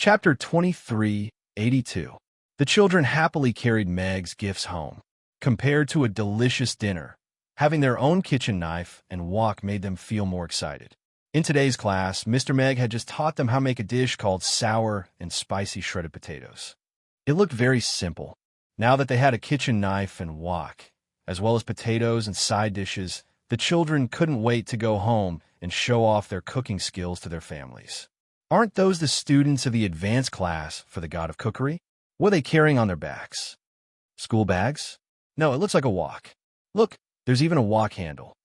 Chapter 2382. The children happily carried Meg's gifts home. Compared to a delicious dinner, having their own kitchen knife and wok made them feel more excited. In today's class, Mr. Meg had just taught them how to make a dish called sour and spicy shredded potatoes. It looked very simple. Now that they had a kitchen knife and wok, as well as potatoes and side dishes, the children couldn't wait to go home and show off their cooking skills to their families. Aren't those the students of the advanced class for the God of Cookery? What are they carrying on their backs? School bags? No, it looks like a wok. Look, there's even a wok handle.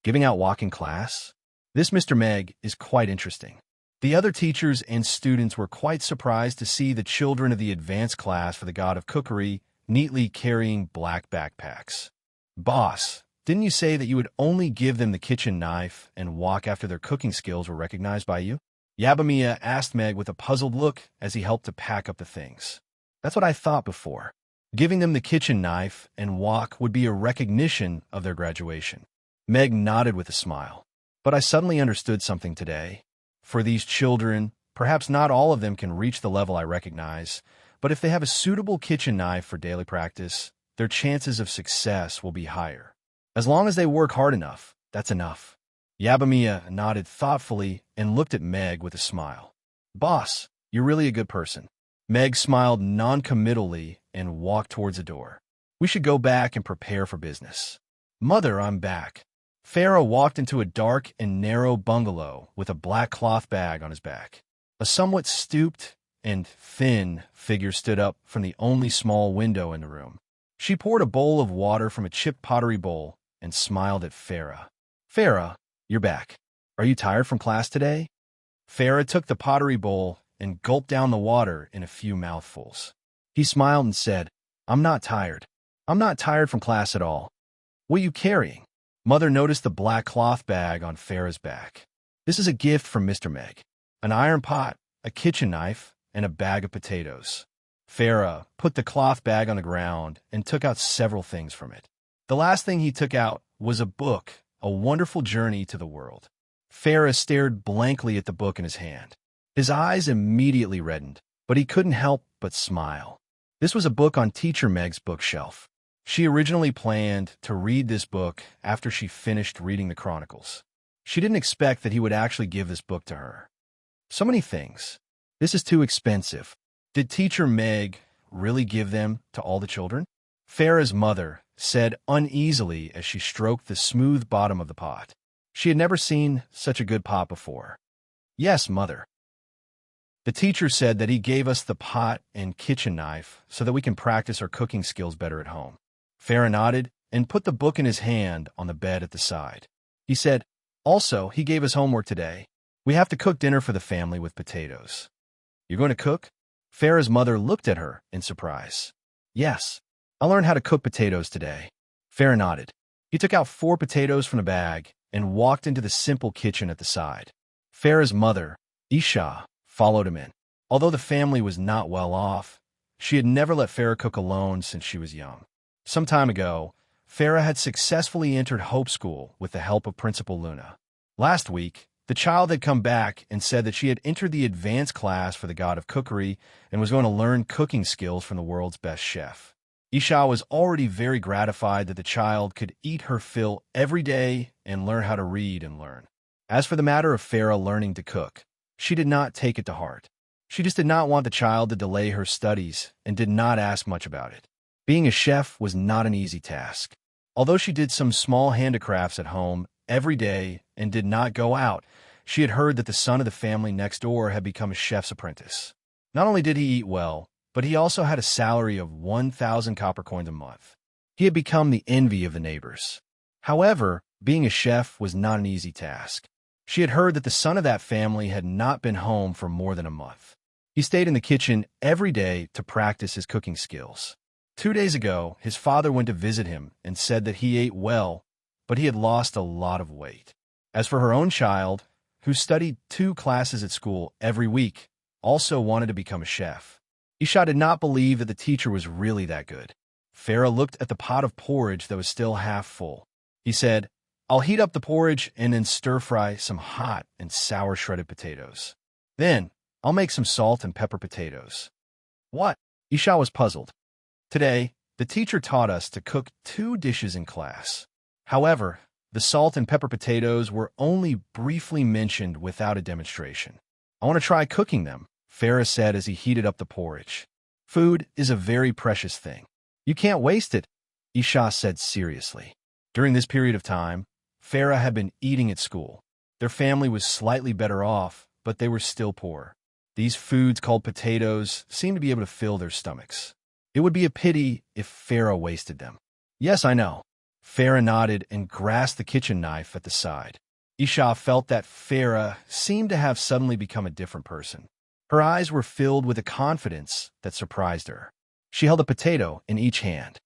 Giving out wok in class? This Mr. Meg is quite interesting. The other teachers and students were quite surprised to see the children of the advanced class for the God of Cookery neatly carrying black backpacks. Boss, didn't you say that you would only give them the kitchen knife and wok after their cooking skills were recognized by you? Yabamiya asked Meg with a puzzled look as he helped to pack up the things. That's what I thought before. Giving them the kitchen knife and wok would be a recognition of their graduation. Meg nodded with a smile. But I suddenly understood something today. For these children, perhaps not all of them can reach the level I recognize, but if they have a suitable kitchen knife for daily practice, their chances of success will be higher. As long as they work hard enough, that's enough. Yabamiya nodded thoughtfully and looked at Meg with a smile. Boss, you're really a good person. Meg smiled non-committally and walked towards the door. We should go back and prepare for business. Mother, I'm back. Farah walked into a dark and narrow bungalow with a black cloth bag on his back. A somewhat stooped and thin figure stood up from the only small window in the room. She poured a bowl of water from a chipped pottery bowl and smiled at Farah. Farah, you're back. Are you tired from class today? Farah took the pottery bowl and gulped down the water in a few mouthfuls. He smiled and said, I'm not tired. I'm not tired from class at all. What are you carrying? Mother noticed the black cloth bag on Farah's back. This is a gift from Mr. Meg. An iron pot, a kitchen knife, and a bag of potatoes. Farah put the cloth bag on the ground and took out several things from it. The last thing he took out was a book, A Wonderful Journey to the World. Farah stared blankly at the book in his hand. His eyes immediately reddened, but he couldn't help but smile. This was a book on Teacher Meg's bookshelf. She originally planned to read this book after she finished reading the Chronicles. She didn't expect that he would actually give this book to her. So many things. This is too expensive. Did Teacher Meg really give them to all the children? Farah's mother said uneasily as she stroked the smooth bottom of the pot. She had never seen such a good pot before. Yes, Mother. The teacher said that he gave us the pot and kitchen knife so that we can practice our cooking skills better at home. Farah nodded and put the book in his hand on the bed at the side. He said, also, he gave us homework today. We have to cook dinner for the family with potatoes. You're going to cook? Farah's mother looked at her in surprise. Yes, I learned how to cook potatoes today. Farah nodded. He took out 4 potatoes from the bag and walked into the simple kitchen at the side. Farah's mother, Isha, followed him in. Although the family was not well off, she had never let Farah cook alone since she was young. Some time ago, Farah had successfully entered Hope School with the help of Principal Luna. Last week, the child had come back and said that she had entered the advanced class for the God of Cookery and was going to learn cooking skills from the world's best chef. Isha was already very gratified that the child could eat her fill every day and learn how to read and learn. As for the matter of Farah learning to cook, she did not take it to heart. She just did not want the child to delay her studies and did not ask much about it. Being a chef was not an easy task. Although she did some small handicrafts at home every day and did not go out, she had heard that the son of the family next door had become a chef's apprentice. Not only did he eat well, but he also had a salary of 1,000 copper coins a month. He had become the envy of the neighbors. However, being a chef was not an easy task. She had heard that the son of that family had not been home for more than a month. He stayed in the kitchen every day to practice his cooking skills. 2 days ago, his father went to visit him and said that he ate well, but he had lost a lot of weight. As for her own child, who studied 2 classes at school every week, also wanted to become a chef. Isha did not believe that the teacher was really that good. Farah looked at the pot of porridge that was still half full. He said, I'll heat up the porridge and then stir-fry some hot and sour shredded potatoes. Then, I'll make some salt and pepper potatoes. What? Isha was puzzled. Today, the teacher taught us to cook 2 dishes in class. However, the salt and pepper potatoes were only briefly mentioned without a demonstration. I want to try cooking them, Farah said as he heated up the porridge. Food is a very precious thing. You can't waste it, Isha said seriously. During this period of time, Farah had been eating at school. Their family was slightly better off, but they were still poor. These foods called potatoes seemed to be able to fill their stomachs. It would be a pity if Farah wasted them. Yes, I know. Farah nodded and grasped the kitchen knife at the side. Isha felt that Farah seemed to have suddenly become a different person. Her eyes were filled with a confidence that surprised her. She held a potato in each hand.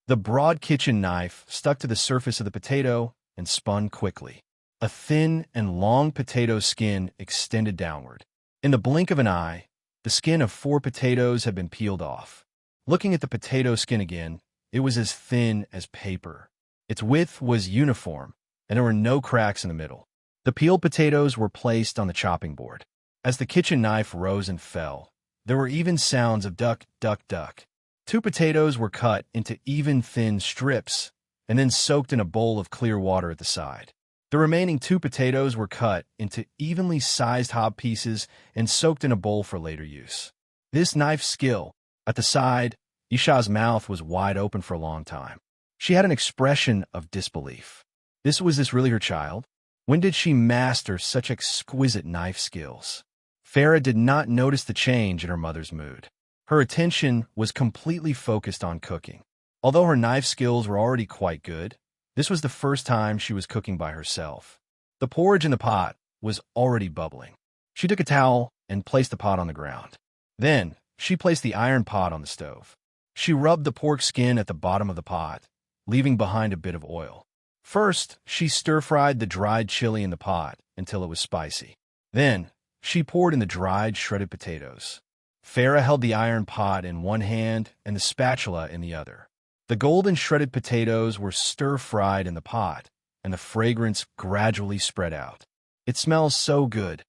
The broad kitchen knife stuck to the surface of the potato and spun quickly. A thin and long potato skin extended downward. In the blink of an eye, the skin of 4 potatoes had been peeled off. Looking at the potato skin again, it was as thin as paper. Its width was uniform, and there were no cracks in the middle. The peeled potatoes were placed on the chopping board. As the kitchen knife rose and fell, there were even sounds of duck, duck, duck. 2 potatoes were cut into even thin strips and then soaked in a bowl of clear water at the side. The remaining 2 potatoes were cut into evenly sized hob pieces and soaked in a bowl for later use. This knife skill, at the side, Isha's mouth was wide open for a long time. She had an expression of disbelief. Was this really her child? When did she master such exquisite knife skills? Farah did not notice the change in her mother's mood. Her attention was completely focused on cooking. Although her knife skills were already quite good, this was the first time she was cooking by herself. The porridge in the pot was already bubbling. She took a towel and placed the pot on the ground. Then, she placed the iron pot on the stove. She rubbed the pork skin at the bottom of the pot, leaving behind a bit of oil. First, she stir-fried the dried chili in the pot until it was spicy. Then, she poured in the dried shredded potatoes. Farah held the iron pot in one hand and the spatula in the other. The golden shredded potatoes were stir-fried in the pot, and the fragrance gradually spread out. It smells so good.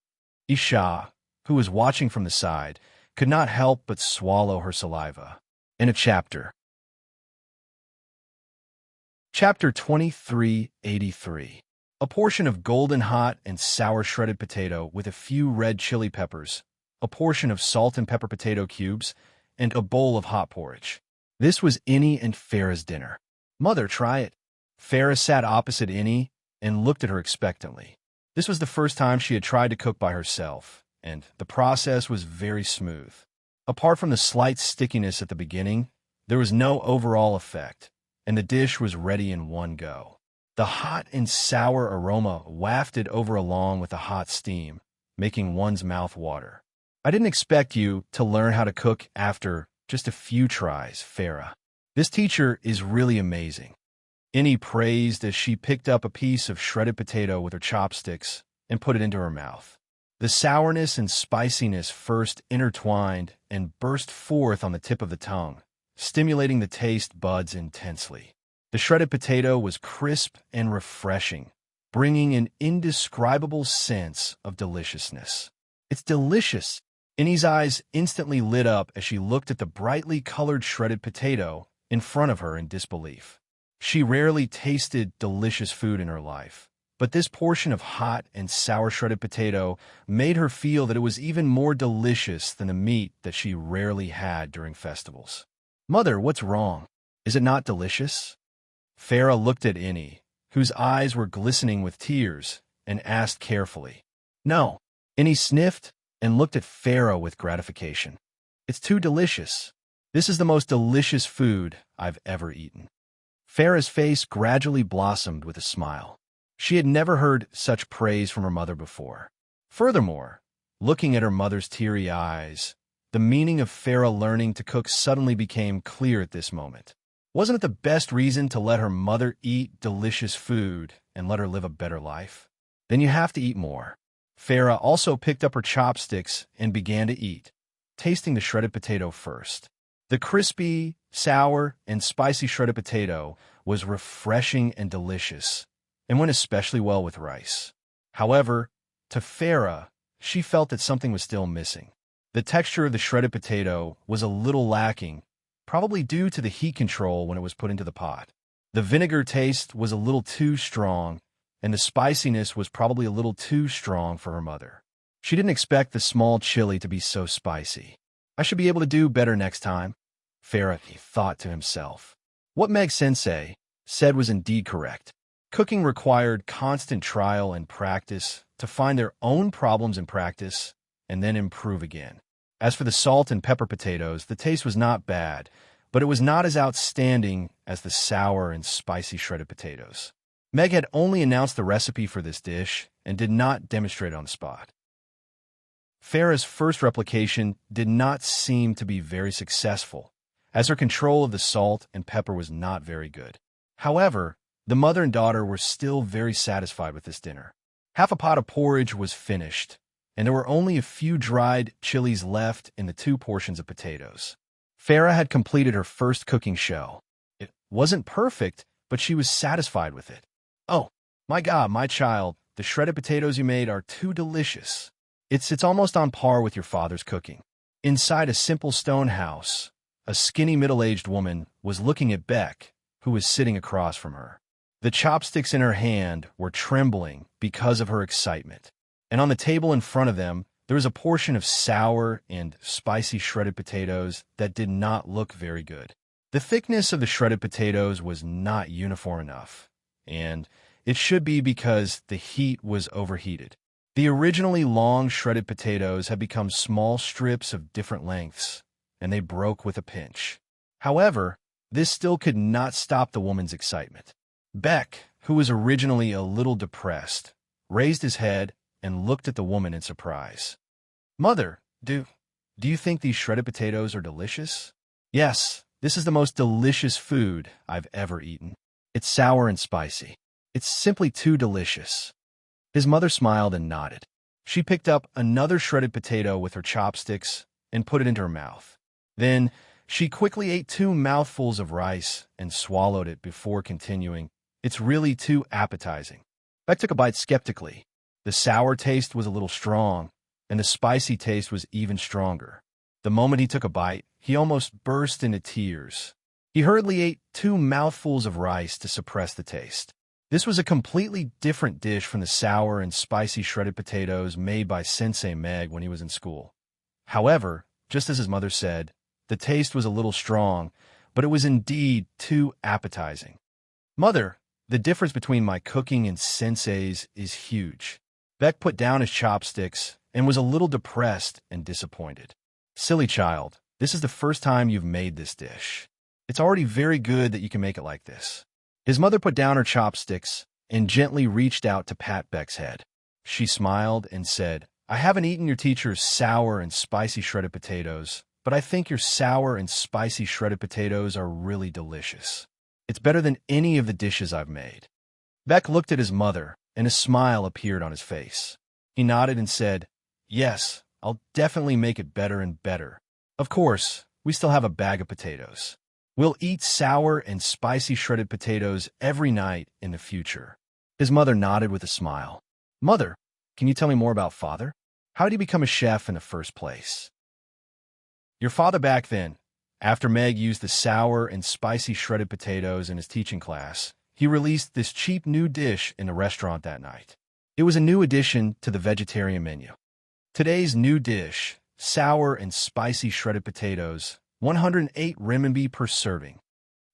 Isha, who was watching from the side, could not help but swallow her saliva. In a chapter. Chapter 2383. A portion of golden hot and sour shredded potato with a few red chili peppers, a portion of salt and pepper potato cubes, and a bowl of hot porridge. This was Innie and Farah's dinner. Mother, try it. Farah sat opposite Innie and looked at her expectantly. This was the first time she had tried to cook by herself, and the process was very smooth. Apart from the slight stickiness at the beginning, there was no overall effect, and the dish was ready in one go. The hot and sour aroma wafted over along with the hot steam, making one's mouth water. I didn't expect you to learn how to cook after just a few tries, Farah. This teacher is really amazing. Innie praised as she picked up a piece of shredded potato with her chopsticks and put it into her mouth. The sourness and spiciness first intertwined and burst forth on the tip of the tongue, stimulating the taste buds intensely. The shredded potato was crisp and refreshing, bringing an indescribable sense of deliciousness. It's delicious! Innie's eyes instantly lit up as she looked at the brightly colored shredded potato in front of her in disbelief. She rarely tasted delicious food in her life, but this portion of hot and sour shredded potato made her feel that it was even more delicious than the meat that she rarely had during festivals. Mother, what's wrong? Is it not delicious? Farah looked at Innie, whose eyes were glistening with tears, and asked carefully. No. Innie sniffed and looked at Farah with gratification. It's too delicious. This is the most delicious food I've ever eaten. Farah's face gradually blossomed with a smile. She had never heard such praise from her mother before. Furthermore, looking at her mother's teary eyes, the meaning of Farah learning to cook suddenly became clear at this moment. Wasn't it the best reason to let her mother eat delicious food and let her live a better life? Then you have to eat more. Farah also picked up her chopsticks and began to eat, tasting the shredded potato first. The crispy, sour, and spicy shredded potato was refreshing and delicious, and went especially well with rice. However, to Farah, she felt that something was still missing. The texture of the shredded potato was a little lacking, probably due to the heat control when it was put into the pot. The vinegar taste was a little too strong, and the spiciness was probably a little too strong for her mother. She didn't expect the small chili to be so spicy. I should be able to do better next time, Farah thought to himself. What Meg Sensei said was indeed correct. Cooking required constant trial and practice to find their own problems in practice and then improve again. As for the salt and pepper potatoes, the taste was not bad, but it was not as outstanding as the sour and spicy shredded potatoes. Meg had only announced the recipe for this dish and did not demonstrate it on the spot. Farah's first replication did not seem to be very successful, as her control of the salt and pepper was not very good. However, the mother and daughter were still very satisfied with this dinner. Half a pot of porridge was finished, and there were only a few dried chilies left in the 2 portions of potatoes. Farah had completed her first cooking show. It wasn't perfect, but she was satisfied with it. "Oh, my God, my child, the shredded potatoes you made are too delicious. It's almost on par with your father's cooking." Inside a simple stone house, a skinny middle-aged woman was looking at Beck, who was sitting across from her. The chopsticks in her hand were trembling because of her excitement, and on the table in front of them, there was a portion of sour and spicy shredded potatoes that did not look very good. The thickness of the shredded potatoes was not uniform enough, and it should be because the heat was overheated. The originally long shredded potatoes had become small strips of different lengths, and they broke with a pinch. However, this still could not stop the woman's excitement. Beck, who was originally a little depressed, raised his head and looked at the woman in surprise. "Mother, do you think these shredded potatoes are delicious?" "Yes, this is the most delicious food I've ever eaten. It's sour and spicy. It's simply too delicious." His mother smiled and nodded. She picked up another shredded potato with her chopsticks and put it into her mouth. Then she quickly ate 2 mouthfuls of rice and swallowed it before continuing, "It's really too appetizing." Beck took a bite skeptically. The sour taste was a little strong, and the spicy taste was even stronger. The moment he took a bite, he almost burst into tears. He hurriedly ate 2 mouthfuls of rice to suppress the taste. This was a completely different dish from the sour and spicy shredded potatoes made by Sensei Meg when he was in school. However, just as his mother said, the taste was a little strong, but it was indeed too appetizing. "Mother, the difference between my cooking and Sensei's is huge." Beck put down his chopsticks and was a little depressed and disappointed. "Silly child, this is the first time you've made this dish. It's already very good that you can make it like this." His mother put down her chopsticks and gently reached out to pat Beck's head. She smiled and said, "I haven't eaten your teacher's sour and spicy shredded potatoes, but I think your sour and spicy shredded potatoes are really delicious. It's better than any of the dishes I've made." Beck looked at his mother, and a smile appeared on his face. He nodded and said, "Yes, I'll definitely make it better and better. Of course, we still have a bag of potatoes. We'll eat sour and spicy shredded potatoes every night in the future." His mother nodded with a smile. "Mother, can you tell me more about Father? How did he become a chef in the first place?" Your father back then, after Meg used the sour and spicy shredded potatoes in his teaching class, he released this cheap new dish in the restaurant that night. It was a new addition to the vegetarian menu. Today's new dish, sour and spicy shredded potatoes, 108 renminbi per serving.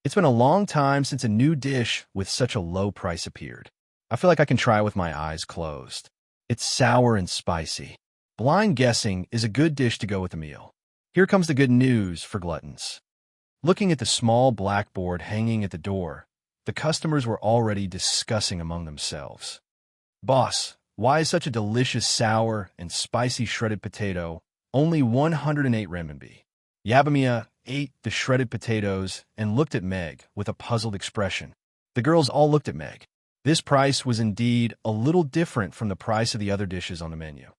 It's been a long time since a new dish with such a low price appeared. I feel like I can try it with my eyes closed. It's sour and spicy. Blind guessing is a good dish to go with a meal. Here comes the good news for gluttons. Looking at the small blackboard hanging at the door, the customers were already discussing among themselves. "Boss, why is such a delicious sour and spicy shredded potato only 108 renminbi?" Yabamiya ate the shredded potatoes and looked at Meg with a puzzled expression. The girls all looked at Meg. This price was indeed a little different from the price of the other dishes on the menu.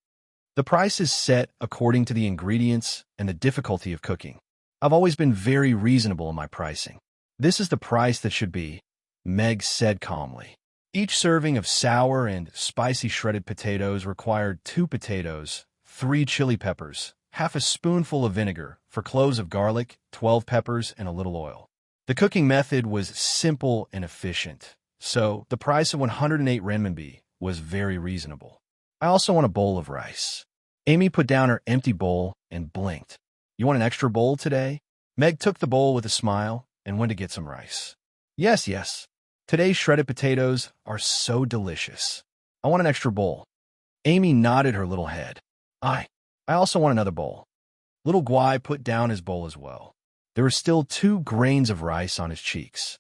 The price is set according to the ingredients and the difficulty of cooking. I've always been very reasonable in my pricing. This is the price that should be, Meg said calmly. Each serving of sour and spicy shredded potatoes required 2 potatoes, 3 chili peppers, half a spoonful of vinegar, 4 cloves of garlic, 12 peppers, and a little oil. The cooking method was simple and efficient, so the price of 108 renminbi was very reasonable. I also want a bowl of rice. Amy put down her empty bowl and blinked. You want an extra bowl today? Meg took the bowl with a smile and went to get some rice. Yes, yes. Today's shredded potatoes are so delicious. I want an extra bowl. Amy nodded her little head. I also want another bowl. Little Guai put down his bowl as well. There were still 2 grains of rice on his cheeks.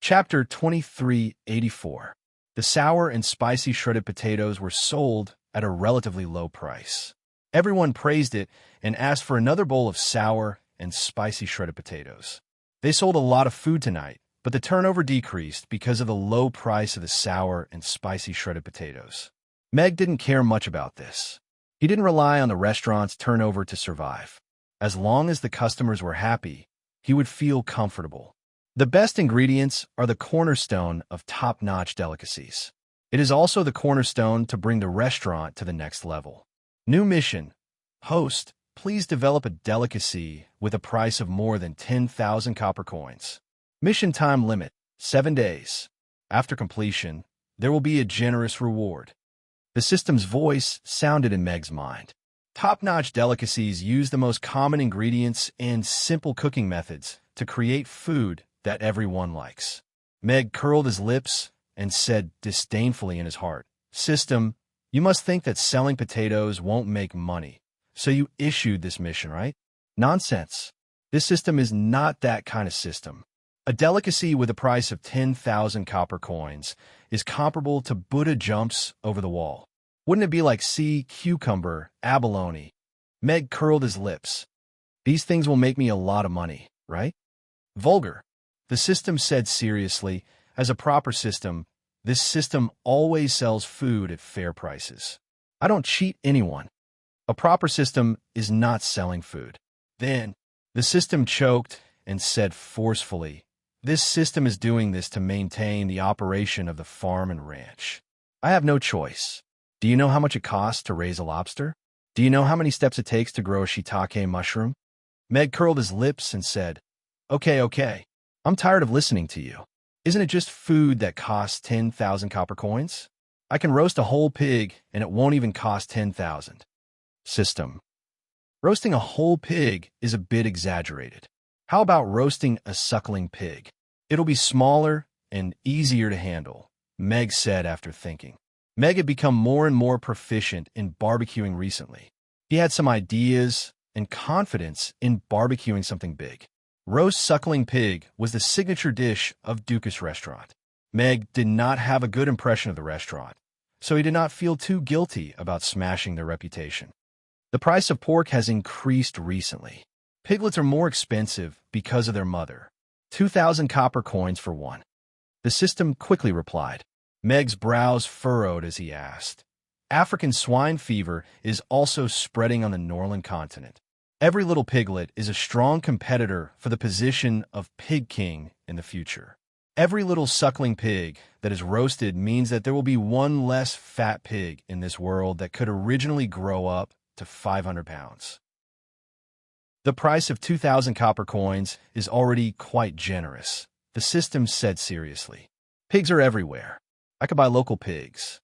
Chapter 2384. The sour and spicy shredded potatoes were sold at a relatively low price. Everyone praised it and asked for another bowl of sour and spicy shredded potatoes. They sold a lot of food tonight, but the turnover decreased because of the low price of the sour and spicy shredded potatoes. Meg didn't care much about this. He didn't rely on the restaurant's turnover to survive. As long as the customers were happy, he would feel comfortable. The best ingredients are the cornerstone of top-notch delicacies. It is also the cornerstone to bring the restaurant to the next level. New mission. Host, please develop a delicacy with a price of more than 10,000 copper coins. Mission time limit, 7 days. After completion, there will be a generous reward. The system's voice sounded in Meg's mind. Top-notch delicacies use the most common ingredients and simple cooking methods to create food that everyone likes. Meg curled his lips and said disdainfully in his heart, System, you must think that selling potatoes won't make money, so you issued this mission, right? Nonsense. This system is not that kind of system. A delicacy with a price of 10,000 copper coins is comparable to Buddha jumps over the wall. Wouldn't it be like sea cucumber, abalone? Meg curled his lips. These things will make me a lot of money, right? Vulgar. The system said seriously, as a proper system, this system always sells food at fair prices. I don't cheat anyone. A proper system is not selling food. Then, the system choked and said forcefully, This system is doing this to maintain the operation of the farm and ranch. I have no choice. Do you know how much it costs to raise a lobster? Do you know how many steps it takes to grow a shiitake mushroom? Meg curled his lips and said, Okay. I'm tired of listening to you. Isn't it just food that costs 10,000 copper coins? I can roast a whole pig and it won't even cost 10,000. System. Roasting a whole pig is a bit exaggerated. How about roasting a suckling pig? It'll be smaller and easier to handle, Meg said after thinking. Meg had become more and more proficient in barbecuing recently. He had some ideas and confidence in barbecuing something big. Roast suckling pig was the signature dish of Dukas restaurant. Meg did not have a good impression of the restaurant, so he did not feel too guilty about smashing their reputation. The price of pork has increased recently. Piglets are more expensive because of their mother. 2,000 copper coins for one. The system quickly replied. Meg's brows furrowed as he asked. African swine fever is also spreading on the northern continent. Every little piglet is a strong competitor for the position of pig king in the future. Every little suckling pig that is roasted means that there will be one less fat pig in this world that could originally grow up to 500 pounds. The price of 2,000 copper coins is already quite generous, the system said seriously. Pigs are everywhere. I could buy local pigs.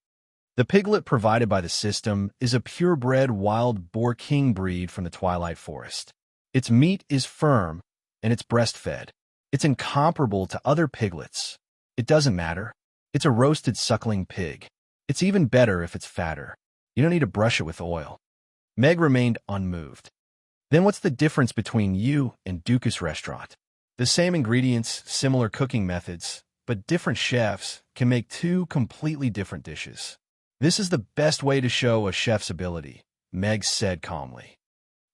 The piglet provided by the system is a purebred wild boar king breed from the Twilight Forest. Its meat is firm and it's breastfed. It's incomparable to other piglets. It doesn't matter. It's a roasted suckling pig. It's even better if it's fatter. You don't need to brush it with oil. Meg remained unmoved. Then what's the difference between you and Dukas restaurant? The same ingredients, similar cooking methods, but different chefs can make 2 completely different dishes. This is the best way to show a chef's ability, Meg said calmly.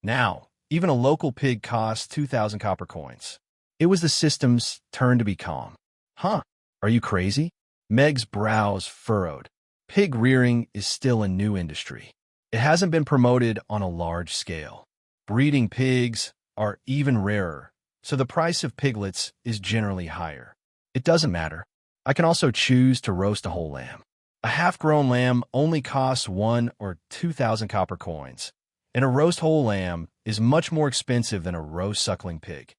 Now, even a local pig costs 2,000 copper coins. It was the system's turn to be calm. Huh? Are you crazy? Meg's brows furrowed. Pig rearing is still a new industry. It hasn't been promoted on a large scale. Breeding pigs are even rarer, so the price of piglets is generally higher. It doesn't matter. I can also choose to roast a whole lamb. A half-grown lamb only costs 1 or 2,000 copper coins, and a roast whole lamb is much more expensive than a roast suckling pig.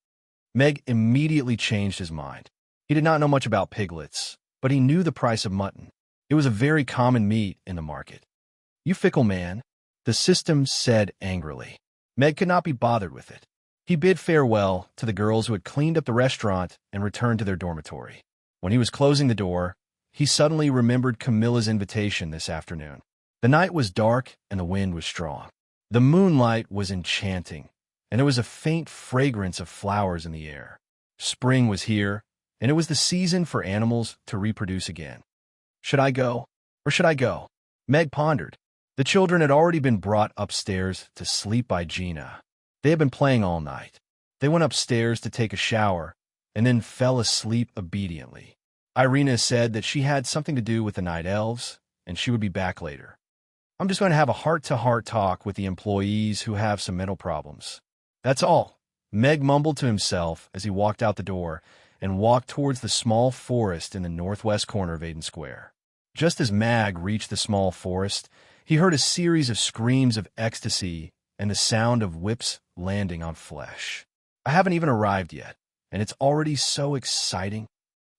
Meg immediately changed his mind. He did not know much about piglets, but he knew the price of mutton. It was a very common meat in the market. You fickle man, the system said angrily. Meg could not be bothered with it. He bid farewell to the girls who had cleaned up the restaurant and returned to their dormitory. When he was closing the door, he suddenly remembered Camilla's invitation this afternoon. The night was dark and the wind was strong. The moonlight was enchanting, and there was a faint fragrance of flowers in the air. Spring was here, and it was the season for animals to reproduce again. Should I go, or should I go? Meg pondered. The children had already been brought upstairs to sleep by Gina. They had been playing all night. They went upstairs to take a shower, and then fell asleep obediently. Irina said that she had something to do with the night elves, and she would be back later. I'm just going to have a heart-to-heart talk with the employees who have some mental problems. That's all. Meg mumbled to himself as he walked out the door and walked towards the small forest in the northwest corner of Aiden Square. Just as Mag reached the small forest, he heard a series of screams of ecstasy and the sound of whips landing on flesh. I haven't even arrived yet, and it's already so exciting.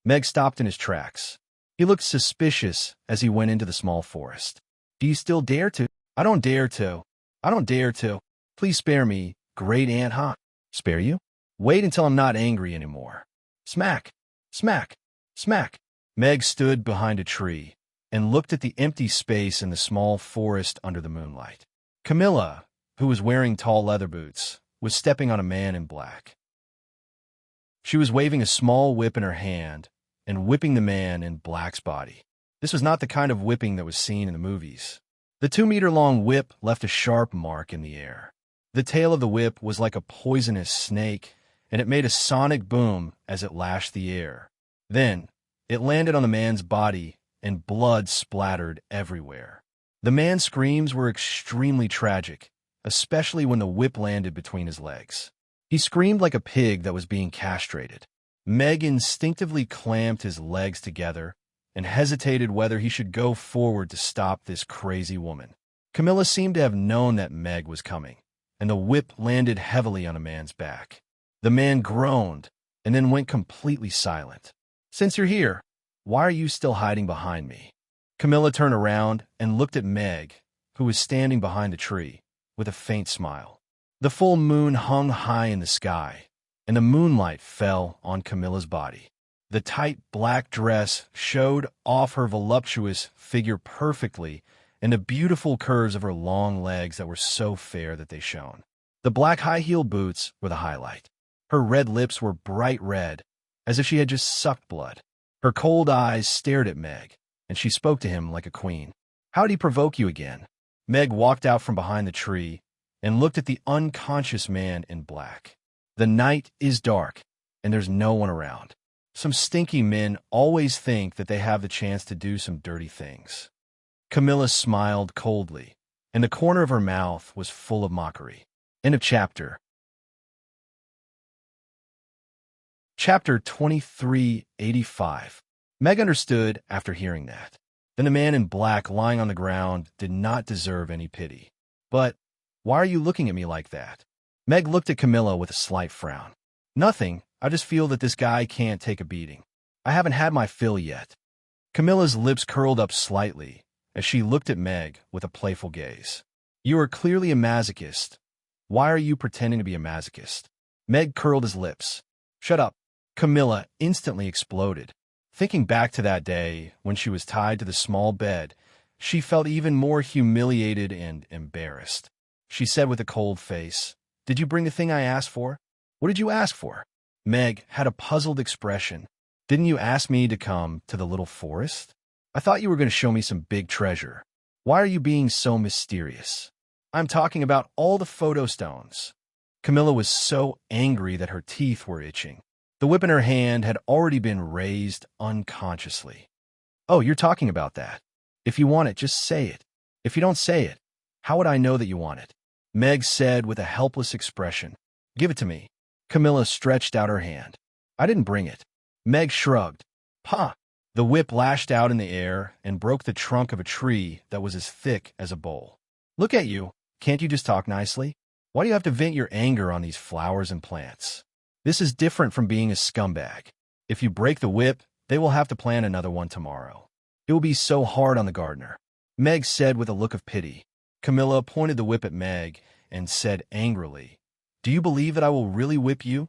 Meg stopped in his tracks. He looked suspicious as he went into the small forest. Do you still dare to? I don't dare to. I don't dare to. Please spare me, Great Aunt Ha. Spare you? Wait until I'm not angry anymore. Smack, smack, smack. Meg stood behind a tree and looked at the empty space in the small forest under the moonlight. Camilla, who was wearing tall leather boots, was stepping on a man in black. She was waving a small whip in her hand and whipping the man in black's body. This was not the kind of whipping that was seen in the movies. The 2-meter-long whip left a sharp mark in the air. The tail of the whip was like a poisonous snake, and it made a sonic boom as it lashed the air. Then, it landed on the man's body, and blood splattered everywhere. The man's screams were extremely tragic, especially when the whip landed between his legs. He screamed like a pig that was being castrated. Meg instinctively clamped his legs together and hesitated whether he should go forward to stop this crazy woman. Camilla seemed to have known that Meg was coming, and the whip landed heavily on a man's back. The man groaned and then went completely silent. Since you're here, why are you still hiding behind me? Camilla turned around and looked at Meg, who was standing behind the tree, with a faint smile. The full moon hung high in the sky, and the moonlight fell on Camilla's body. The tight black dress showed off her voluptuous figure perfectly, and the beautiful curves of her long legs that were so fair that they shone. The black high-heeled boots were the highlight. Her red lips were bright red, as if she had just sucked blood. Her cold eyes stared at Meg, and she spoke to him like a queen. How did he provoke you again? Meg walked out from behind the tree and looked at the unconscious man in black. The night is dark, and there's no one around. Some stinky men always think that they have the chance to do some dirty things. Camilla smiled coldly, and the corner of her mouth was full of mockery. End of chapter. Chapter 2385. Meg understood after hearing that. Then the man in black lying on the ground did not deserve any pity. But why are you looking at me like that? Meg looked at Camilla with a slight frown. Nothing. I just feel that this guy can't take a beating. I haven't had my fill yet. Camilla's lips curled up slightly as she looked at Meg with a playful gaze. You are clearly a masochist. Why are you pretending to be a masochist? Meg curled his lips. Shut up. Camilla instantly exploded. Thinking back to that day when she was tied to the small bed, she felt even more humiliated and embarrassed. She said with a cold face, Did you bring the thing I asked for? What did you ask for? Meg had a puzzled expression. Didn't you ask me to come to the little forest? I thought you were going to show me some big treasure. Why are you being so mysterious? I'm talking about all the photo stones. Camilla was so angry that her teeth were itching. The whip in her hand had already been raised unconsciously. Oh, you're talking about that. If you want it, just say it. If you don't say it, how would I know that you want it? Meg said with a helpless expression. Give it to me. Camilla stretched out her hand. I didn't bring it. Meg shrugged. "Ha!" The whip lashed out in the air and broke the trunk of a tree that was as thick as a bowl. "Look at you. Can't you just talk nicely? Why do you have to vent your anger on these flowers and plants? This is different from being a scumbag. If you break the whip, they will have to plant another one tomorrow. It will be so hard on the gardener," Meg said with a look of pity. Camilla pointed the whip at Meg and said angrily, "Do you believe that I will really whip you?"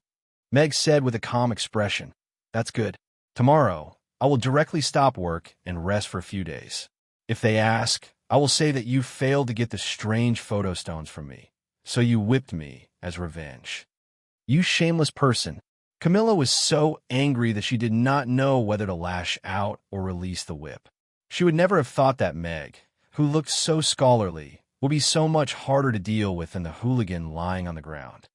Meg said with a calm expression, "That's good. Tomorrow, I will directly stop work and rest for a few days. If they ask, I will say that you failed to get the strange photo stones from me, so you whipped me as revenge." "You shameless person." Camilla was so angry that she did not know whether to lash out or release the whip. She would never have thought that Meg, who looked so scholarly, would be so much harder to deal with than the hooligan lying on the ground.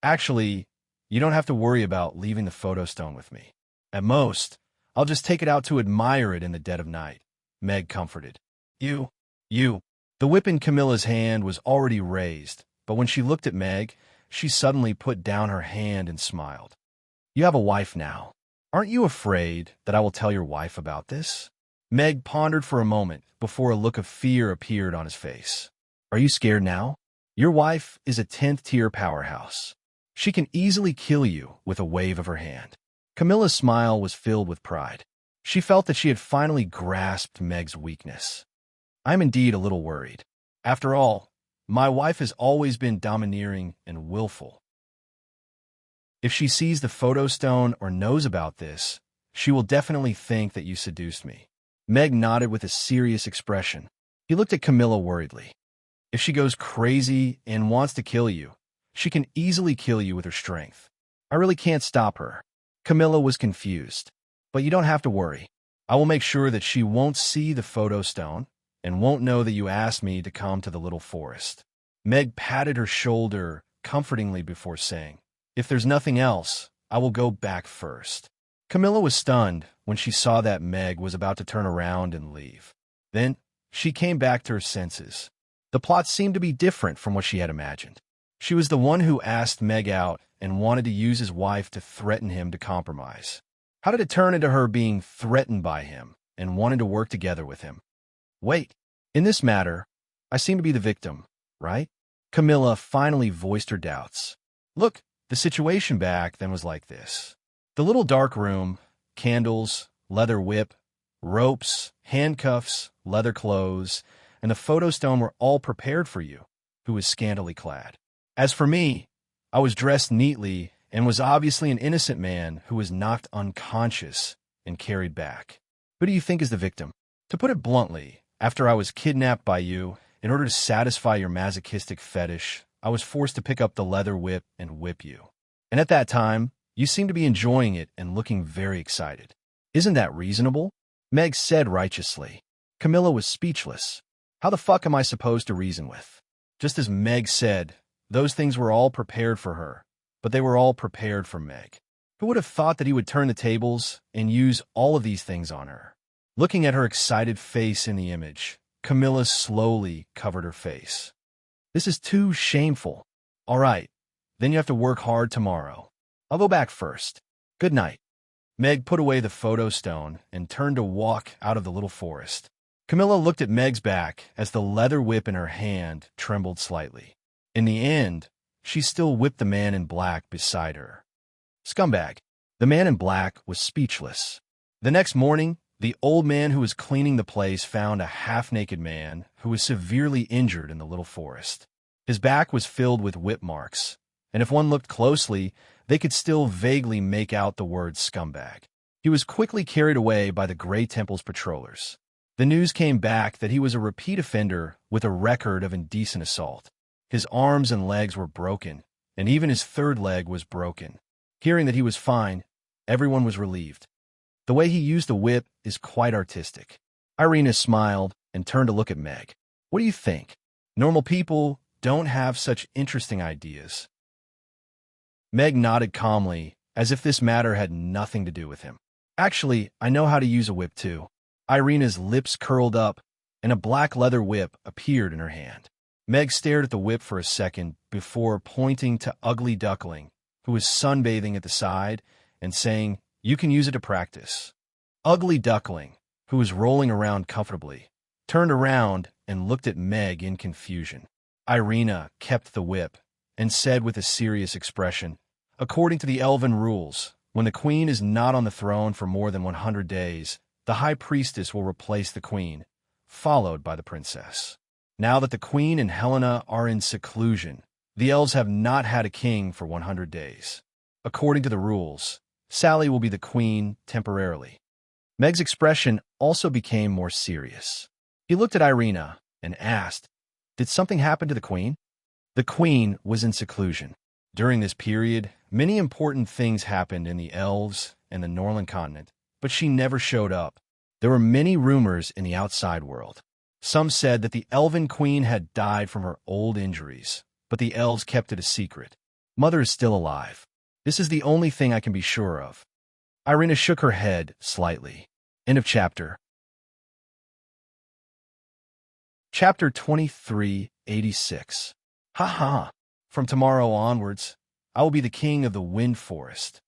"Actually, you don't have to worry about leaving the photo stone with me. At most, I'll just take it out to admire it in the dead of night," Meg comforted. You. The whip in Camilla's hand was already raised, but when she looked at Meg, she suddenly put down her hand and smiled. "You have a wife now. Aren't you afraid that I will tell your wife about this?" Meg pondered for a moment before a look of fear appeared on his face. "Are you scared now? Your wife is a 10th-tier powerhouse. She can easily kill you with a wave of her hand." Camilla's smile was filled with pride. She felt that she had finally grasped Meg's weakness. "I'm indeed a little worried. After all, my wife has always been domineering and willful. If she sees the photo stone or knows about this, she will definitely think that you seduced me." Meg nodded with a serious expression. He looked at Camilla worriedly. "If she goes crazy and wants to kill you, she can easily kill you with her strength. I really can't stop her." Camilla was confused. "But you don't have to worry. I will make sure that she won't see the photo stone and won't know that you asked me to come to the little forest." Meg patted her shoulder comfortingly before saying, "If there's nothing else, I will go back first." Camilla was stunned when she saw that Meg was about to turn around and leave. Then she came back to her senses. The plot seemed to be different from what she had imagined. She was the one who asked Meg out and wanted to use his wife to threaten him to compromise. How did it turn into her being threatened by him and wanting to work together with him? Wait, in this matter, I seem to be the victim, right? Camilla finally voiced her doubts. Look, the situation back then was like this. The little dark room, candles, leather whip, ropes, handcuffs, leather clothes, and the photo stone were all prepared for you, who was scantily clad. As for me, I was dressed neatly and was obviously an innocent man who was knocked unconscious and carried back. Who do you think is the victim? To put it bluntly, after I was kidnapped by you, in order to satisfy your masochistic fetish, I was forced to pick up the leather whip and whip you. And at that time, you seemed to be enjoying it and looking very excited. Isn't that reasonable? Meg said righteously. Camilla was speechless. How the fuck am I supposed to reason with? Just as Meg said, those things were all prepared for her, but they were all prepared for Meg. Who would have thought that he would turn the tables and use all of these things on her? Looking at her excited face in the image, Camilla slowly covered her face. This is too shameful. All right, then you have to work hard tomorrow. I'll go back first. Good night. Meg put away the photo stone and turned to walk out of the little forest. Camilla looked at Meg's back as the leather whip in her hand trembled slightly. In the end, she still whipped the man in black beside her. Scumbag. The man in black was speechless. The next morning, the old man who was cleaning the place found a half-naked man who was severely injured in the little forest. His back was filled with whip marks, and if one looked closely, they could still vaguely make out the word scumbag. He was quickly carried away by the Grey Temple's patrollers. The news came back that he was a repeat offender with a record of indecent assault. His arms and legs were broken, and even his third leg was broken. Hearing that he was fine, everyone was relieved. The way he used the whip is quite artistic. Irina smiled and turned to look at Meg. What do you think? Normal people don't have such interesting ideas. Meg nodded calmly, as if this matter had nothing to do with him. Actually, I know how to use a whip too. Irina's lips curled up, and a black leather whip appeared in her hand. Meg stared at the whip for a second before pointing to Ugly Duckling, who was sunbathing at the side, and saying, "You can use it to practice." Ugly Duckling, who was rolling around comfortably, turned around and looked at Meg in confusion. Irina kept the whip and said with a serious expression, "According to the elven rules, when the queen is not on the throne for more than 100 days, the high priestess will replace the queen, followed by the princess. Now that the queen and Helena are in seclusion, the elves have not had a king for 100 days. According to the rules, Sally will be the queen temporarily." Meg's expression also became more serious. He looked at Irina and asked, "Did something happen to the queen?" The queen was in seclusion. During this period, many important things happened in the elves and the Norland continent, but she never showed up. There were many rumors in the outside world. Some said that the elven queen had died from her old injuries, but the elves kept it a secret. Mother is still alive. This is the only thing I can be sure of. Irina shook her head slightly. End of chapter. Chapter 2386. Ha ha! From tomorrow onwards, I will be the king of the Wind Forest.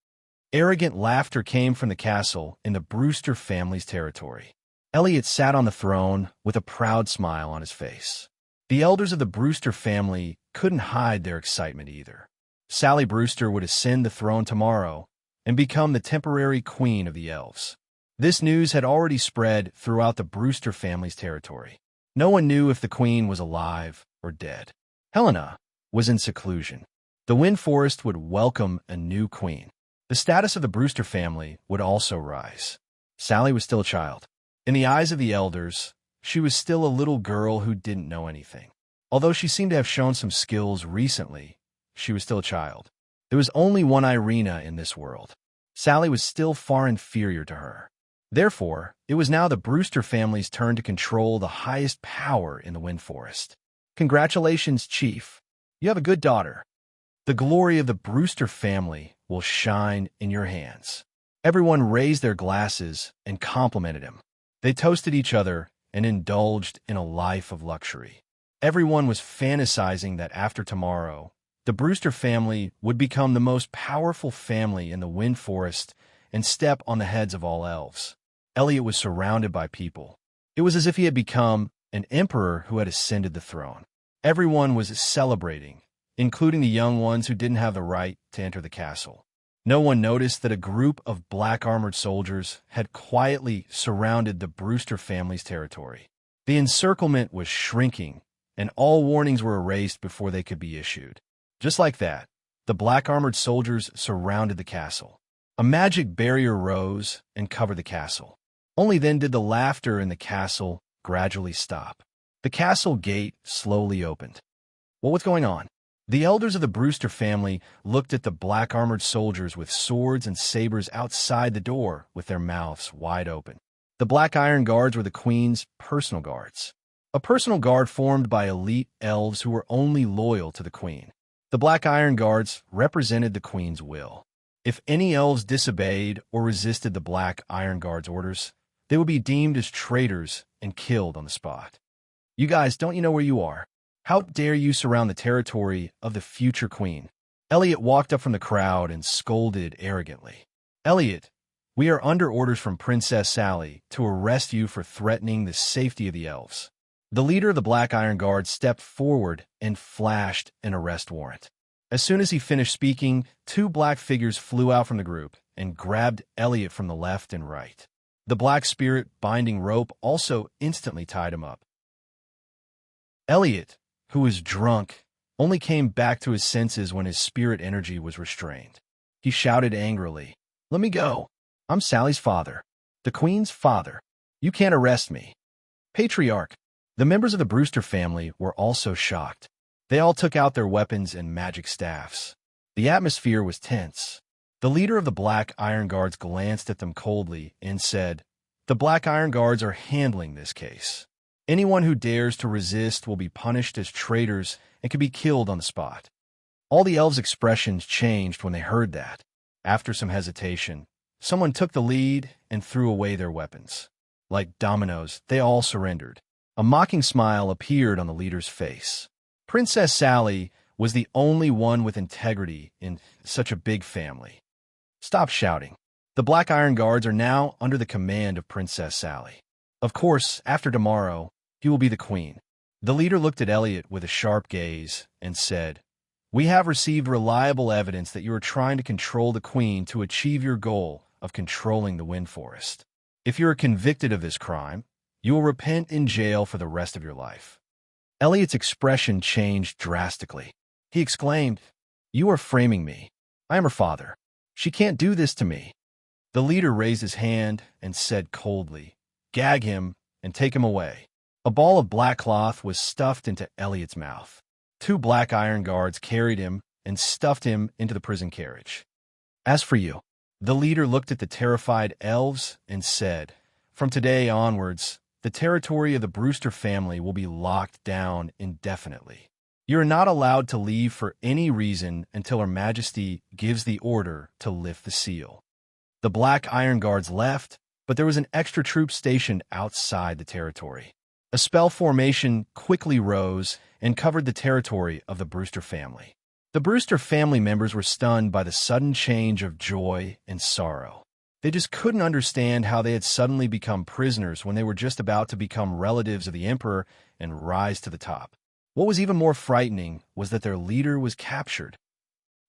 Arrogant laughter came from the castle in the Brewster family's territory. Elliot sat on the throne with a proud smile on his face. The elders of the Brewster family couldn't hide their excitement either. Sally Brewster would ascend the throne tomorrow and become the temporary queen of the elves. This news had already spread throughout the Brewster family's territory. No one knew if the queen was alive or dead. Helena was in seclusion. The Wind Forest would welcome a new queen. The status of the Brewster family would also rise. Sally was still a child. In the eyes of the elders, she was still a little girl who didn't know anything. Although she seemed to have shown some skills recently, she was still a child. There was only one Irina in this world. Sally was still far inferior to her. Therefore, it was now the Brewster family's turn to control the highest power in the Wind Forest. Congratulations, Chief. You have a good daughter. The glory of the Brewster family will shine in your hands. Everyone raised their glasses and complimented him. They toasted each other and indulged in a life of luxury. Everyone was fantasizing that after tomorrow, the Brewster family would become the most powerful family in the Wind Forest and step on the heads of all elves. Elliot was surrounded by people. It was as if he had become an emperor who had ascended the throne. Everyone was celebrating, including the young ones who didn't have the right to enter the castle. No one noticed that a group of black-armored soldiers had quietly surrounded the Brewster family's territory. The encirclement was shrinking, and all warnings were erased before they could be issued. Just like that, the black-armored soldiers surrounded the castle. A magic barrier rose and covered the castle. Only then did the laughter in the castle gradually stop. The castle gate slowly opened. What was going on? The elders of the Brewster family looked at the black-armored soldiers with swords and sabers outside the door with their mouths wide open. The Black Iron Guards were the Queen's personal guards. A personal guard formed by elite elves who were only loyal to the Queen. The Black Iron Guards represented the Queen's will. If any elves disobeyed or resisted the Black Iron Guards' orders, they would be deemed as traitors and killed on the spot. You guys, don't you know where you are? How dare you surround the territory of the future queen? Elliot walked up from the crowd and scolded arrogantly. Elliot, we are under orders from Princess Sally to arrest you for threatening the safety of the elves. The leader of the Black Iron Guard stepped forward and flashed an arrest warrant. As soon as he finished speaking, two black figures flew out from the group and grabbed Elliot from the left and right. The black spirit binding rope also instantly tied him up. Elliot, who was drunk, only came back to his senses when his spirit energy was restrained. He shouted angrily, "Let me go. I'm Sally's father, the Queen's father. You can't arrest me." Patriarch. The members of the Brewster family were also shocked. They all took out their weapons and magic staffs. The atmosphere was tense. The leader of the Black Iron Guards glanced at them coldly and said, "The Black Iron Guards are handling this case. Anyone who dares to resist will be punished as traitors and can be killed on the spot." All the elves' expressions changed when they heard that. After some hesitation, someone took the lead and threw away their weapons. Like dominoes, they all surrendered. A mocking smile appeared on the leader's face. Princess Sally was the only one with integrity in such a big family. "Stop shouting. The Black Iron Guards are now under the command of Princess Sally. Of course, after tomorrow, you will be the queen. The leader looked at Elliot with a sharp gaze and said, "We have received reliable evidence that you are trying to control the queen to achieve your goal of controlling the Wind Forest. If you are convicted of this crime, you will repent in jail for the rest of your life." Elliot's expression changed drastically. He exclaimed, "You are framing me. I am her father. She can't do this to me." The leader raised his hand and said coldly, "Gag him and take him away." A ball of black cloth was stuffed into Elliot's mouth. 2 Black Iron Guards carried him and stuffed him into the prison carriage. "As for you," the leader looked at the terrified elves and said, "From today onwards, the territory of the Brewster family will be locked down indefinitely. You are not allowed to leave for any reason until Her Majesty gives the order to lift the seal." The Black Iron Guards left, but there was an extra troop stationed outside the territory. A spell formation quickly rose and covered the territory of the Brewster family. The Brewster family members were stunned by the sudden change of joy and sorrow. They just couldn't understand how they had suddenly become prisoners when they were just about to become relatives of the emperor and rise to the top. What was even more frightening was that their leader was captured.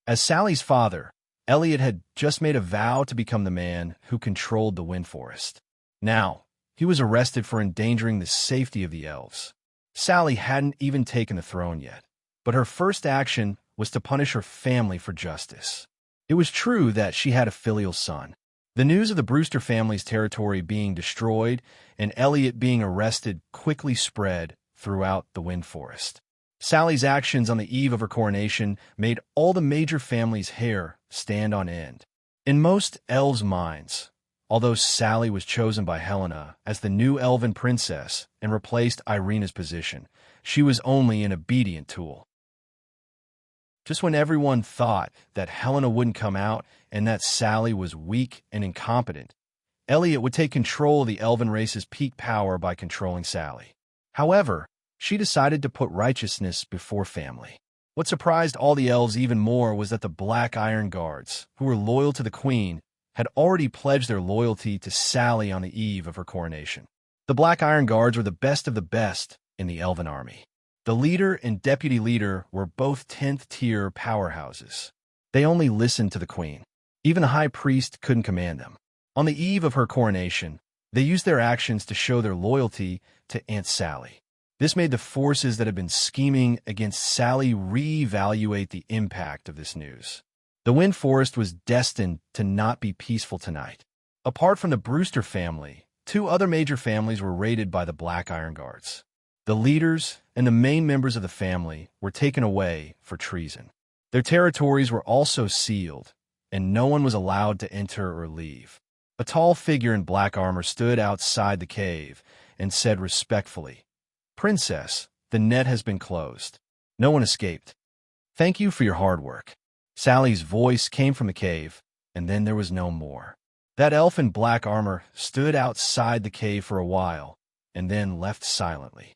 As Sally's father, Elliot had just made a vow to become the man who controlled the Wind Forest. Now, he was arrested for endangering the safety of the elves. Sally hadn't even taken the throne yet, but her first action was to punish her family for justice. It was true that she had a filial son. The news of the Brewster family's territory being destroyed and Elliot being arrested quickly spread throughout the Wind Forest. Sally's actions on the eve of her coronation made all the major families' hair stand on end. In most elves' minds, although Sally was chosen by Helena as the new elven princess and replaced Irina's position, she was only an obedient tool. Just when everyone thought that Helena wouldn't come out and that Sally was weak and incompetent, Elliot would take control of the elven race's peak power by controlling Sally. However, she decided to put righteousness before family. What surprised all the elves even more was that the Black Iron Guards, who were loyal to the queen, had already pledged their loyalty to Sally on the eve of her coronation. The Black Iron Guards were the best of the best in the elven army. The leader and deputy leader were both 10th-tier powerhouses. They only listened to the queen. Even the high priest couldn't command them. On the eve of her coronation, they used their actions to show their loyalty to Aunt Sally. This made the forces that had been scheming against Sally reevaluate the impact of this news. The Wind Forest was destined to not be peaceful tonight. Apart from the Brewster family, 2 other major families were raided by the Black Iron Guards. The leaders and the main members of the family were taken away for treason. Their territories were also sealed, and no one was allowed to enter or leave. A tall figure in black armor stood outside the cave and said respectfully, "Princess, the net has been closed. No one escaped. Thank you for your hard work." Sally's voice came from the cave, and then there was no more. That elf in black armor stood outside the cave for a while, and then left silently.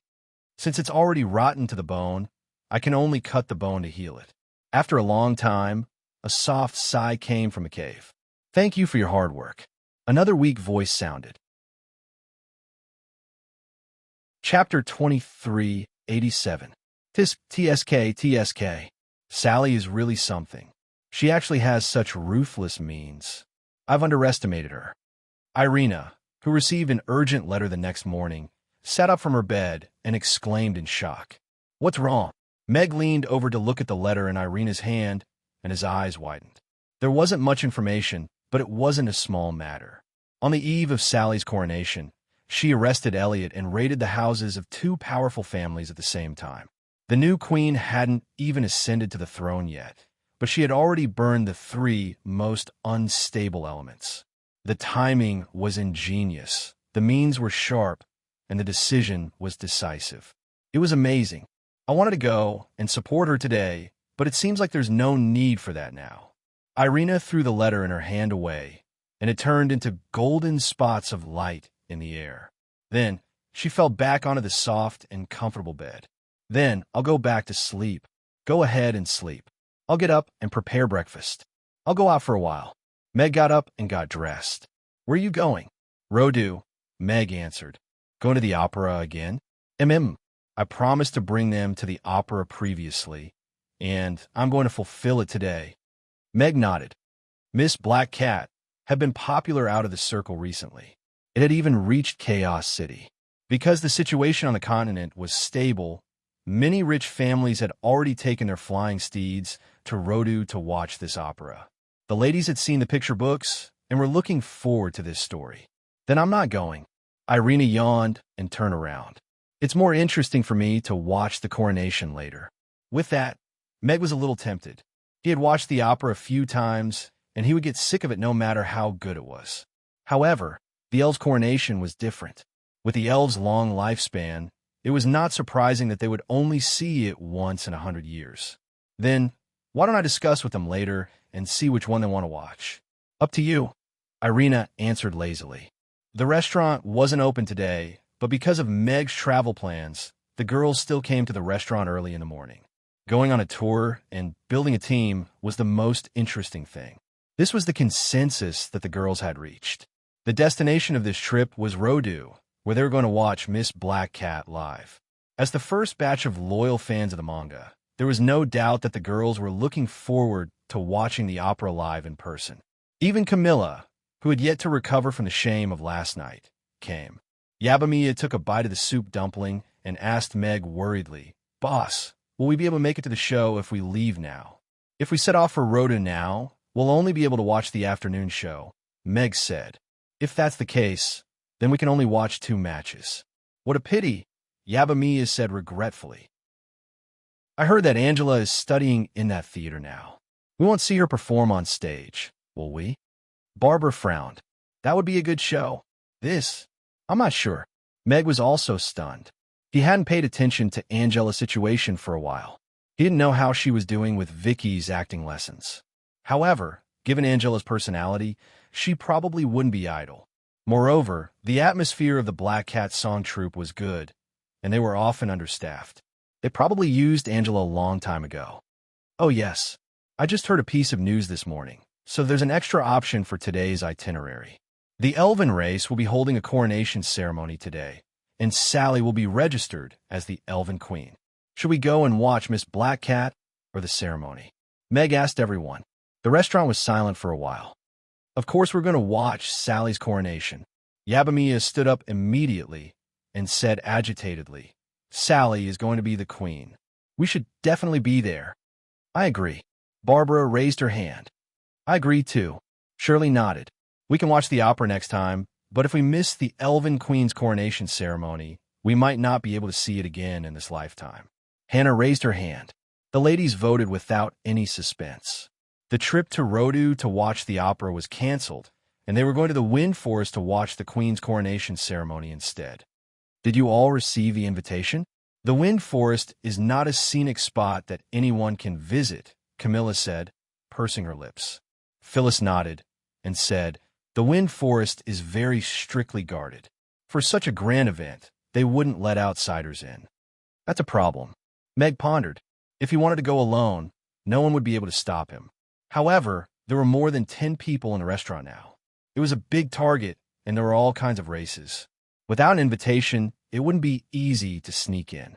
"Since it's already rotten to the bone, I can only cut the bone to heal it." After a long time, a soft sigh came from the cave. "Thank you for your hard work." Another weak voice sounded. Chapter 2387. TSK. Sally is really something. She actually has such ruthless means. I've underestimated her. Irina, who received an urgent letter the next morning, sat up from her bed and exclaimed in shock. "What's wrong?" Meg leaned over to look at the letter in Irina's hand, and his eyes widened. There wasn't much information, but it wasn't a small matter. On the eve of Sally's coronation, she arrested Elliot and raided the houses of 2 powerful families at the same time. The new queen hadn't even ascended to the throne yet, but she had already burned the 3 most unstable elements. The timing was ingenious, the means were sharp, and the decision was decisive. It was amazing. I wanted to go and support her today, but it seems like there's no need for that now. Irina threw the letter in her hand away, and it turned into golden spots of light in the air. Then she fell back onto the soft and comfortable bed. "Then I'll go back to sleep." "Go ahead and sleep. I'll get up and prepare breakfast. I'll go out for a while." Meg got up and got dressed. Where are you going? Rodu, Meg answered. Going to the opera again? I promised to bring them to the opera previously, and I'm going to fulfill it today. Meg nodded. Miss Black Cat had been popular out of the circle recently. It had even reached Chaos City. Because the situation on the continent was stable, many rich families had already taken their flying steeds to Rodu to watch this opera. The ladies had seen the picture books and were looking forward to this story. Then I'm not going. Irina yawned and turned around. It's more interesting for me to watch the coronation later. With that, Meg was a little tempted. He had watched the opera a few times, and he would get sick of it no matter how good it was. However, the elves' coronation was different. With the elves' long lifespan, it was not surprising that they would only see it once in 100 years. Then, why don't I discuss with them later and see which one they want to watch? Up to you, Irina answered lazily. The restaurant wasn't open today, but because of Meg's travel plans, the girls still came to the restaurant early in the morning. Going on a tour and building a team was the most interesting thing. This was the consensus that the girls had reached. The destination of this trip was Rodu, where they were going to watch Miss Black Cat live. As the first batch of loyal fans of the manga, there was no doubt that the girls were looking forward to watching the opera live in person. Even Camilla, who had yet to recover from the shame of last night, came. Yabamiya took a bite of the soup dumpling and asked Meg worriedly, Boss, will we be able to make it to the show if we leave now? If we set off for Rodu now, we'll only be able to watch the afternoon show, Meg said. If that's the case, then we can only watch 2 matches. What a pity, Yabamiya said regretfully. I heard that Angela is studying in that theater now. We won't see her perform on stage, will we? Barbara frowned. That would be a good show. I'm not sure. Meg was also stunned. He hadn't paid attention to Angela's situation for a while. He didn't know how she was doing with Vicky's acting lessons. However, given Angela's personality, she probably wouldn't be idle. Moreover, the atmosphere of the Black Cat song troupe was good, and they were often understaffed. They probably used Angela a long time ago. Oh yes, I just heard a piece of news this morning, so there's an extra option for today's itinerary. The Elven race will be holding a coronation ceremony today, and Sally will be registered as the Elven Queen. Should we go and watch Miss Black Cat or the ceremony? Meg asked everyone. The restaurant was silent for a while. Of course we're going to watch Sally's coronation. Yabamiya stood up immediately and said agitatedly, Sally is going to be the queen. We should definitely be there. I agree. Barbara raised her hand. I agree too. Shirley nodded. We can watch the opera next time, but if we miss the Elven Queen's coronation ceremony, we might not be able to see it again in this lifetime. Hannah raised her hand. The ladies voted without any suspense. The trip to Rodu to watch the opera was canceled, and they were going to the Wind Forest to watch the Queen's coronation ceremony instead. Did you all receive the invitation? The Wind Forest is not a scenic spot that anyone can visit, Camilla said, pursing her lips. Phyllis nodded and said, the Wind Forest is very strictly guarded. For such a grand event, they wouldn't let outsiders in. That's a problem. Meg pondered. If he wanted to go alone, no one would be able to stop him. However, there were more than 10 people in the restaurant now. It was a big target, and there were all kinds of races. Without an invitation, it wouldn't be easy to sneak in.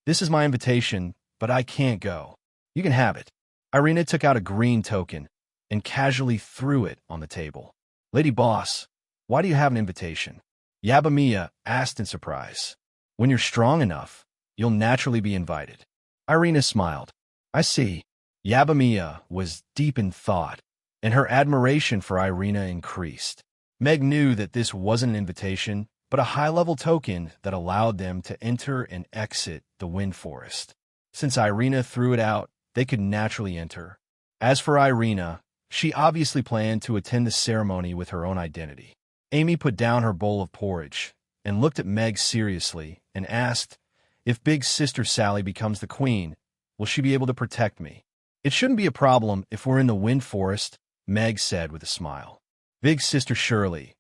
This is my invitation, but I can't go. You can have it. Irina took out a green token and casually threw it on the table. Lady Boss, why do you have an invitation? Yabamiya asked in surprise. When you're strong enough, you'll naturally be invited. Irina smiled. I see. Yabamiya was deep in thought, and her admiration for Irina increased. Meg knew that this wasn't an invitation, but a high-level token that allowed them to enter and exit the Wind Forest. Since Irina threw it out, they could naturally enter. As for Irina, she obviously planned to attend the ceremony with her own identity. Amy put down her bowl of porridge and looked at Meg seriously and asked, if Big Sister Sally becomes the queen, will she be able to protect me? It shouldn't be a problem if we're in the Wind Forest, Meg said with a smile. Big Sister Sally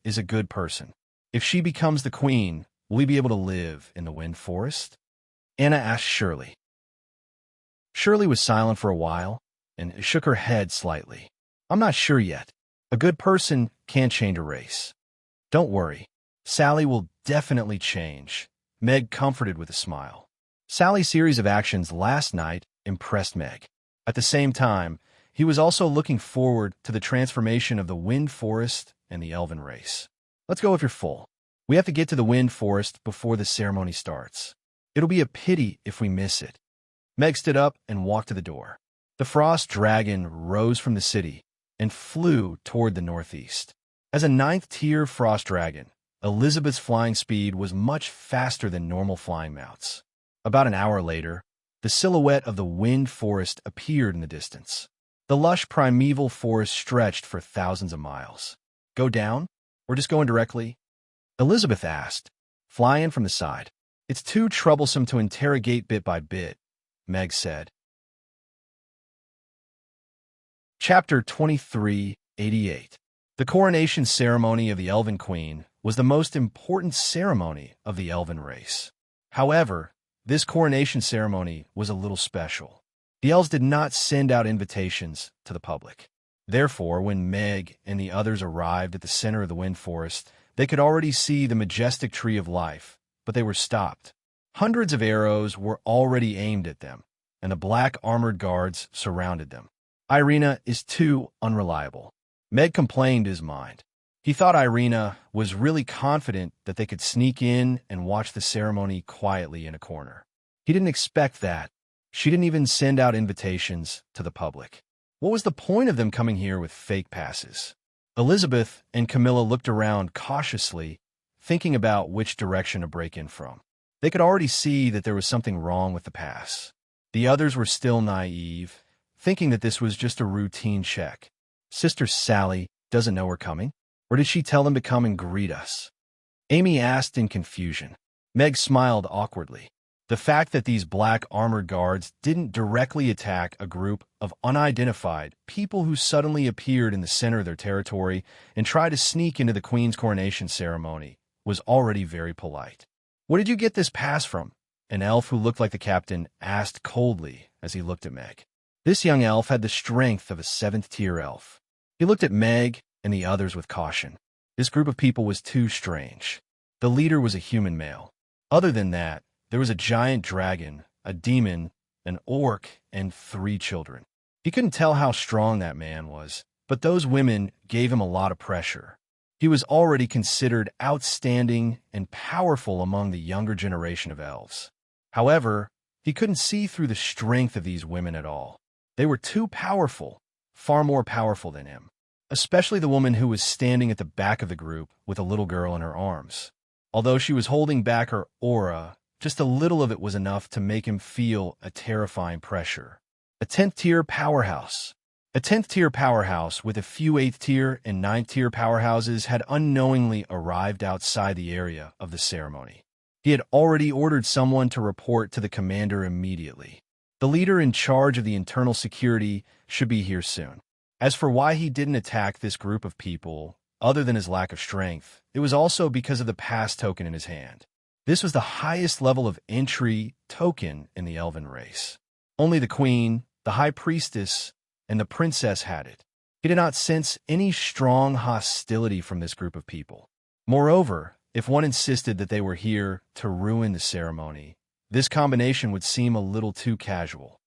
is a good person. If she becomes the queen, will we be able to live in the Wind Forest? Anna asked Shirley. Shirley was silent for a while and shook her head slightly. I'm not sure yet. A good person can't change a race. Don't worry. Sally will definitely change, Meg comforted with a smile. Sally's series of actions last night impressed Meg. At the same time, he was also looking forward to the transformation of the Wind Forest and the Elven race. Let's go if you're full. We have to get to the Wind Forest before the ceremony starts. It'll be a pity if we miss it. Meg stood up and walked to the door. The Frost Dragon rose from the city and flew toward the northeast. As a 9th-tier Frost Dragon, Elizabeth's flying speed was much faster than normal flying mounts. About an hour later, the silhouette of the Wind Forest appeared in the distance. The lush primeval forest stretched for thousands of miles. Go down, or just go in directly? Elizabeth asked, fly in from the side. It's too troublesome to interrogate bit by bit, Meg said. Chapter 2388. The coronation ceremony of the Elven Queen was the most important ceremony of the Elven race. However, this coronation ceremony was a little special. The elves did not send out invitations to the public. Therefore, when Meg and the others arrived at the center of the Wind Forest, they could already see the majestic tree of life, but they were stopped. Hundreds of arrows were already aimed at them, and the black armored guards surrounded them. Irina is too unreliable. Meg complained his mind. He thought Irina was really confident that they could sneak in and watch the ceremony quietly in a corner. He didn't expect that. She didn't even send out invitations to the public. What was the point of them coming here with fake passes? Elizabeth and Camilla looked around cautiously, thinking about which direction to break in from. They could already see that there was something wrong with the pass. The others were still naive, thinking that this was just a routine check. Sister Sally doesn't know we're coming? Or did she tell them to come and greet us? Amy asked in confusion. Meg smiled awkwardly. The fact that these black armored guards didn't directly attack a group of unidentified people who suddenly appeared in the center of their territory and tried to sneak into the Queen's coronation ceremony was already very polite. What did you get this pass from? An elf who looked like the captain asked coldly as he looked at Meg. This young elf had the strength of a 7th-tier elf. He looked at Meg and the others with caution. This group of people was too strange. The leader was a human male. Other than that, there was a giant dragon, a demon, an orc, and 3 children. He couldn't tell how strong that man was, but those women gave him a lot of pressure. He was already considered outstanding and powerful among the younger generation of elves. However, he couldn't see through the strength of these women at all. They were too powerful, far more powerful than him, especially the woman who was standing at the back of the group with a little girl in her arms. Although she was holding back her aura, just a little of it was enough to make him feel a terrifying pressure. A 10th-tier powerhouse. A 10th-tier powerhouse with a few 8th-tier and 9th-tier powerhouses had unknowingly arrived outside the area of the ceremony. He had already ordered someone to report to the commander immediately. The leader in charge of the internal security should be here soon. As for why he didn't attack this group of people, other than his lack of strength, it was also because of the pass token in his hand. This was the highest level of entry token in the Elven race. Only the Queen, the High Priestess, and the Princess had it. He did not sense any strong hostility from this group of people. Moreover, if one insisted that they were here to ruin the ceremony, this combination would seem a little too casual.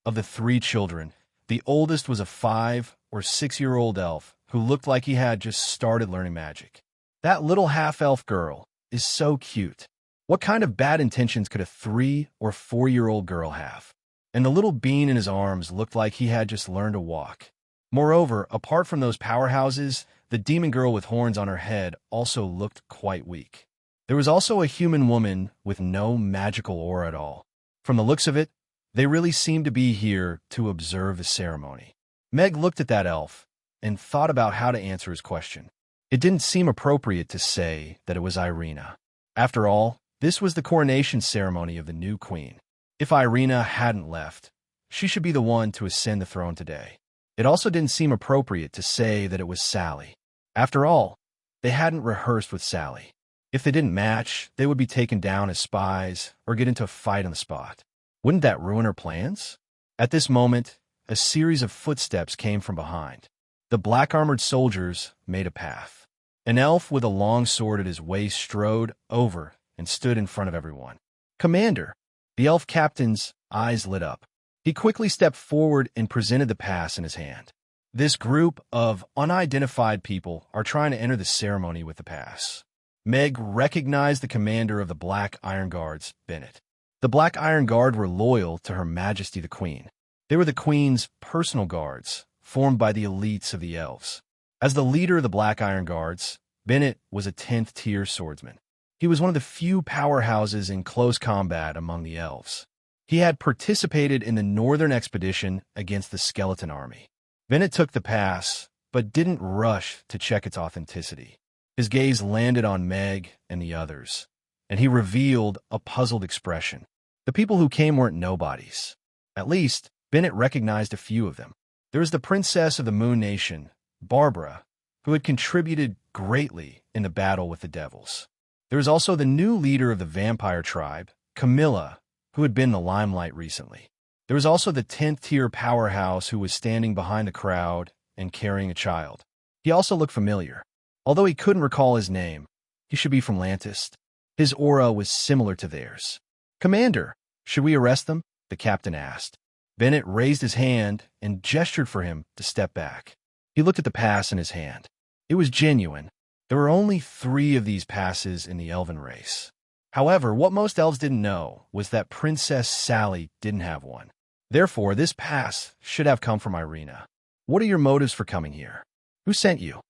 Of the 3 children, the oldest was a 5 or 6-year-old elf who looked like he had just started learning magic. That little half-elf girl is so cute. What kind of bad intentions could a 3 or 4-year-old girl have? And the little bean in his arms looked like he had just learned to walk. Moreover, apart from those powerhouses, the demon girl with horns on her head also looked quite weak. There was also a human woman with no magical aura at all. From the looks of it, they really seemed to be here to observe the ceremony. Meg looked at that elf and thought about how to answer his question. It didn't seem appropriate to say that it was Irina. After all, this was the coronation ceremony of the new queen. If Irina hadn't left, she should be the one to ascend the throne today. It also didn't seem appropriate to say that it was Sally. After all, they hadn't rehearsed with Sally. If they didn't match, they would be taken down as spies or get into a fight on the spot. Wouldn't that ruin her plans? At this moment, a series of footsteps came from behind. The black-armored soldiers made a path. An elf with a long sword at his waist strode over and stood in front of everyone. "Commander!" The elf captain's eyes lit up. He quickly stepped forward and presented the pass in his hand. "This group of unidentified people are trying to enter the ceremony with the pass." Meg recognized the commander of the Black Iron Guards, Bennett. The Black Iron Guard were loyal to Her Majesty the Queen. They were the Queen's personal guards, formed by the elites of the elves. As the leader of the Black Iron Guards, Bennett was a 10th-tier swordsman. He was one of the few powerhouses in close combat among the elves. He had participated in the Northern Expedition against the Skeleton Army. Bennett took the pass, but didn't rush to check its authenticity. His gaze landed on Meg and the others, and he revealed a puzzled expression. The people who came weren't nobodies. At least, Bennett recognized a few of them. There was the princess of the Moon Nation, Barbara, who had contributed greatly in the battle with the devils. There was also the new leader of the vampire tribe, Camilla, who had been in the limelight recently. There was also the 10th-tier powerhouse who was standing behind the crowd and carrying a child. He also looked familiar. Although he couldn't recall his name, he should be from Lantis. His aura was similar to theirs. "Commander, should we arrest them?" the captain asked. Bennett raised his hand and gestured for him to step back. He looked at the pass in his hand. It was genuine. There were only 3 of these passes in the elven race. However, what most elves didn't know was that Princess Sally didn't have one. Therefore, this pass should have come from Irina. "What are your motives for coming here? Who sent you?"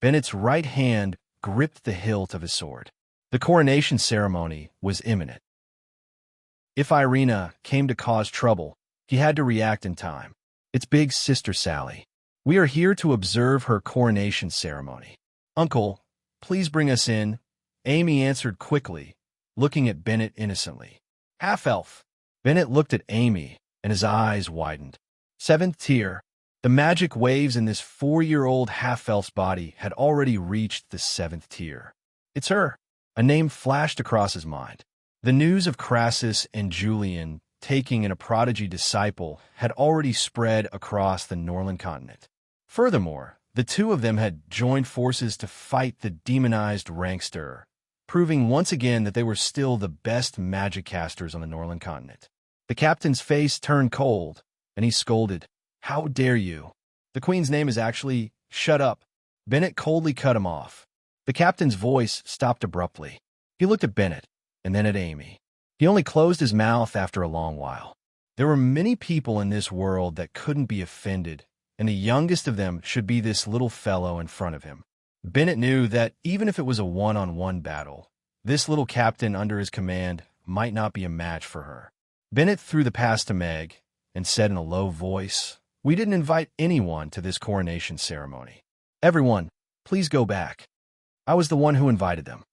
Bennett's right hand gripped the hilt of his sword. The coronation ceremony was imminent. If Irina came to cause trouble, he had to react in time. "It's big sister Sally. We are here to observe her coronation ceremony." "Uncle, please bring us in," Amy answered quickly, looking at Bennett innocently. "Half-elf." Bennett looked at Amy, and his eyes widened. 7th tier. The magic waves in this 4-year-old half-elf's body had already reached the 7th tier. "It's her." A name flashed across his mind. The news of Crassus and Julian taking in a prodigy disciple had already spread across the Norland continent. Furthermore, the 2 of them had joined forces to fight the demonized Rankster, proving once again that they were still the best magic casters on the Norland continent. The captain's face turned cold, and he scolded, "How dare you? The Queen's name is actually—" "Shut up." Bennett coldly cut him off. The captain's voice stopped abruptly. He looked at Bennett, and then at Amy. He only closed his mouth after a long while. There were many people in this world that couldn't be offended, and the youngest of them should be this little fellow in front of him. Bennett knew that even if it was a one-on-one battle, this little captain under his command might not be a match for her. Bennett threw the pass to Meg and said in a low voice, "We didn't invite anyone to this coronation ceremony. Everyone, please go back. I was the one who invited them."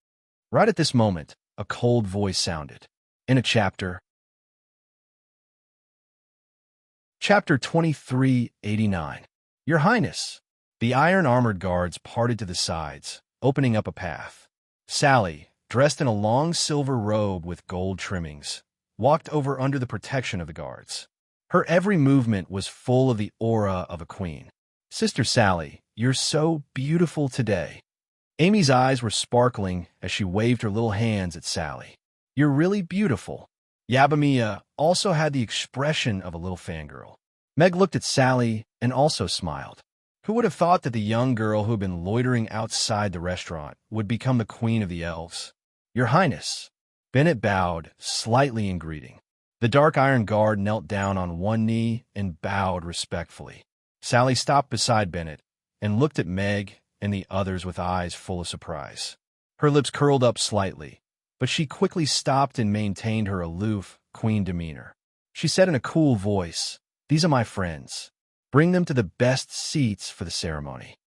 Right at this moment, a cold voice sounded. In a chapter 2389. "Your Highness." The iron-armored guards parted to the sides, opening up a path. Sally, dressed in a long silver robe with gold trimmings, walked over under the protection of the guards. Her every movement was full of the aura of a queen. "Sister Sally, you're so beautiful today." Amy's eyes were sparkling as she waved her little hands at Sally. "You're really beautiful." Yabamia also had the expression of a little fangirl. Meg looked at Sally and also smiled. Who would have thought that the young girl who had been loitering outside the restaurant would become the queen of the elves? "Your Highness." Bennett bowed slightly in greeting. The dark iron guard knelt down on one knee and bowed respectfully. Sally stopped beside Bennett and looked at Meg and the others with eyes full of surprise. Her lips curled up slightly, but she quickly stopped and maintained her aloof, queen demeanor. She said in a cool voice, "These are my friends. Bring them to the best seats for the ceremony."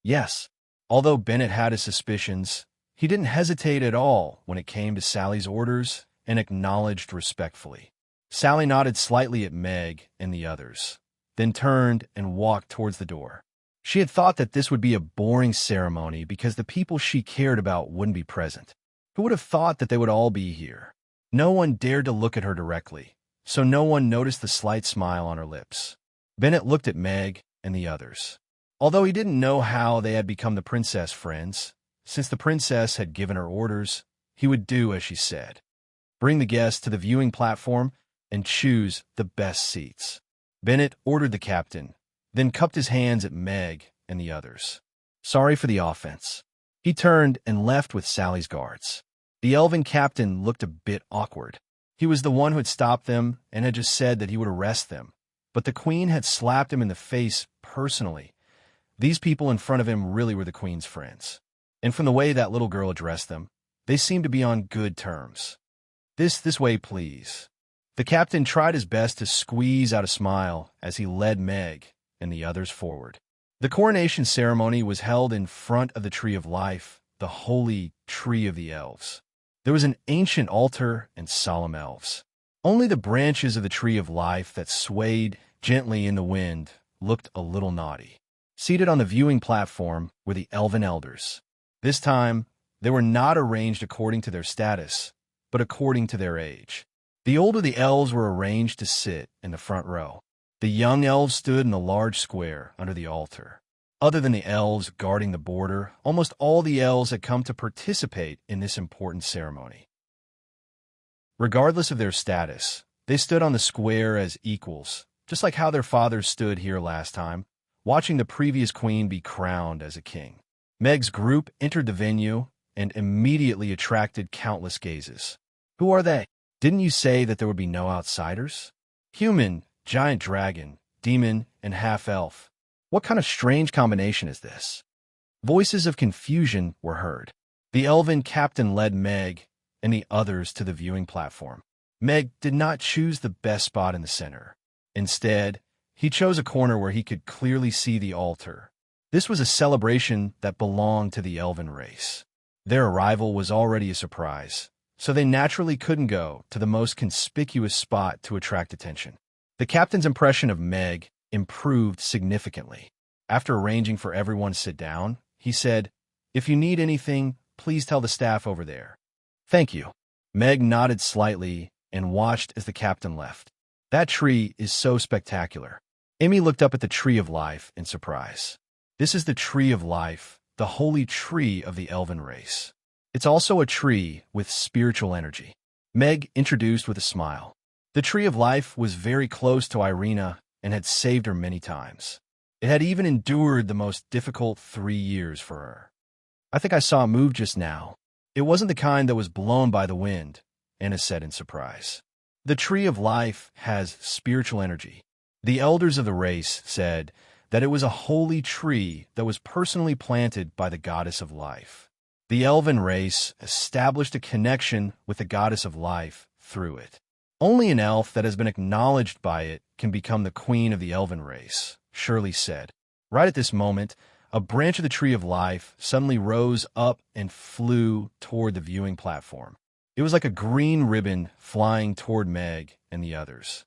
Yes, although Bennett had his suspicions, he didn't hesitate at all when it came to Sally's orders and acknowledged respectfully. Sally nodded slightly at Meg and the others, then turned and walked towards the door. She had thought that this would be a boring ceremony because the people she cared about wouldn't be present. Who would have thought that they would all be here? No one dared to look at her directly, so no one noticed the slight smile on her lips. Bennett looked at Meg and the others. Although he didn't know how they had become the princess friends, since the princess had given her orders, he would do as she said. Bring the guests to the viewing platform and choose the best seats. Bennett ordered the captain, then cupped his hands at Meg and the others. Sorry for the offense. He turned and left with Sally's guards. The elven captain looked a bit awkward. He was the one who had stopped them and had just said that he would arrest them. But the queen had slapped him in the face personally. These people in front of him really were the queen's friends. And from the way that little girl addressed them, they seemed to be on good terms. This way, please. The captain tried his best to squeeze out a smile as he led Meg and the others forward. The coronation ceremony was held in front of the Tree of Life, the holy tree of the elves. There was an ancient altar and solemn elves. Only the branches of the Tree of Life that swayed gently in the wind looked a little naughty. Seated on the viewing platform were the elven elders. This time, they were not arranged according to their status, but according to their age. The older the elves were arranged to sit in the front row. The young elves stood in the large square under the altar. Other than the elves guarding the border, almost all the elves had come to participate in this important ceremony. Regardless of their status, they stood on the square as equals, just like how their fathers stood here last time, watching the previous queen be crowned as a king. Meg's group entered the venue and immediately attracted countless gazes. Who are they? Didn't you say that there would be no outsiders? Human, giant dragon, demon, and half-elf. What kind of strange combination is this? Voices of confusion were heard. The elven captain led Meg and the others to the viewing platform. Meg did not choose the best spot in the center. Instead, he chose a corner where he could clearly see the altar. This was a celebration that belonged to the elven race. Their arrival was already a surprise, so they naturally couldn't go to the most conspicuous spot to attract attention. The captain's impression of Meg improved significantly. After arranging for everyone to sit down, he said, "If you need anything, please tell the staff over there." "Thank you." Meg nodded slightly and watched as the captain left. "That tree is so spectacular." Amy looked up at the Tree of Life in surprise. This is the Tree of Life, the holy tree of the elven race. It's also a tree with spiritual energy. Meg introduced with a smile. The Tree of Life was very close to Irina and had saved her many times. It had even endured the most difficult 3 years for her. "I think I saw a move just now. It wasn't the kind that was blown by the wind," Anna said in surprise. "The Tree of Life has spiritual energy. The elders of the race said that it was a holy tree that was personally planted by the goddess of life. The elven race established a connection with the goddess of life through it. Only an elf that has been acknowledged by it can become the queen of the elven race," Shirley said. Right at this moment, a branch of the Tree of Life suddenly rose up and flew toward the viewing platform. It was like a green ribbon flying toward Meg and the others.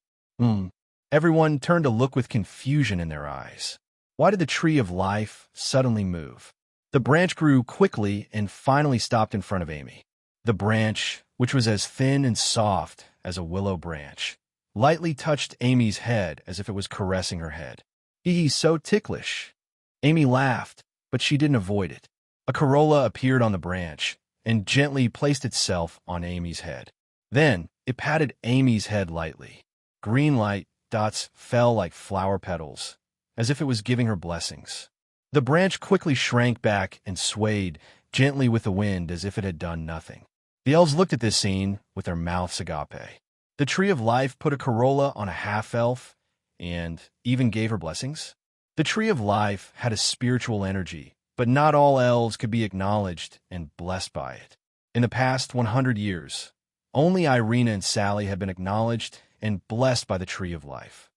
Everyone turned to look with confusion in their eyes. Why did the Tree of Life suddenly move? The branch grew quickly and finally stopped in front of Amy. The branch, which was as thin and soft as a willow branch, lightly touched Amy's head as if it was caressing her head. "Hee, so ticklish." Amy laughed, but she didn't avoid it. A corolla appeared on the branch and gently placed itself on Amy's head. Then it patted Amy's head lightly. Green light dots fell like flower petals, as if it was giving her blessings. The branch quickly shrank back and swayed gently with the wind as if it had done nothing. The elves looked at this scene with their mouths agape. The Tree of Life put a corolla on a half-elf and even gave her blessings. The Tree of Life had a spiritual energy, but not all elves could be acknowledged and blessed by it. In the past 100 years, only Irina and Sally had been acknowledged and blessed by the Tree of Life.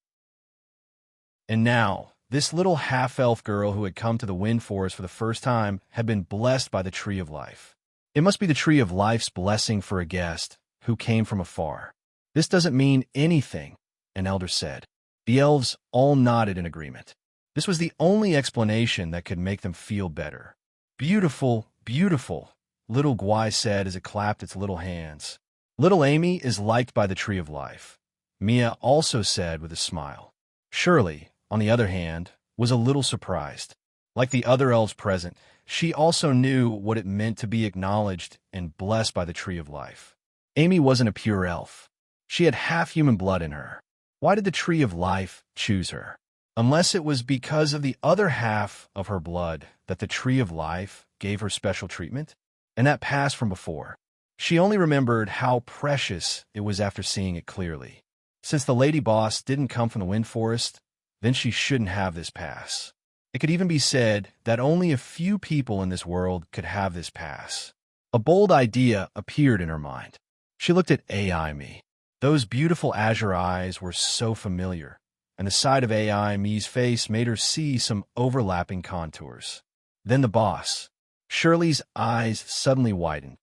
And now, this little half-elf girl who had come to the Wind Forest for the first time had been blessed by the Tree of Life. It must be the Tree of Life's blessing for a guest who came from afar. "This doesn't mean anything," an elder said. The elves all nodded in agreement. This was the only explanation that could make them feel better. "Beautiful, beautiful," little Gwai said as it clapped its little hands. "Little Amy is liked by the Tree of Life," Mia also said with a smile. Shirley, on the other hand, was a little surprised. Like the other elves present, she also knew what it meant to be acknowledged and blessed by the Tree of Life. Amy wasn't a pure elf. She had half human blood in her. Why did the Tree of Life choose her? Unless it was because of the other half of her blood that the Tree of Life gave her special treatment? And that passed from before. She only remembered how precious it was after seeing it clearly. Since the lady boss didn't come from the Wind Forest, then she shouldn't have this pass. It could even be said that only a few people in this world could have this pass. A bold idea appeared in her mind. She looked at AI Me. Those beautiful azure eyes were so familiar, and the sight of AI Me's face made her see some overlapping contours. Then the boss. Shirley's eyes suddenly widened.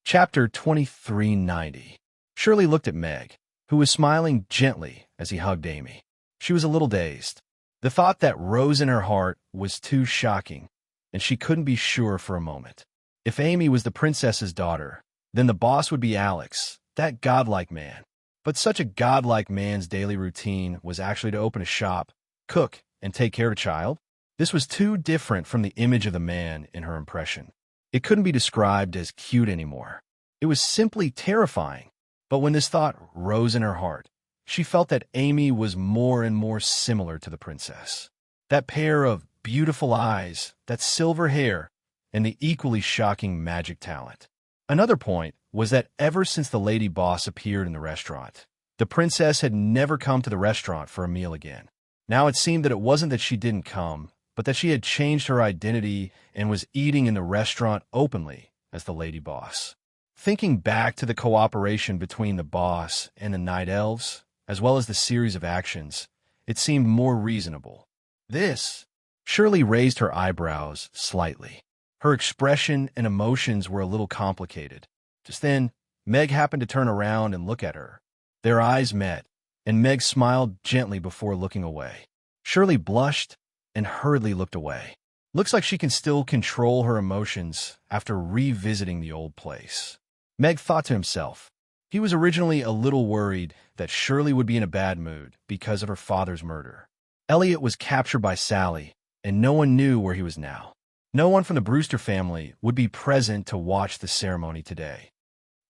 Chapter 2390. Shirley looked at Meg, who was smiling gently as he hugged Amy. She was a little dazed. The thought that rose in her heart was too shocking, and she couldn't be sure for a moment. If Amy was the princess's daughter, then the boss would be Alex, that godlike man. But such a godlike man's daily routine was actually to open a shop, cook, and take care of a child? This was too different from the image of the man in her impression. It couldn't be described as cute anymore. It was simply terrifying. But when this thought rose in her heart, she felt that Amy was more and more similar to the princess. That pair of beautiful eyes, that silver hair, and the equally shocking magic talent. Another point was that ever since the lady boss appeared in the restaurant, the princess had never come to the restaurant for a meal again. Now it seemed that it wasn't that she didn't come, but that she had changed her identity and was eating in the restaurant openly as the lady boss. Thinking back to the cooperation between the boss and the night elves, as well as the series of actions, it seemed more reasonable. This. Shirley raised her eyebrows slightly. Her expression and emotions were a little complicated. Just then, Meg happened to turn around and look at her. Their eyes met, and Meg smiled gently before looking away. Shirley blushed and hurriedly looked away. Looks like she can still control her emotions after revisiting the old place. Meg thought to himself. He was originally a little worried that Shirley would be in a bad mood because of her father's murder. Elliot was captured by Sally, and no one knew where he was now. No one from the Brewster family would be present to watch the ceremony today.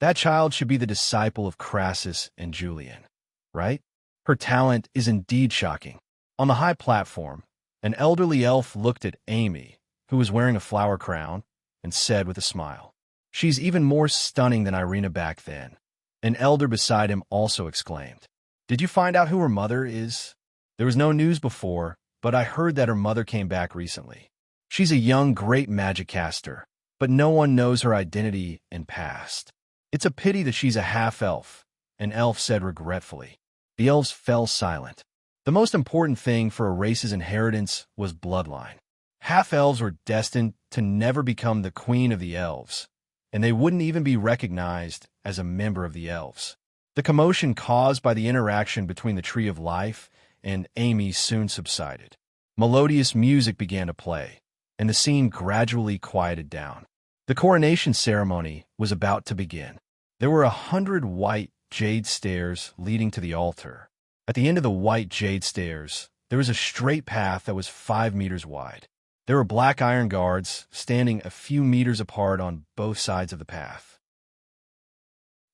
That child should be the disciple of Crassus and Julian, right? Her talent is indeed shocking. On the high platform, an elderly elf looked at Amy, who was wearing a flower crown, and said with a smile, "She's even more stunning than Irina back then." An elder beside him also exclaimed, "Did you find out who her mother is?" There was no news before, but I heard that her mother came back recently. She's a young, great magic caster, but no one knows her identity and past. It's a pity that she's a half-elf, an elf said regretfully. The elves fell silent. The most important thing for a race's inheritance was bloodline. Half-elves were destined to never become the queen of the elves, and they wouldn't even be recognized as a member of the elves. The commotion caused by the interaction between the Tree of Life and Amy soon subsided. Melodious music began to play, and the scene gradually quieted down. The coronation ceremony was about to begin. There were 100 white jade stairs leading to the altar. At the end of the white jade stairs, there was a straight path that was 5 meters wide. There were black iron guards standing a few meters apart on both sides of the path.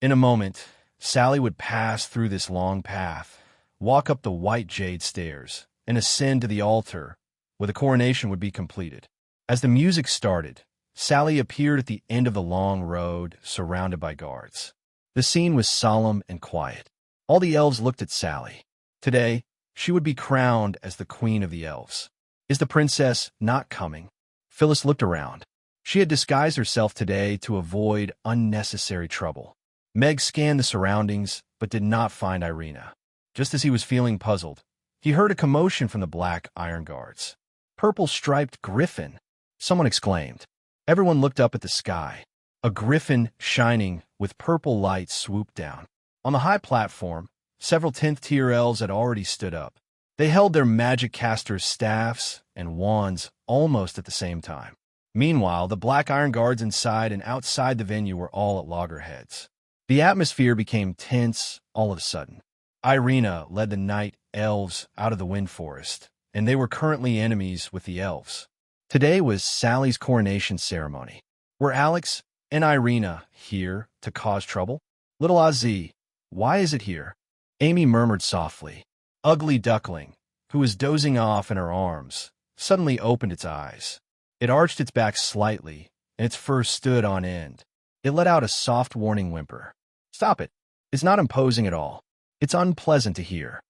In a moment, Sally would pass through this long path, walk up the white jade stairs, and ascend to the altar, where the coronation would be completed. As the music started, Sally appeared at the end of the long road, surrounded by guards. The scene was solemn and quiet. All the elves looked at Sally. Today, she would be crowned as the queen of the elves. Is the princess not coming? Phyllis looked around. She had disguised herself today to avoid unnecessary trouble. Meg scanned the surroundings, but did not find Irina. Just as he was feeling puzzled, he heard a commotion from the black iron guards. "Purple-striped griffin!" someone exclaimed. Everyone looked up at the sky. A griffin shining with purple light swooped down. On the high platform, several 10th-tier elves had already stood up. They held their magic casters' staffs and wands almost at the same time. Meanwhile, the black iron guards inside and outside the venue were all at loggerheads. The atmosphere became tense all of a sudden. Irina led the night elves out of the wind forest, and they were currently enemies with the elves. Today was Sally's coronation ceremony. Were Alex and Irina here to cause trouble? Little Ozzy, why is it here? Amy murmured softly. Ugly Duckling, who was dozing off in her arms, suddenly opened its eyes. It arched its back slightly, and its fur stood on end. It let out a soft warning whimper. Stop it. It's not imposing at all. It's unpleasant to hear.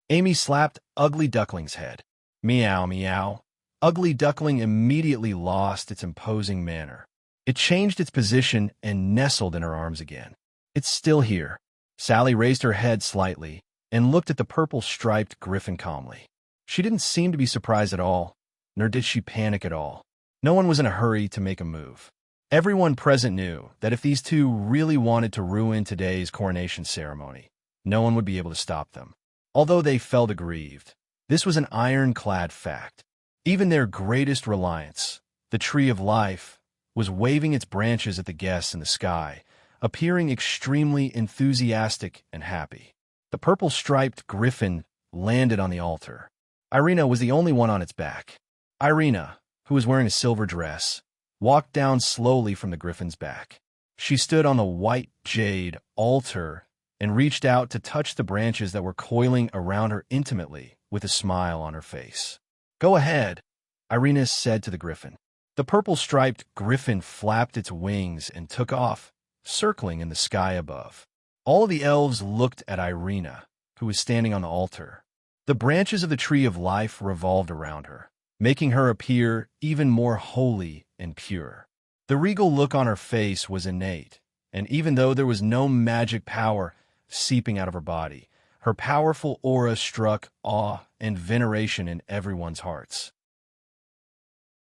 Amy slapped Ugly Duckling's head. Meow, meow. Ugly Duckling immediately lost its imposing manner. It changed its position and nestled in her arms again. It's still here. Sally raised her head slightly and looked at the purple-striped griffin calmly. She didn't seem to be surprised at all, nor did she panic at all. No one was in a hurry to make a move. Everyone present knew that if these two really wanted to ruin today's coronation ceremony, no one would be able to stop them. Although they felt aggrieved, this was an ironclad fact. Even their greatest reliance, the Tree of Life, was waving its branches at the guests in the sky, appearing extremely enthusiastic and happy. The purple-striped griffin landed on the altar. Irina was the only one on its back. Irina, who was wearing a silver dress, walked down slowly from the griffin's back. She stood on the white jade altar and reached out to touch the branches that were coiling around her intimately with a smile on her face. Go ahead, Irina said to the griffin. The purple-striped griffin flapped its wings and took off, circling in the sky above. All of the elves looked at Irina, who was standing on the altar. The branches of the Tree of Life revolved around her, making her appear even more holy and pure. The regal look on her face was innate, and even though there was no magic power seeping out of her body, her powerful aura struck awe and veneration in everyone's hearts.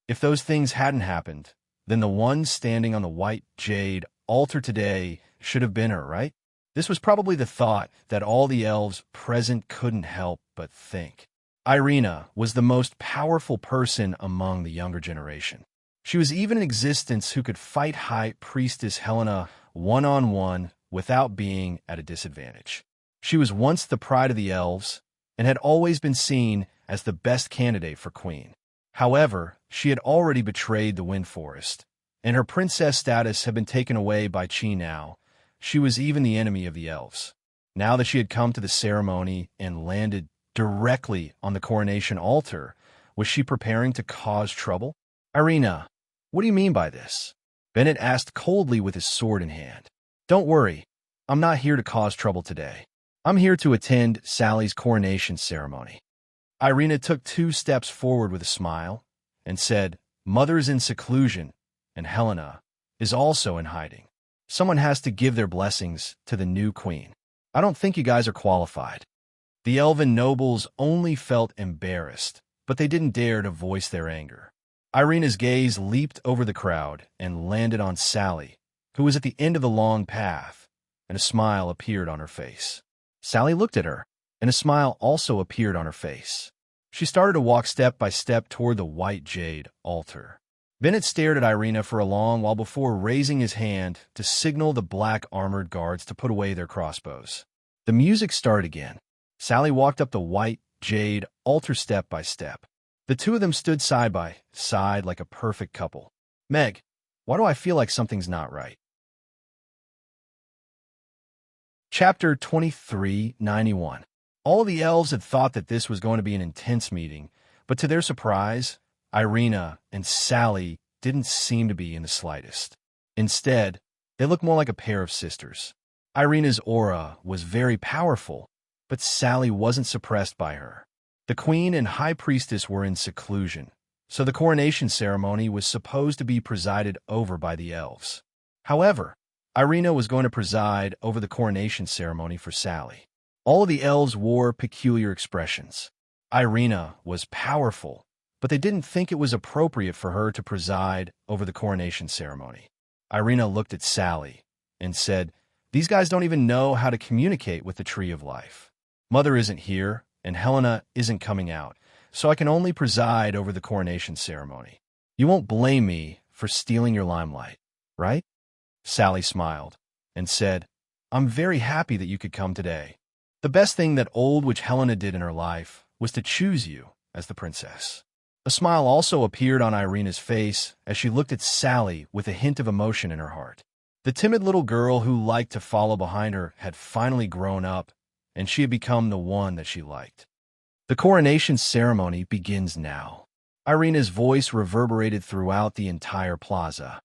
If those things hadn't happened, then the one standing on the white jade altar today should have been her, right? This was probably the thought that all the elves present couldn't help but think. Irina was the most powerful person among the younger generation. She was even in existence who could fight High Priestess Helena one-on-one without being at a disadvantage. She was once the pride of the elves and had always been seen as the best candidate for queen. However, she had already betrayed the Wind Forest, and her princess status had been taken away by Chi now. She was even the enemy of the elves. Now that she had come to the ceremony and landed directly on the coronation altar, was she preparing to cause trouble? Irina, what do you mean by this? Bennett asked coldly with his sword in hand. Don't worry, I'm not here to cause trouble today. I'm here to attend Sally's coronation ceremony. Irina took 2 steps forward with a smile and said, Mother's in seclusion, and Helena is also in hiding. Someone has to give their blessings to the new queen. I don't think you guys are qualified. The elven nobles only felt embarrassed, but they didn't dare to voice their anger. Irina's gaze leaped over the crowd and landed on Sally, who was at the end of the long path, and a smile appeared on her face. Sally looked at her, and a smile also appeared on her face. She started to walk step by step toward the white jade altar. Bennett stared at Irina for a long while before raising his hand to signal the black armored guards to put away their crossbows. The music started again. Sally walked up the white jade altar step by step. The two of them stood side by side like a perfect couple. Meg, why do I feel like something's not right? Chapter 2391. All the elves had thought that this was going to be an intense meeting, but to their surprise, Irina and Sally didn't seem to be in the slightest. Instead, they looked more like a pair of sisters. Irina's aura was very powerful, but Sally wasn't suppressed by her. The queen and high priestess were in seclusion, so the coronation ceremony was supposed to be presided over by the elves. However, Irina was going to preside over the coronation ceremony for Sally. All of the elves wore peculiar expressions. Irina was powerful, but they didn't think it was appropriate for her to preside over the coronation ceremony. Irina looked at Sally and said, These guys don't even know how to communicate with the Tree of Life. Mother isn't here, and Helena isn't coming out, so I can only preside over the coronation ceremony. You won't blame me for stealing your limelight, right? Sally smiled and said, I'm very happy that you could come today. The best thing that old witch Helena did in her life was to choose you as the princess. A smile also appeared on Irina's face as she looked at Sally with a hint of emotion in her heart. The timid little girl who liked to follow behind her had finally grown up, and she had become the one that she liked. The coronation ceremony begins now. Irina's voice reverberated throughout the entire plaza.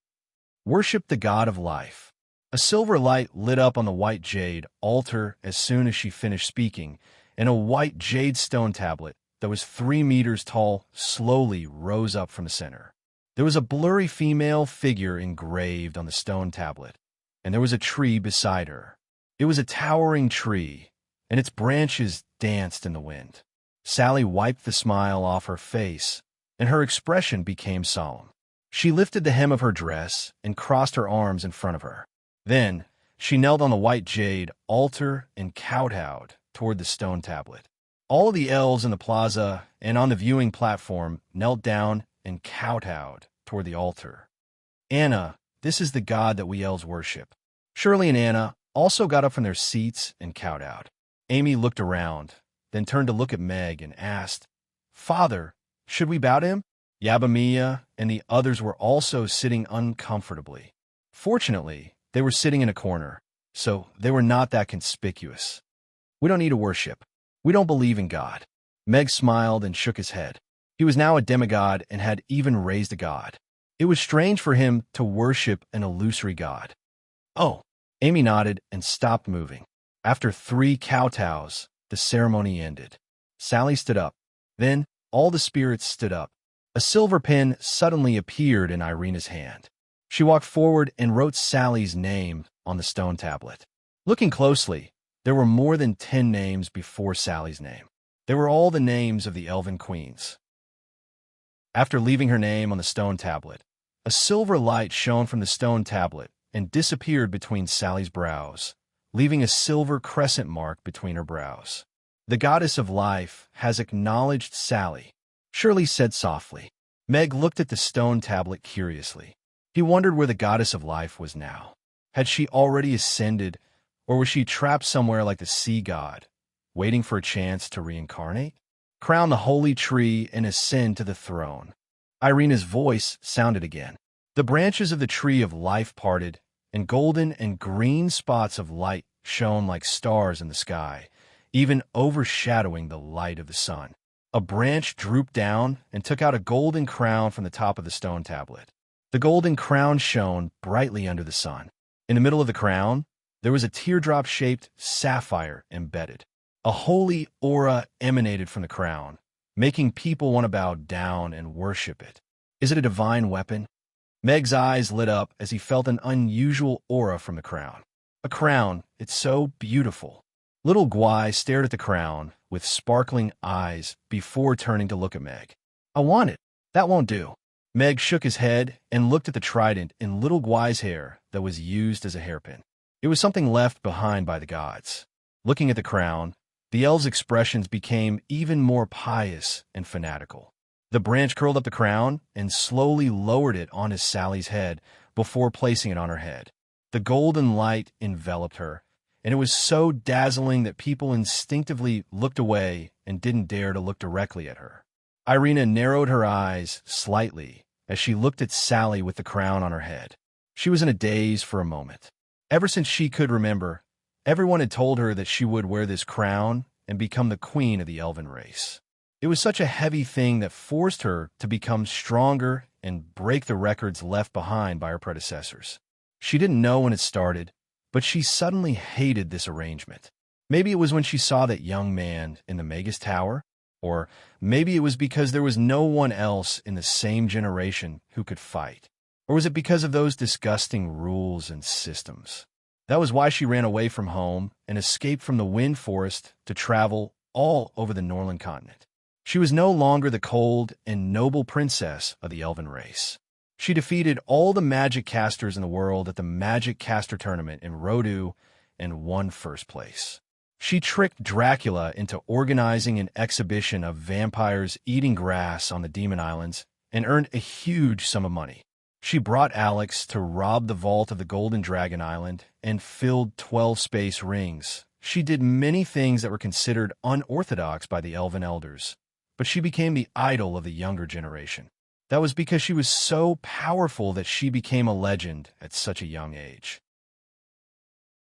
Worship the god of life. A silver light lit up on the white jade altar as soon as she finished speaking, and a white jade stone tablet that was 3 meters tall slowly rose up from the center. There was a blurry female figure engraved on the stone tablet, and there was a tree beside her. It was a towering tree, and its branches danced in the wind. Sally wiped the smile off her face, and her expression became solemn. She lifted the hem of her dress and crossed her arms in front of her. Then, she knelt on the white jade altar and kowtowed toward the stone tablet. All of the elves in the plaza and on the viewing platform knelt down and kowtowed toward the altar. Anna, this is the god that we elves worship. Shirley and Anna also got up from their seats and kowtowed. Amy looked around, then turned to look at Meg and asked, Father, should we bow to him? Yabamia and the others were also sitting uncomfortably. Fortunately, they were sitting in a corner, so they were not that conspicuous. We don't need to worship. We don't believe in God. Meg smiled and shook his head. He was now a demigod and had even raised a god. It was strange for him to worship an illusory god. Oh, Amy nodded and stopped moving. After 3 kowtows, the ceremony ended. Sally stood up. Then, all the spirits stood up. A silver pen suddenly appeared in Irina's hand. She walked forward and wrote Sally's name on the stone tablet. Looking closely, there were more than 10 names before Sally's name. They were all the names of the elven queens. After leaving her name on the stone tablet, a silver light shone from the stone tablet and disappeared between Sally's brows, leaving a silver crescent mark between her brows. The goddess of life has acknowledged Sally, Shirley said softly. Meg looked at the stone tablet curiously. He wondered where the goddess of life was now. Had she already ascended, or was she trapped somewhere like the sea god, waiting for a chance to reincarnate? Crown the holy tree and ascend to the throne. Irina's voice sounded again. The branches of the tree of life parted, and golden and green spots of light shone like stars in the sky, even overshadowing the light of the sun. A branch drooped down and took out a golden crown from the top of the stone tablet. The golden crown shone brightly under the sun. In the middle of the crown, there was a teardrop-shaped sapphire embedded. A holy aura emanated from the crown, making people want to bow down and worship it. Is it a divine weapon? Meg's eyes lit up as he felt an unusual aura from the crown. A crown, it's so beautiful. Little Gwai stared at the crown with sparkling eyes before turning to look at Meg. I want it. That won't do. Meg shook his head and looked at the trident in Little Gwai's hair that was used as a hairpin. It was something left behind by the gods. Looking at the crown, the elves' expressions became even more pious and fanatical. The branch curled up the crown and slowly lowered it onto Sally's head before placing it on her head. The golden light enveloped her, and it was so dazzling that people instinctively looked away and didn't dare to look directly at her. Irina narrowed her eyes slightly as she looked at Sally with the crown on her head. She was in a daze for a moment. Ever since she could remember, everyone had told her that she would wear this crown and become the queen of the elven race. It was such a heavy thing that forced her to become stronger and break the records left behind by her predecessors. She didn't know when it started, but she suddenly hated this arrangement. Maybe it was when she saw that young man in the Magus Tower, or maybe it was because there was no one else in the same generation who could fight. Or was it because of those disgusting rules and systems? That was why she ran away from home and escaped from the Wind Forest to travel all over the Norland continent. She was no longer the cold and noble princess of the elven race. She defeated all the magic casters in the world at the Magic Caster Tournament in Rodu and won first place. She tricked Dracula into organizing an exhibition of vampires eating grass on the Demon Islands and earned a huge sum of money. She brought Alex to rob the vault of the Golden Dragon Island and filled 12 space rings She did many things that were considered unorthodox by the elven elders, but she became the idol of the younger generation. That was because she was so powerful that she became a legend at such a young age.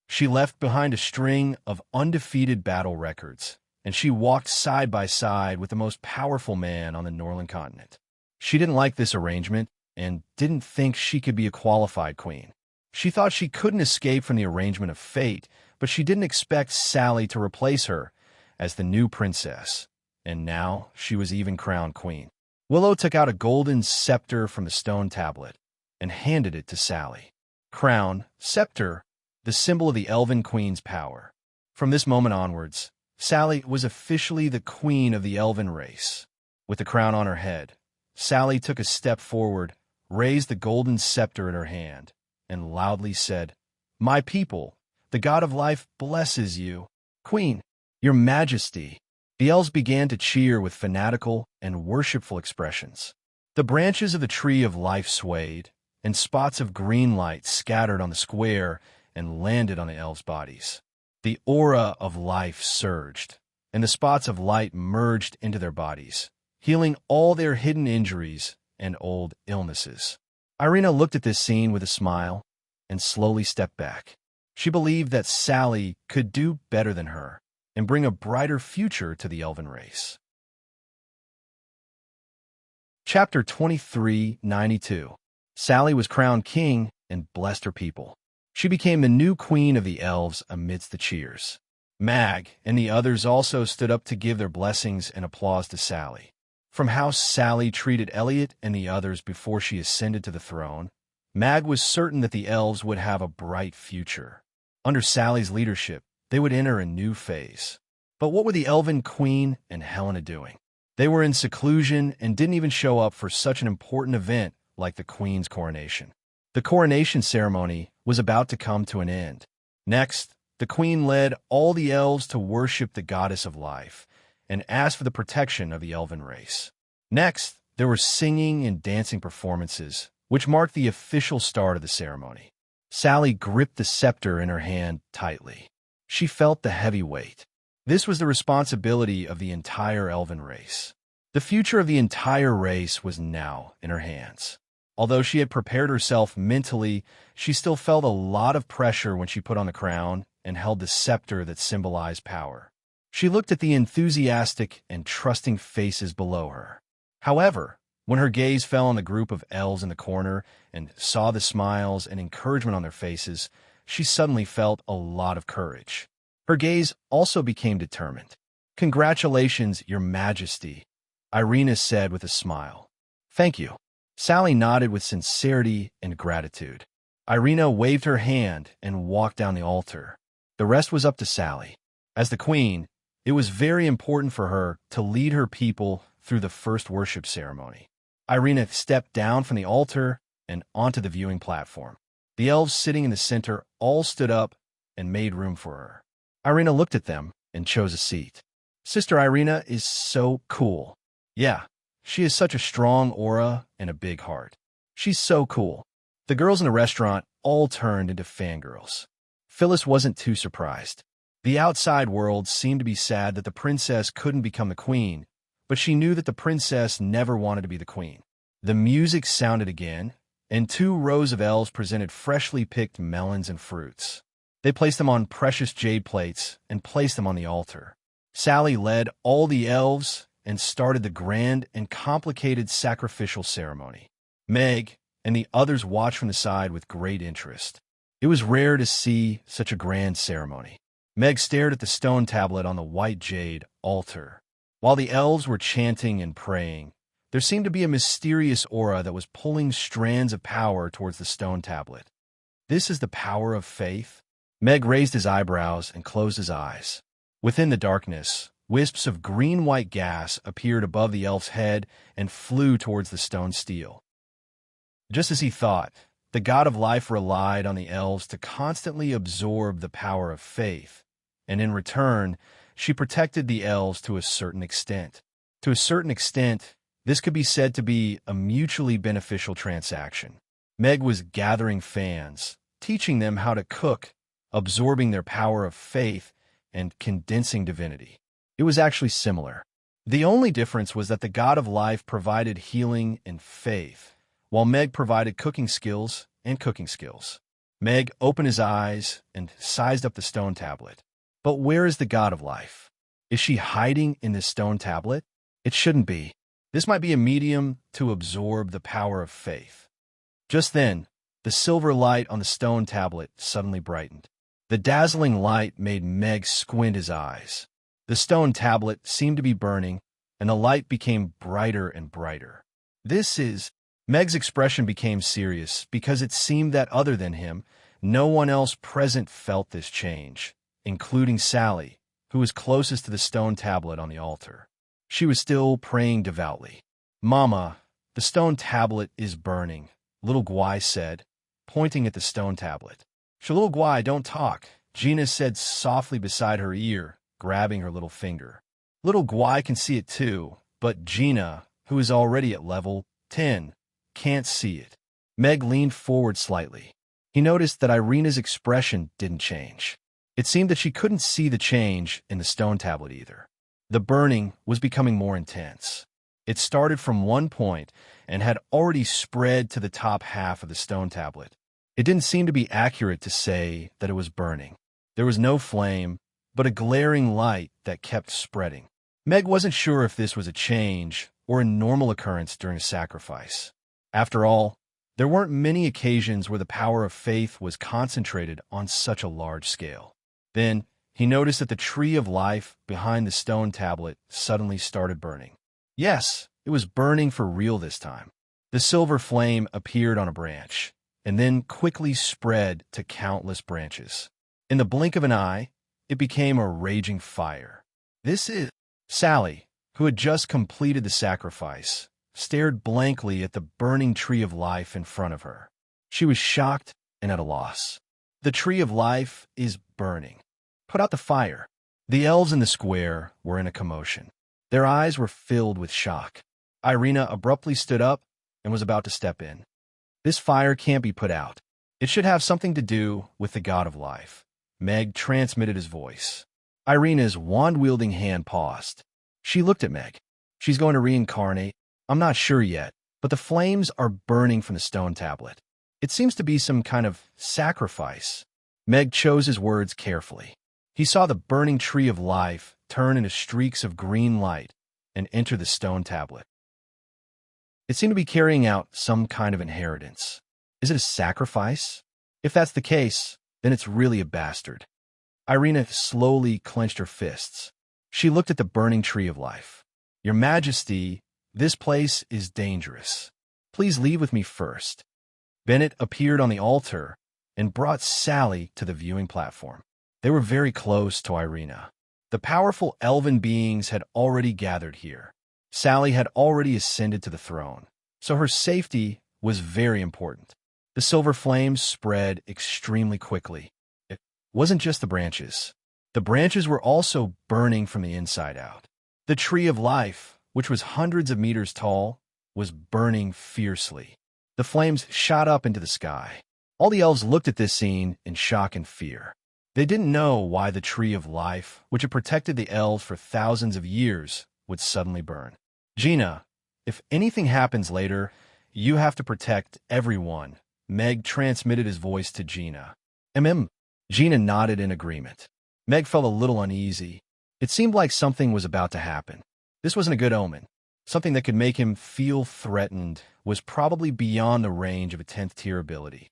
She left behind a string of undefeated battle records, and she walked side by side with the most powerful man on the Northern continent. She didn't like this arrangement and didn't think she could be a qualified queen. She thought she couldn't escape from the arrangement of fate, but she didn't expect Sally to replace her as the new princess, and now she was even crowned queen. Willow took out a golden scepter from the stone tablet and handed it to Sally. Crown, scepter, the symbol of the elven queen's power. From this moment onwards, Sally was officially the queen of the elven race. With the crown on her head, Sally took a step forward, raised the golden scepter in her hand, and loudly said, "My people, the god of life blesses you. Queen, your majesty." The elves began to cheer with fanatical and worshipful expressions. The branches of the tree of life swayed, and spots of green light scattered on the square and landed on the elves' bodies. The aura of life surged, and the spots of light merged into their bodies, healing all their hidden injuries and old illnesses. Irina looked at this scene with a smile and slowly stepped back. She believed that Sally could do better than her and bring a brighter future to the elven race. Chapter 2392. Sally was crowned king and blessed her people. She became the new queen of the elves amidst the cheers. Mag and the others also stood up to give their blessings and applause to Sally. From how Sally treated Elliot and the others before she ascended to the throne, Mag was certain that the elves would have a bright future. Under Sally's leadership, they would enter a new phase. But what were the elven queen and Helena doing? They were in seclusion and didn't even show up for such an important event like the queen's coronation. The coronation ceremony was about to come to an end. Next, the queen led all the elves to worship the goddess of life and asked for the protection of the elven race. Next, there were singing and dancing performances, which marked the official start of the ceremony. Sally gripped the scepter in her hand tightly. She felt the heavy weight. This was the responsibility of the entire elven race. The future of the entire race was now in her hands. Although she had prepared herself mentally, she still felt a lot of pressure when she put on the crown and held the scepter that symbolized power. She looked at the enthusiastic and trusting faces below her. However, when her gaze fell on the group of elves in the corner and saw the smiles and encouragement on their faces, she suddenly felt a lot of courage. Her gaze also became determined. "Congratulations, Your Majesty," Irina said with a smile. "Thank you." Sally nodded with sincerity and gratitude. Irina waved her hand and walked down the altar. The rest was up to Sally. As the queen, it was very important for her to lead her people through the first worship ceremony. Irina stepped down from the altar and onto the viewing platform. The elves sitting in the center all stood up and made room for her. Irina looked at them and chose a seat. "Sister Irina is so cool." "Yeah, she has such a strong aura and a big heart. She's so cool." The girls in the restaurant all turned into fangirls. Phyllis wasn't too surprised. The outside world seemed to be sad that the princess couldn't become the queen, but she knew that the princess never wanted to be the queen. The music sounded again, and 2 rows of elves presented freshly picked melons and fruits. They placed them on precious jade plates and placed them on the altar. Sally led all the elves and started the grand and complicated sacrificial ceremony. Meg and the others watched from the side with great interest. It was rare to see such a grand ceremony. Meg stared at the stone tablet on the white jade altar. While the elves were chanting and praying, there seemed to be a mysterious aura that was pulling strands of power towards the stone tablet. "This is the power of faith?" Meg raised his eyebrows and closed his eyes. Within the darkness, wisps of green-white gas appeared above the elf's head and flew towards the stone stele. Just as he thought, the god of life relied on the elves to constantly absorb the power of faith, and in return, she protected the elves to a certain extent. To a certain extent, this could be said to be a mutually beneficial transaction. Meg was gathering fans, teaching them how to cook, absorbing their power of faith, and condensing divinity. It was actually similar. The only difference was that the god of life provided healing and faith, while Meg provided cooking skills and cooking skills. Meg opened his eyes and sized up the stone tablet. But where is the god of life? Is she hiding in this stone tablet? It shouldn't be. This might be a medium to absorb the power of faith. Just then, the silver light on the stone tablet suddenly brightened. The dazzling light made Meg squint his eyes. The stone tablet seemed to be burning, and the light became brighter and brighter. Meg's expression became serious because it seemed that other than him, no one else present felt this change, including Sally, who was closest to the stone tablet on the altar. She was still praying devoutly. "Mama, the stone tablet is burning," little Guai said, pointing at the stone tablet. "Little Guai, don't talk," Gina said softly beside her ear, grabbing her little finger. Little Guai can see it too, but Gina, who is already at level 10, can't see it. Meg leaned forward slightly. He noticed that Irina's expression didn't change. It seemed that she couldn't see the change in the stone tablet either. The burning was becoming more intense. It started from one point and had already spread to the top half of the stone tablet. It didn't seem to be accurate to say that it was burning. There was no flame, but a glaring light that kept spreading. Meg wasn't sure if this was a change or a normal occurrence during a sacrifice. After all, there weren't many occasions where the power of faith was concentrated on such a large scale. Then, he noticed that the tree of life behind the stone tablet suddenly started burning. Yes, it was burning for real this time. The silver flame appeared on a branch, and then quickly spread to countless branches. In the blink of an eye, it became a raging fire. Sally, who had just completed the sacrifice, stared blankly at the burning tree of life in front of her. She was shocked and at a loss. The tree of life is burning. Put out the fire. The elves in the square were in a commotion. Their eyes were filled with shock. Irina abruptly stood up and was about to step in. This fire can't be put out. It should have something to do with the god of life. Meg transmitted his voice. Irina's wand-wielding hand paused. She looked at Meg. She's going to reincarnate. I'm not sure yet, but the flames are burning from the stone tablet. It seems to be some kind of sacrifice. Meg chose his words carefully. He saw the burning tree of life turn into streaks of green light and enter the stone tablet. It seemed to be carrying out some kind of inheritance. Is it a sacrifice? If that's the case, then it's really a bastard. Irina slowly clenched her fists. She looked at the burning tree of life. Your Majesty, this place is dangerous. Please leave with me first. Bennett appeared on the altar and brought Sally to the viewing platform. They were very close to Irina. The powerful elven beings had already gathered here. Sally had already ascended to the throne, so her safety was very important. The silver flames spread extremely quickly. It wasn't just the branches. The branches were also burning from the inside out. The tree of life, which was hundreds of meters tall, was burning fiercely. The flames shot up into the sky. All the elves looked at this scene in shock and fear. They didn't know why the tree of life, which had protected the elves for thousands of years, would suddenly burn. Gina, if anything happens later, you have to protect everyone. Meg transmitted his voice to Gina. Gina nodded in agreement. Meg felt a little uneasy. It seemed like something was about to happen. This wasn't a good omen. Something that could make him feel threatened was probably beyond the range of a 10th tier ability.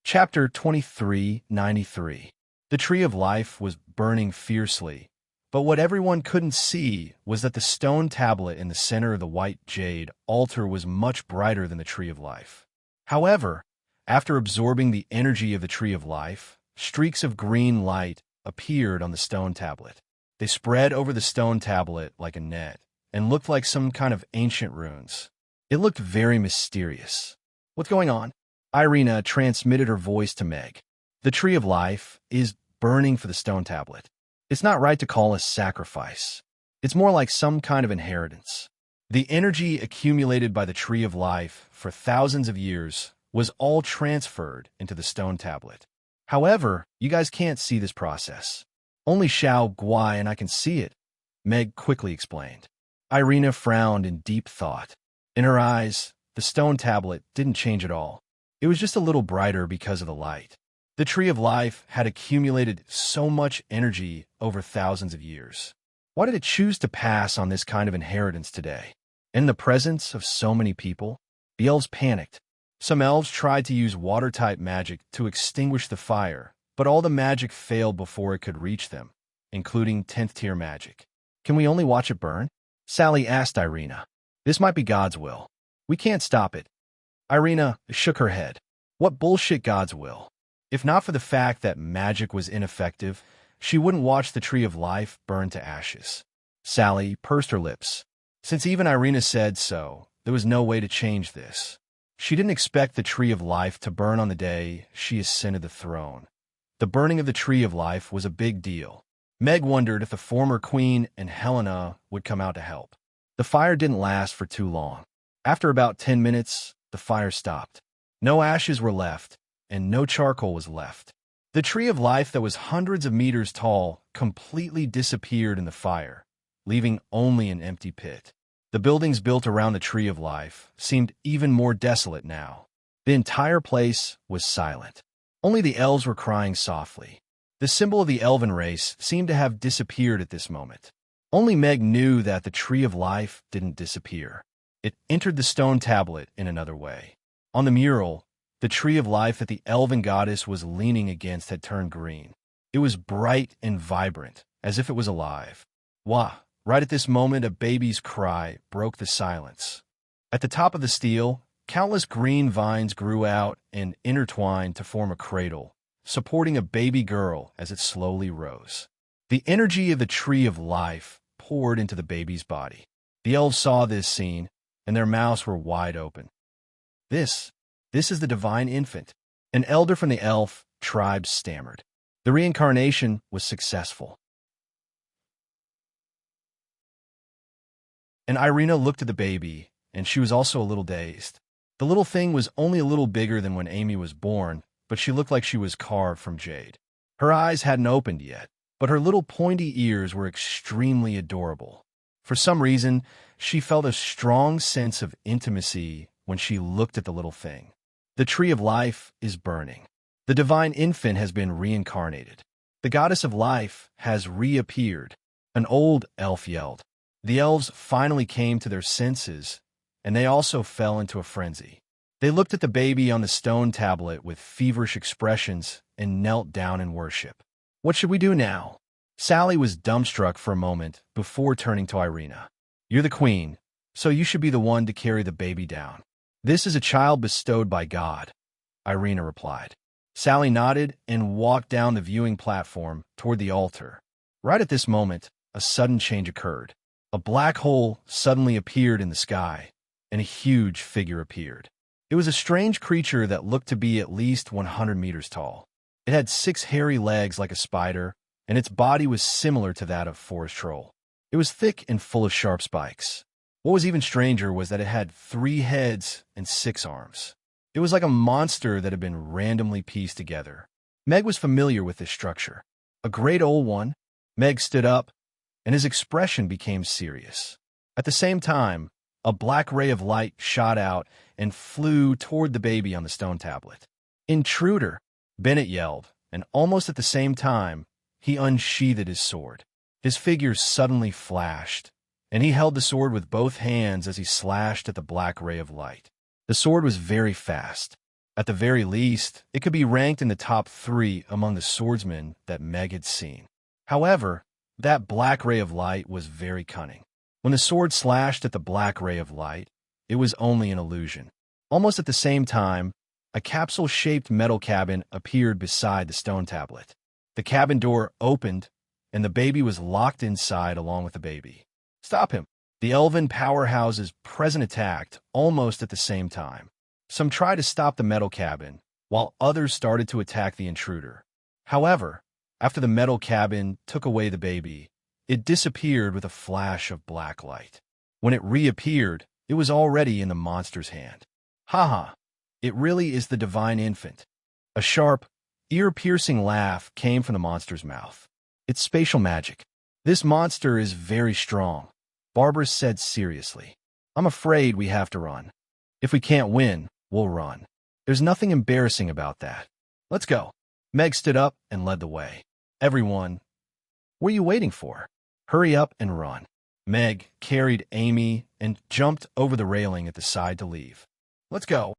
Chapter 2393. The tree of life was burning fiercely, but what everyone couldn't see was that the stone tablet in the center of the white jade altar was much brighter than the tree of life. However, after absorbing the energy of the tree of life, streaks of green light appeared on the stone tablet. They spread over the stone tablet like a net and looked like some kind of ancient runes. It looked very mysterious. What's going on? Irina transmitted her voice to Meg. The tree of life is burning for the stone tablet. It's not right to call a sacrifice. It's more like some kind of inheritance. The energy accumulated by the tree of life for thousands of years was all transferred into the stone tablet. However, you guys can't see this process. Only Xiao Guai and I can see it, Meg quickly explained. Irina frowned in deep thought. In her eyes, the stone tablet didn't change at all. It was just a little brighter because of the light. The Tree of Life had accumulated so much energy over thousands of years. Why did it choose to pass on this kind of inheritance today? In the presence of so many people, the elves panicked. Some elves tried to use water-type magic to extinguish the fire, but all the magic failed before it could reach them, including 10th-tier magic. Can we only watch it burn? Sally asked Irina. This might be God's will. We can't stop it. Irina shook her head. What bullshit God's will? If not for the fact that magic was ineffective, she wouldn't watch the Tree of Life burn to ashes. Sally pursed her lips. Since even Irina said so, there was no way to change this. She didn't expect the Tree of Life to burn on the day she ascended the throne. The burning of the Tree of Life was a big deal. Meg wondered if the former queen and Helena would come out to help. The fire didn't last for too long. After about 10 minutes, the fire stopped. No ashes were left, and no charcoal was left. The Tree of Life that was hundreds of meters tall completely disappeared in the fire, leaving only an empty pit. The buildings built around the Tree of Life seemed even more desolate now. The entire place was silent. Only the elves were crying softly. The symbol of the elven race seemed to have disappeared at this moment. Only Meg knew that the Tree of Life didn't disappear. It entered the stone tablet in another way. On the mural, the Tree of Life that the elven goddess was leaning against had turned green. It was bright and vibrant, as if it was alive. Wah! Right at this moment, a baby's cry broke the silence. At the top of the stele, countless green vines grew out and intertwined to form a cradle, supporting a baby girl as it slowly rose. The energy of the Tree of Life poured into the baby's body. The elves saw this scene, and their mouths were wide open. This is the divine infant, an elder from the elf tribe stammered. The reincarnation was successful. And Irina looked at the baby, and she was also a little dazed. The little thing was only a little bigger than when Amy was born, but she looked like she was carved from jade. Her eyes hadn't opened yet, but her little pointy ears were extremely adorable. For some reason, she felt a strong sense of intimacy when she looked at the little thing. The Tree of Life is burning. The divine infant has been reincarnated. The goddess of life has reappeared. An old elf yelled. The elves finally came to their senses, and they also fell into a frenzy. They looked at the baby on the stone tablet with feverish expressions and knelt down in worship. What should we do now? Sally was dumbstruck for a moment before turning to Irina. You're the queen, so you should be the one to carry the baby down. This is a child bestowed by God, Irina replied. Sally nodded and walked down the viewing platform toward the altar. Right at this moment, a sudden change occurred. A black hole suddenly appeared in the sky, and a huge figure appeared. It was a strange creature that looked to be at least 100 meters tall. It had 6 hairy legs like a spider, and its body was similar to that of Forest Troll. It was thick and full of sharp spikes. What was even stranger was that it had 3 heads and 6 arms. It was like a monster that had been randomly pieced together. Meg was familiar with this structure. A great old one. Meg stood up, and his expression became serious. At the same time, a black ray of light shot out and flew toward the baby on the stone tablet. Intruder! Bennett yelled, and almost at the same time, he unsheathed his sword. His figure suddenly flashed, and he held the sword with both hands as he slashed at the black ray of light. The sword was very fast. At the very least, it could be ranked in the top 3 among the swordsmen that Meg had seen. However, that black ray of light was very cunning. When the sword slashed at the black ray of light, it was only an illusion. Almost at the same time, a capsule-shaped metal cabin appeared beside the stone tablet. The cabin door opened, and the baby was locked inside along with the baby. Stop him! The elven powerhouses present attacked almost at the same time. Some tried to stop the metal cabin, while others started to attack the intruder. However, after the metal cabin took away the baby, it disappeared with a flash of black light. When it reappeared, it was already in the monster's hand. Haha! It really is the divine infant. A sharp, ear-piercing laugh came from the monster's mouth. It's spatial magic. This monster is very strong, Barbara said seriously. I'm afraid we have to run. If we can't win, we'll run. There's nothing embarrassing about that. Let's go. Meg stood up and led the way. Everyone, what are you waiting for? Hurry up and run. Meg carried Amy and jumped over the railing at the side to leave. Let's go.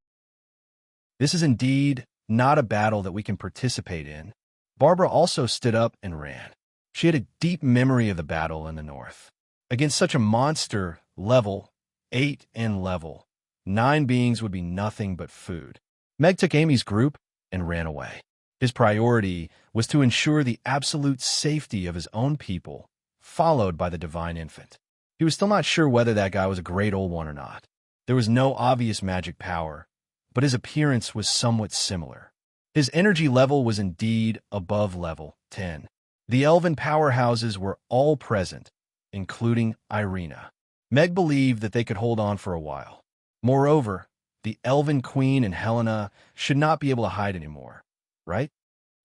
This is indeed not a battle that we can participate in. Barbara also stood up and ran. She had a deep memory of the battle in the north. Against such a monster, level 8 and level 9 beings would be nothing but food. Meg took Amy's group and ran away. His priority was to ensure the absolute safety of his own people, followed by the divine infant. He was still not sure whether that guy was a great old one or not. There was no obvious magic power, but his appearance was somewhat similar. His energy level was indeed above level 10. The elven powerhouses were all present, including Irina. Meg believed that they could hold on for a while. Moreover, the elven queen and Helena should not be able to hide anymore, right?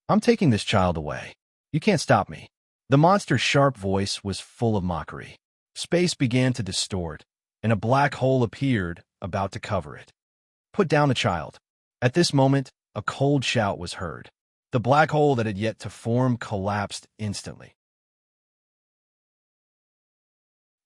I'm taking this child away. You can't stop me. The monster's sharp voice was full of mockery. Space began to distort, and a black hole appeared, about to cover it. Put down the child. At this moment, a cold shout was heard. The black hole that had yet to form collapsed instantly.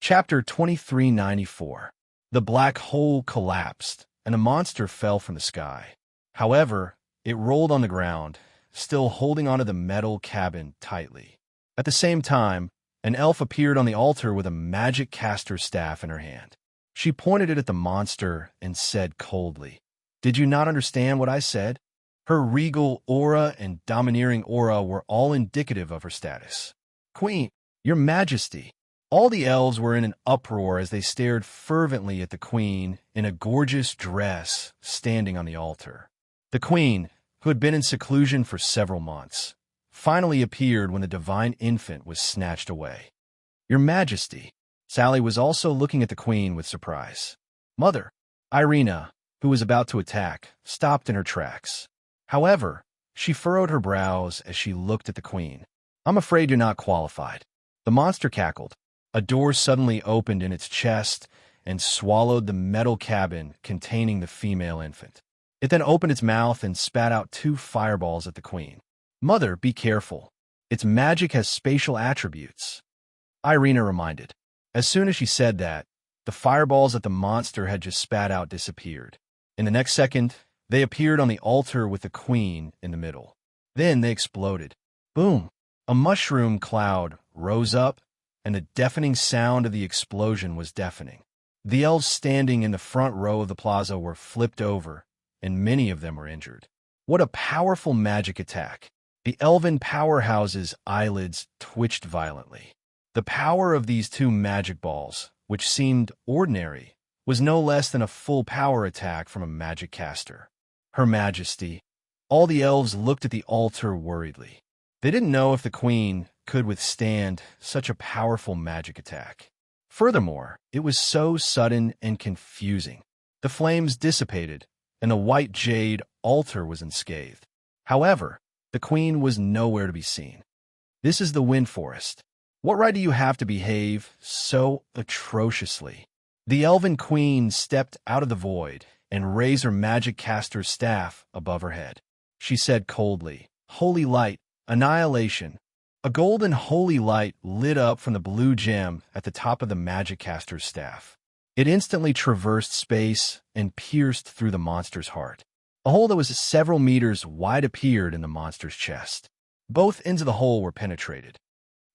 Chapter 2394. The black hole collapsed, and a monster fell from the sky. However, it rolled on the ground, still holding onto the metal cabin tightly. At the same time, an elf appeared on the altar with a magic caster staff in her hand. She pointed it at the monster and said coldly, "Did you not understand what I said?" Her regal aura and domineering aura were all indicative of her status. "Queen, your majesty." All the elves were in an uproar as they stared fervently at the queen in a gorgeous dress standing on the altar. The queen, who had been in seclusion for several months, finally appeared when the divine infant was snatched away. "Your majesty." Sally was also looking at the queen with surprise. "Mother." Irina, who was about to attack, stopped in her tracks. However, she furrowed her brows as she looked at the queen. "I'm afraid you're not qualified." The monster cackled. A door suddenly opened in its chest and swallowed the metal cabin containing the female infant. It then opened its mouth and spat out 2 fireballs at the queen. "Mother, be careful. Its magic has spatial attributes," Irina reminded. As soon as she said that, the fireballs that the monster had just spat out disappeared. In the next second, they appeared on the altar with the queen in the middle. Then they exploded. Boom! A mushroom cloud rose up, and the deafening sound of the explosion was deafening. The elves standing in the front row of the plaza were flipped over, and many of them were injured. What a powerful magic attack! The elven powerhouse's eyelids twitched violently. The power of these 2 magic balls, which seemed ordinary, was no less than a full power attack from a magic caster. Her Majesty. All the elves looked at the altar worriedly. They didn't know if the queen could withstand such a powerful magic attack. Furthermore, it was so sudden and confusing. The flames dissipated, and the white jade altar was unscathed. However, the queen was nowhere to be seen. "This is the Wind Forest. What right do you have to behave so atrociously?" The elven queen stepped out of the void and raised her magic caster's staff above her head. She said coldly, "Holy light, annihilation." A golden holy light lit up from the blue gem at the top of the magic caster's staff. It instantly traversed space and pierced through the monster's heart. A hole that was several meters wide appeared in the monster's chest. Both ends of the hole were penetrated.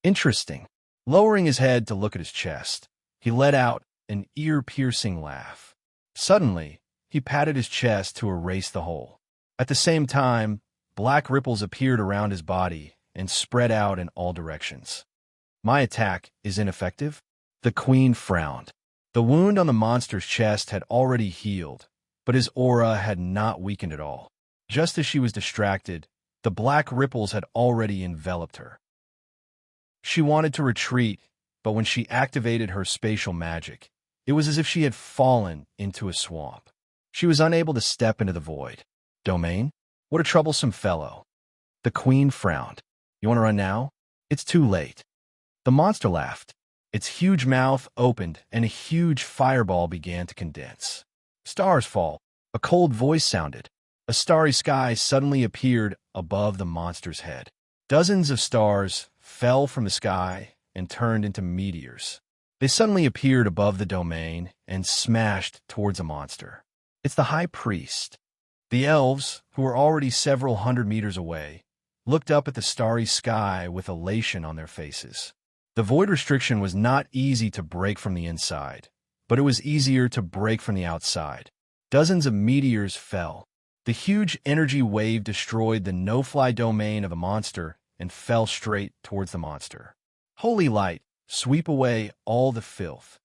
Interesting. Lowering his head to look at his chest, he let out an ear-piercing laugh. Suddenly, he patted his chest to erase the hole. At the same time, black ripples appeared around his body and spread out in all directions. "My attack is ineffective?" The queen frowned. The wound on the monster's chest had already healed, but his aura had not weakened at all. Just as she was distracted, the black ripples had already enveloped her. She wanted to retreat, but when she activated her spatial magic, it was as if she had fallen into a swamp. She was unable to step into the void. Domain? What a troublesome fellow. The queen frowned. You want to run now? It's too late. The monster laughed. Its huge mouth opened and a huge fireball began to condense. Stars fall. A cold voice sounded. A starry sky suddenly appeared above the monster's head. Dozens of stars fell from the sky and turned into meteors. They suddenly appeared above the domain and smashed towards the monster. It's the high priest. The elves, who were already several hundred meters away, looked up at the starry sky with elation on their faces. The void restriction was not easy to break from the inside, but it was easier to break from the outside. Dozens of meteors fell. The huge energy wave destroyed the no-fly domain of the monster and fell straight towards the monster. Holy light, sweep away all the filth.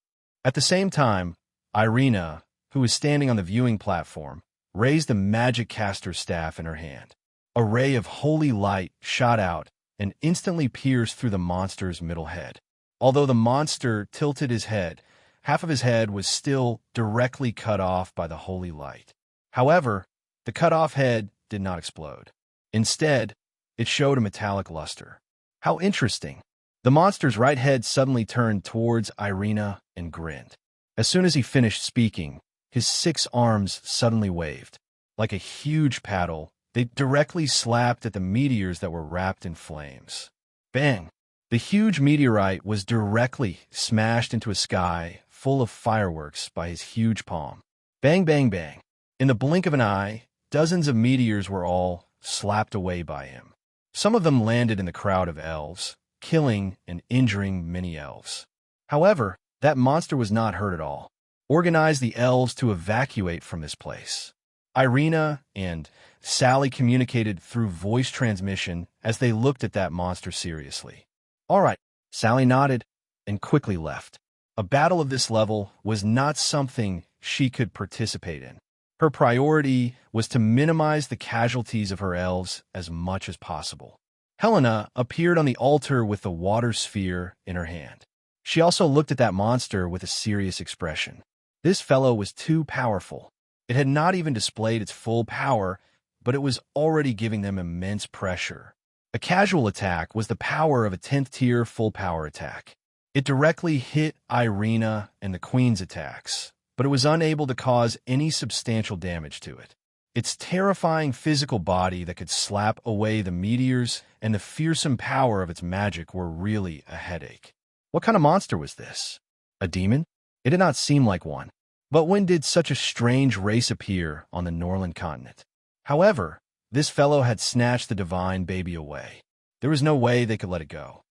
At the same time, Irina, who was standing on the viewing platform, raised the magic caster's staff in her hand. A ray of holy light shot out and instantly pierced through the monster's middle head. Although the monster tilted his head, half of his head was still directly cut off by the holy light. However, the cut-off head did not explode. Instead, it showed a metallic luster. How interesting. The monster's right head suddenly turned towards Irina and grinned. As soon as he finished speaking, his 6 arms suddenly waved. Like a huge paddle, they directly slapped at the meteors that were wrapped in flames. Bang! The huge meteorite was directly smashed into a sky full of fireworks by his huge palm. Bang, bang, bang. In the blink of an eye, dozens of meteors were all slapped away by him. Some of them landed in the crowd of elves, killing and injuring many elves. However, that monster was not hurt at all. Organize the elves to evacuate from this place. Irina and Sally communicated through voice transmission as they looked at that monster seriously. All right, Sally nodded and quickly left. A battle of this level was not something she could participate in. Her priority was to minimize the casualties of her elves as much as possible. Helena appeared on the altar with the water sphere in her hand. She also looked at that monster with a serious expression. This fellow was too powerful. It had not even displayed its full power, but it was already giving them immense pressure. A casual attack was the power of a 10th tier full power attack. It directly hit Irina and the Queen's attacks, but it was unable to cause any substantial damage to it. Its terrifying physical body that could slap away the meteors and the fearsome power of its magic were really a headache. What kind of monster was this? A demon? It did not seem like one. But when did such a strange race appear on the Norland continent? However, this fellow had snatched the divine baby away. There was no way they could let it go.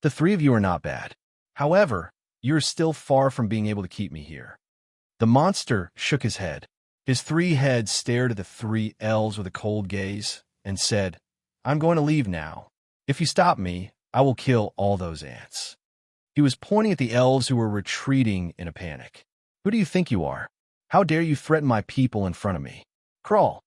The 3 of you are not bad. However, you're still far from being able to keep me here. The monster shook his head. His 3 heads stared at the 3 elves with a cold gaze and said, I'm going to leave now. If you stop me, I will kill all those ants. He was pointing at the elves who were retreating in a panic. Who do you think you are? How dare you threaten my people in front of me? Crawl.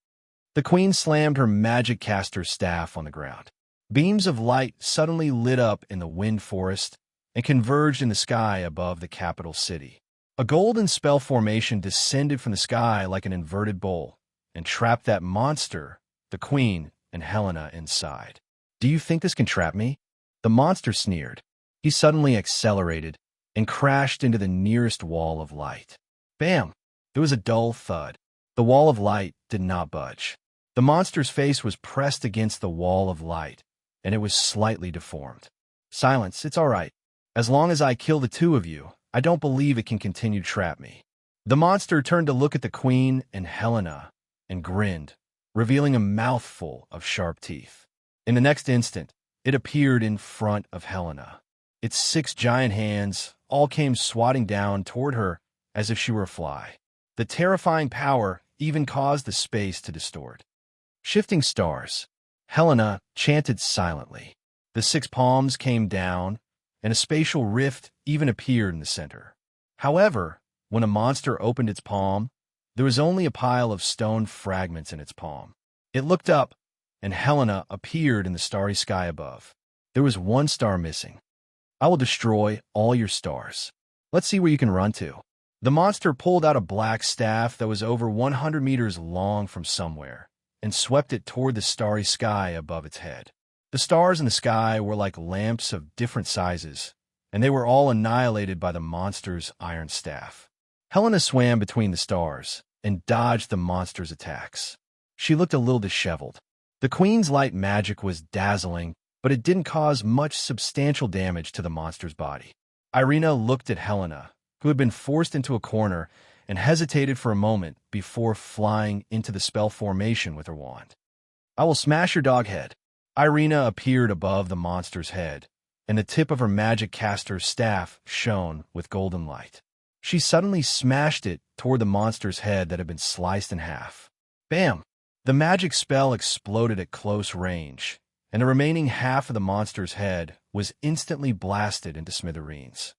The queen slammed her magic caster's staff on the ground. Beams of light suddenly lit up in the wind forest and converged in the sky above the capital city. A golden spell formation descended from the sky like an inverted bowl and trapped that monster, the queen, and Helena inside. Do you think this can trap me? The monster sneered. He suddenly accelerated and crashed into the nearest wall of light. Bam! There was a dull thud. The wall of light did not budge. The monster's face was pressed against the wall of light, and it was slightly deformed. Silence, it's all right. As long as I kill the 2 of you, I don't believe it can continue to trap me. The monster turned to look at the queen and Helena and grinned, revealing a mouthful of sharp teeth. In the next instant, it appeared in front of Helena. Its 6 giant hands all came swatting down toward her as if she were a fly. The terrifying power even caused the space to distort. Shifting stars, Helena chanted silently. The 6 palms came down, and a spatial rift even appeared in the center. However, when a monster opened its palm, there was only a pile of stone fragments in its palm. It looked up, and Helena appeared in the starry sky above. There was 1 star missing. I will destroy all your stars. Let's see where you can run to. The monster pulled out a black staff that was over 100 meters long from somewhere and swept it toward the starry sky above its head. The stars in the sky were like lamps of different sizes, and they were all annihilated by the monster's iron staff. Helena swam between the stars and dodged the monster's attacks. She looked a little disheveled. The queen's light magic was dazzling, but it didn't cause much substantial damage to the monster's body. Irina looked at Helena, who had been forced into a corner, and hesitated for a moment before flying into the spell formation with her wand. "I will smash your dog head." Irina appeared above the monster's head, and the tip of her magic caster's staff shone with golden light. She suddenly smashed it toward the monster's head that had been sliced in half. Bam! The magic spell exploded at close range, and the remaining half of the monster's head was instantly blasted into smithereens.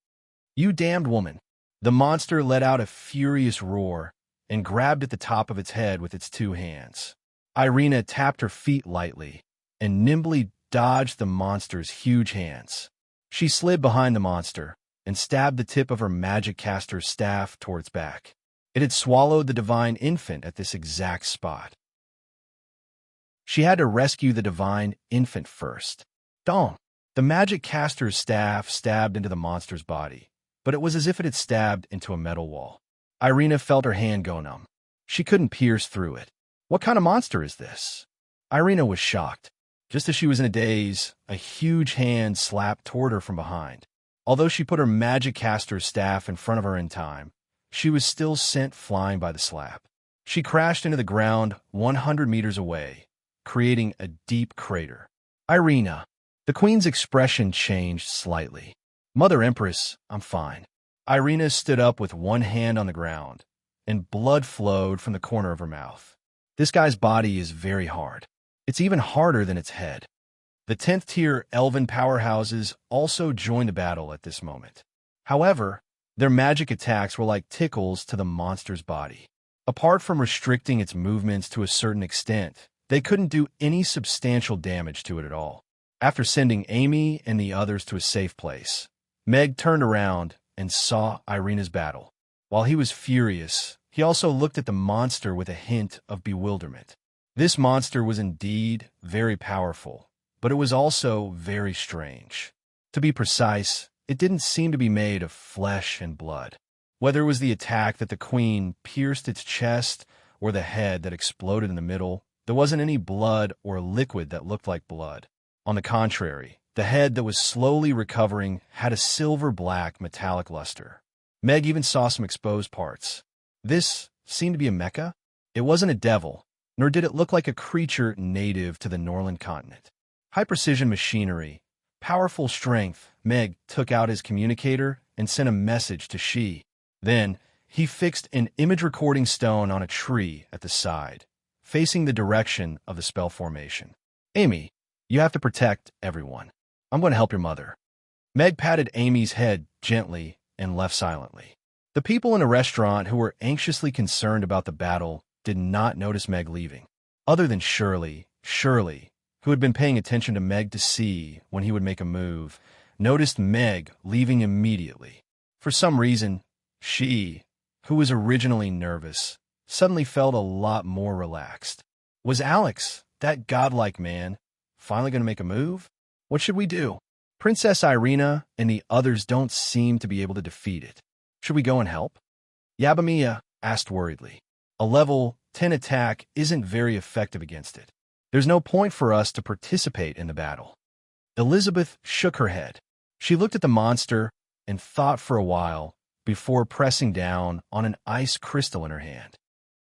"You damned woman!" The monster let out a furious roar and grabbed at the top of its head with its two hands. Irina tapped her feet lightly and nimbly dodged the monster's huge hands. She slid behind the monster and stabbed the tip of her magic caster's staff toward its back. It had swallowed the divine infant at this exact spot. She had to rescue the divine infant first. Dong! The magic caster's staff stabbed into the monster's body, but it was as if it had stabbed into a metal wall. Irina felt her hand go numb. She couldn't pierce through it. What kind of monster is this? Irina was shocked. Just as she was in a daze, a huge hand slapped toward her from behind. Although she put her magic caster's staff in front of her in time, she was still sent flying by the slap. She crashed into the ground 100 meters away, creating a deep crater. Irina. The queen's expression changed slightly. "Mother Empress, I'm fine." Irina stood up with one hand on the ground, and blood flowed from the corner of her mouth. "This guy's body is very hard. It's even harder than its head." The 10th tier elven powerhouses also joined the battle at this moment. However, their magic attacks were like tickles to the monster's body. Apart from restricting its movements to a certain extent, they couldn't do any substantial damage to it at all. After sending Amy and the others to a safe place, Meg turned around and saw Irina's battle. While he was furious, he also looked at the monster with a hint of bewilderment. This monster was indeed very powerful, but it was also very strange. To be precise, it didn't seem to be made of flesh and blood. Whether it was the attack that the queen pierced its chest or the head that exploded in the middle, there wasn't any blood or liquid that looked like blood. On the contrary, the head that was slowly recovering had a silver-black metallic luster. Meg even saw some exposed parts. This seemed to be a mecha. It wasn't a devil, nor did it look like a creature native to the Norland continent. High-precision machinery, powerful strength. Meg took out his communicator and sent a message to She. Then, he fixed an image recording stone on a tree at the side, facing the direction of the spell formation. "Amy, you have to protect everyone. I'm going to help your mother." Meg patted Amy's head gently and left silently. The people in the restaurant who were anxiously concerned about the battle did not notice Meg leaving. Other than Shirley, who had been paying attention to Meg to see when he would make a move, noticed Meg leaving immediately. For some reason, She, who was originally nervous, suddenly felt a lot more relaxed. Was Alex, that godlike man, finally going to make a move? What should we do? Princess Irina and the others don't seem to be able to defeat it. Should we go and help? Yabamiya asked worriedly. A level 10 attack isn't very effective against it. There's no point for us to participate in the battle. Elizabeth shook her head. She looked at the monster and thought for a while before pressing down on an ice crystal in her hand.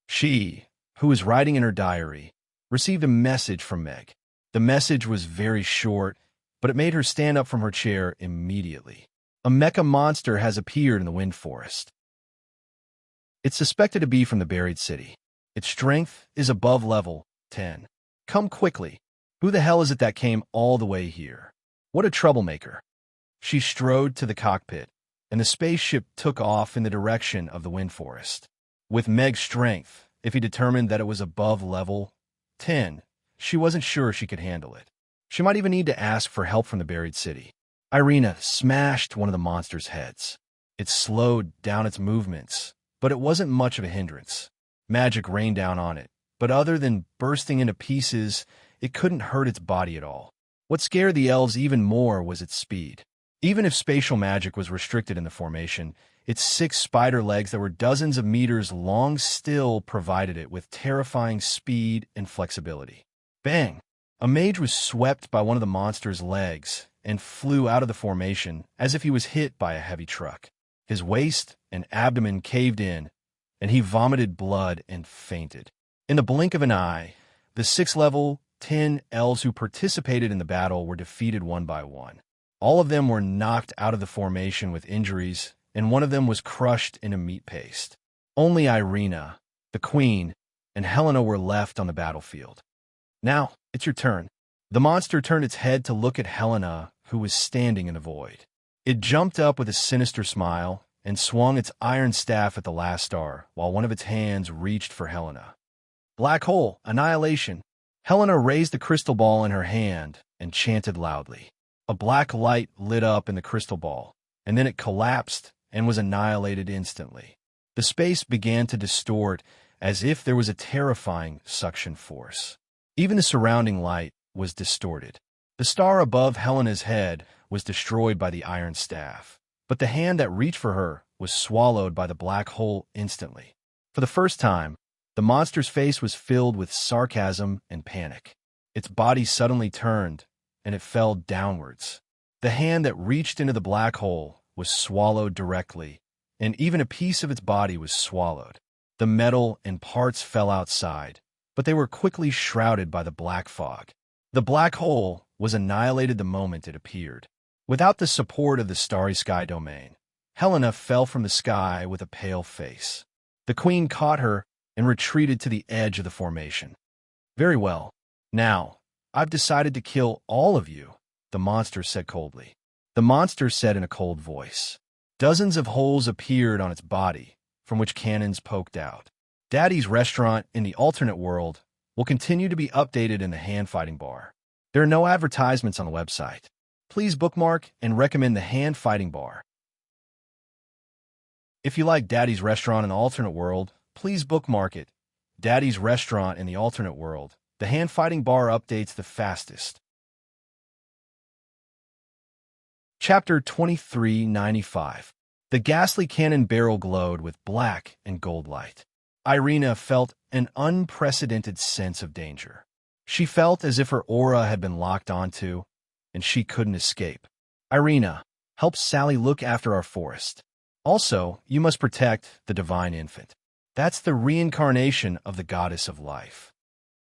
She, who was writing in her diary, received a message from Meg. The message was very short, but it made her stand up from her chair immediately. A mecha monster has appeared in the Wind Forest. It's suspected to be from the Buried City. Its strength is above level 10. Come quickly. Who the hell is it that came all the way here? What a troublemaker. She strode to the cockpit, and the spaceship took off in the direction of the Wind Forest. With Meg's strength, if he determined that it was above level 10, she wasn't sure she could handle it. She might even need to ask for help from the Buried City. Irina smashed one of the monster's heads. It slowed down its movements, but it wasn't much of a hindrance. Magic rained down on it, but other than bursting into pieces, it couldn't hurt its body at all. What scared the elves even more was its speed. Even if spatial magic was restricted in the formation, its 6 spider legs that were dozens of meters long still provided it with terrifying speed and flexibility. Bang! A mage was swept by one of the monster's legs and flew out of the formation as if he was hit by a heavy truck. His waist and abdomen caved in, and he vomited blood and fainted. In the blink of an eye, the 6th-level 10 elves who participated in the battle were defeated one by one. All of them were knocked out of the formation with injuries, and one of them was crushed into meat paste. Only Irina, the queen, and Helena were left on the battlefield. Now, it's your turn. The monster turned its head to look at Helena, who was standing in the void. It jumped up with a sinister smile and swung its iron staff at the last star, while one of its hands reached for Helena. Black hole, annihilation. Helena raised the crystal ball in her hand and chanted loudly. A black light lit up in the crystal ball, and then it collapsed and was annihilated instantly. The space began to distort as if there was a terrifying suction force. Even the surrounding light was distorted. The star above Helena's head was destroyed by the iron staff, but the hand that reached for her was swallowed by the black hole instantly. For the first time, the monster's face was filled with sarcasm and panic. Its body suddenly turned, and it fell downwards. The hand that reached into the black hole was swallowed directly, and even a piece of its body was swallowed. The metal and parts fell outside, but they were quickly shrouded by the black fog. The black hole was annihilated the moment it appeared. Without the support of the starry sky domain, Helena fell from the sky with a pale face. The queen caught her and retreated to the edge of the formation. Very well. Now, I've decided to kill all of you, the monster said coldly. The monster said in a cold voice. Dozens of holes appeared on its body, from which cannons poked out. Daddy's restaurant in the alternate world will continue to be updated in the hand-fighting bar. There are no advertisements on the website. Please bookmark and recommend the hand-fighting bar. If you like Daddy's restaurant in the alternate world, please bookmark it. Daddy's restaurant in the alternate world. The hand-fighting bar updates the fastest. Chapter 2395. The ghastly cannon barrel glowed with black and gold light. Irina felt an unprecedented sense of danger. She felt as if her aura had been locked onto, and she couldn't escape. Irina, help Sally look after our forest. Also, you must protect the divine infant. That's the reincarnation of the goddess of life.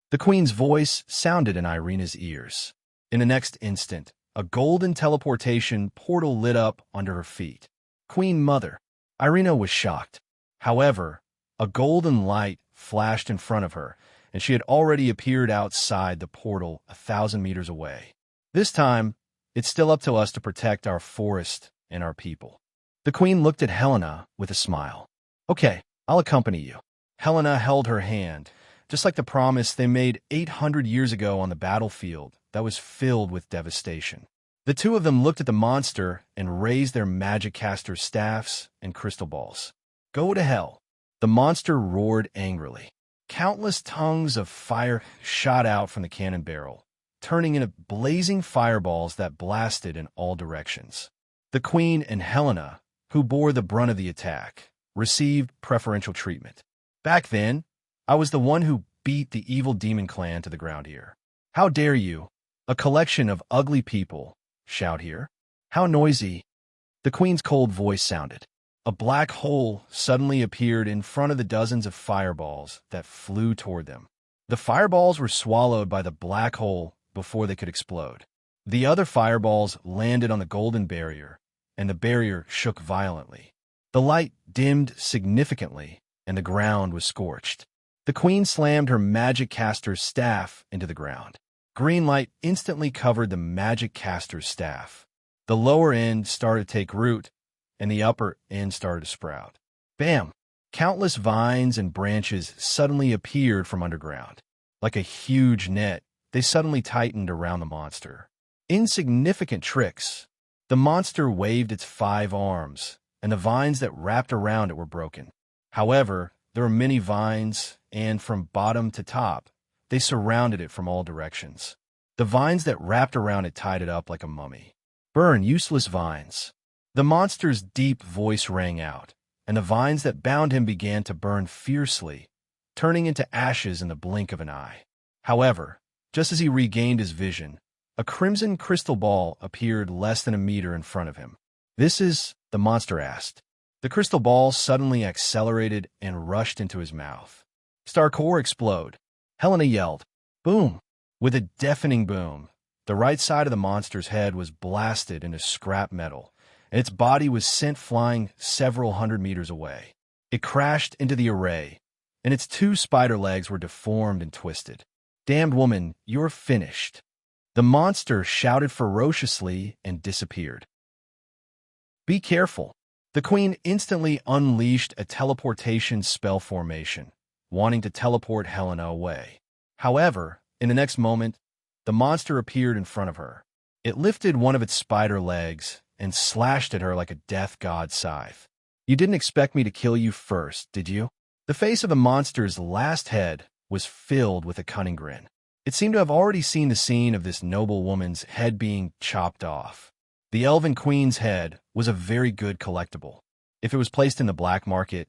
The queen's voice sounded in Irina's ears. In the next instant, a golden teleportation portal lit up under her feet. Queen Mother. Irina was shocked. However, a golden light flashed in front of her, and she had already appeared outside the portal 1,000 meters away. This time, it's still up to us to protect our forest and our people. The queen looked at Helena with a smile. Okay, I'll accompany you. Helena held her hand, just like the promise they made 800 years ago on the battlefield that was filled with devastation. The two of them looked at the monster and raised their magic caster staffs and crystal balls. Go to hell. The monster roared angrily. Countless tongues of fire shot out from the cannon barrel, turning into blazing fireballs that blasted in all directions. The queen and Helena, who bore the brunt of the attack, received preferential treatment. Back then, I was the one who beat the evil demon clan to the ground here. How dare you, a collection of ugly people, shout here? How noisy! The queen's cold voice sounded. A black hole suddenly appeared in front of the dozens of fireballs that flew toward them. The fireballs were swallowed by the black hole before they could explode. The other fireballs landed on the golden barrier, and the barrier shook violently. The light dimmed significantly, and the ground was scorched. The queen slammed her magic caster's staff into the ground. Green light instantly covered the magic caster's staff. The lower end started to take root, and the upper end started to sprout. Bam! Countless vines and branches suddenly appeared from underground. Like a huge net, they suddenly tightened around the monster. Insignificant tricks. The monster waved its 5 arms, and the vines that wrapped around it were broken. However, there were many vines and from bottom to top, they surrounded it from all directions. The vines that wrapped around it tied it up like a mummy. "Burn, useless vines!" The monster's deep voice rang out, and the vines that bound him began to burn fiercely, turning into ashes in the blink of an eye. However, just as he regained his vision, a crimson crystal ball appeared less than a meter in front of him. "This is," the monster asked. The crystal ball suddenly accelerated and rushed into his mouth. "Starcore, explode!" Helena yelled. Boom! With a deafening boom, the right side of the monster's head was blasted into scrap metal, and its body was sent flying several hundred meters away. It crashed into the array, and its two spider legs were deformed and twisted. "Damned woman, you're finished!" The monster shouted ferociously and disappeared. "Be careful!" The queen instantly unleashed a teleportation spell formation, wanting to teleport Helena away. However, in the next moment, the monster appeared in front of her. It lifted one of its spider legs and slashed at her like a death god scythe. "You didn't expect me to kill you first, did you?" The face of the monster's last head was filled with a cunning grin. It seemed to have already seen the scene of this noble woman's head being chopped off. The elven queen's head was a very good collectible. If it was placed in the black market,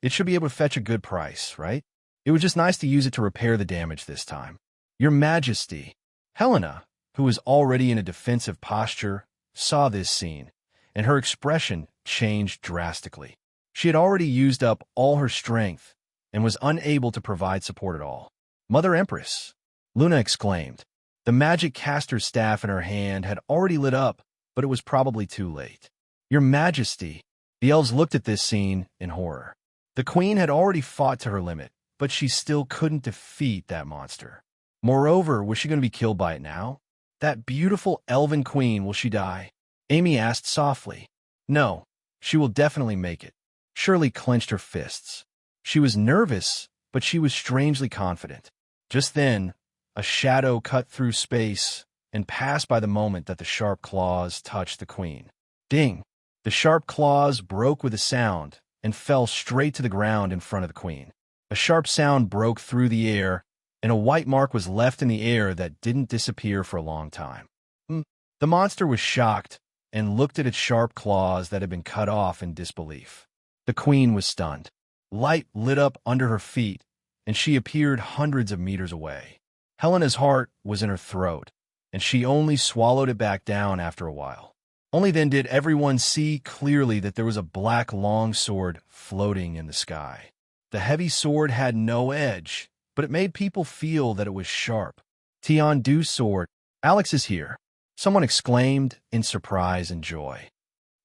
it should be able to fetch a good price, right? It was just nice to use it to repair the damage this time. "Your Majesty!" Helena, who was already in a defensive posture, saw this scene, and her expression changed drastically. She had already used up all her strength and was unable to provide support at all. "Mother Empress!" Luna exclaimed. The magic caster's staff in her hand had already lit up, but it was probably too late. "Your Majesty!" The elves looked at this scene in horror. The queen had already fought to her limit, but she still couldn't defeat that monster. Moreover, was she going to be killed by it now? That beautiful elven queen, will she die? Amy asked softly. "No, she will definitely make it." Shirley clenched her fists. She was nervous, but she was strangely confident. Just then, a shadow cut through space and passed by the moment that the sharp claws touched the queen. Ding! The sharp claws broke with a sound and fell straight to the ground in front of the queen. A sharp sound broke through the air, and a white mark was left in the air that didn't disappear for a long time. The monster was shocked and looked at its sharp claws that had been cut off in disbelief. The queen was stunned. Light lit up under her feet, and she appeared hundreds of meters away. Helena's heart was in her throat, and she only swallowed it back down after a while. Only then did everyone see clearly that there was a black long sword floating in the sky. The heavy sword had no edge, but it made people feel that it was sharp. "Tiandu's sword. Alex is here," someone exclaimed in surprise and joy.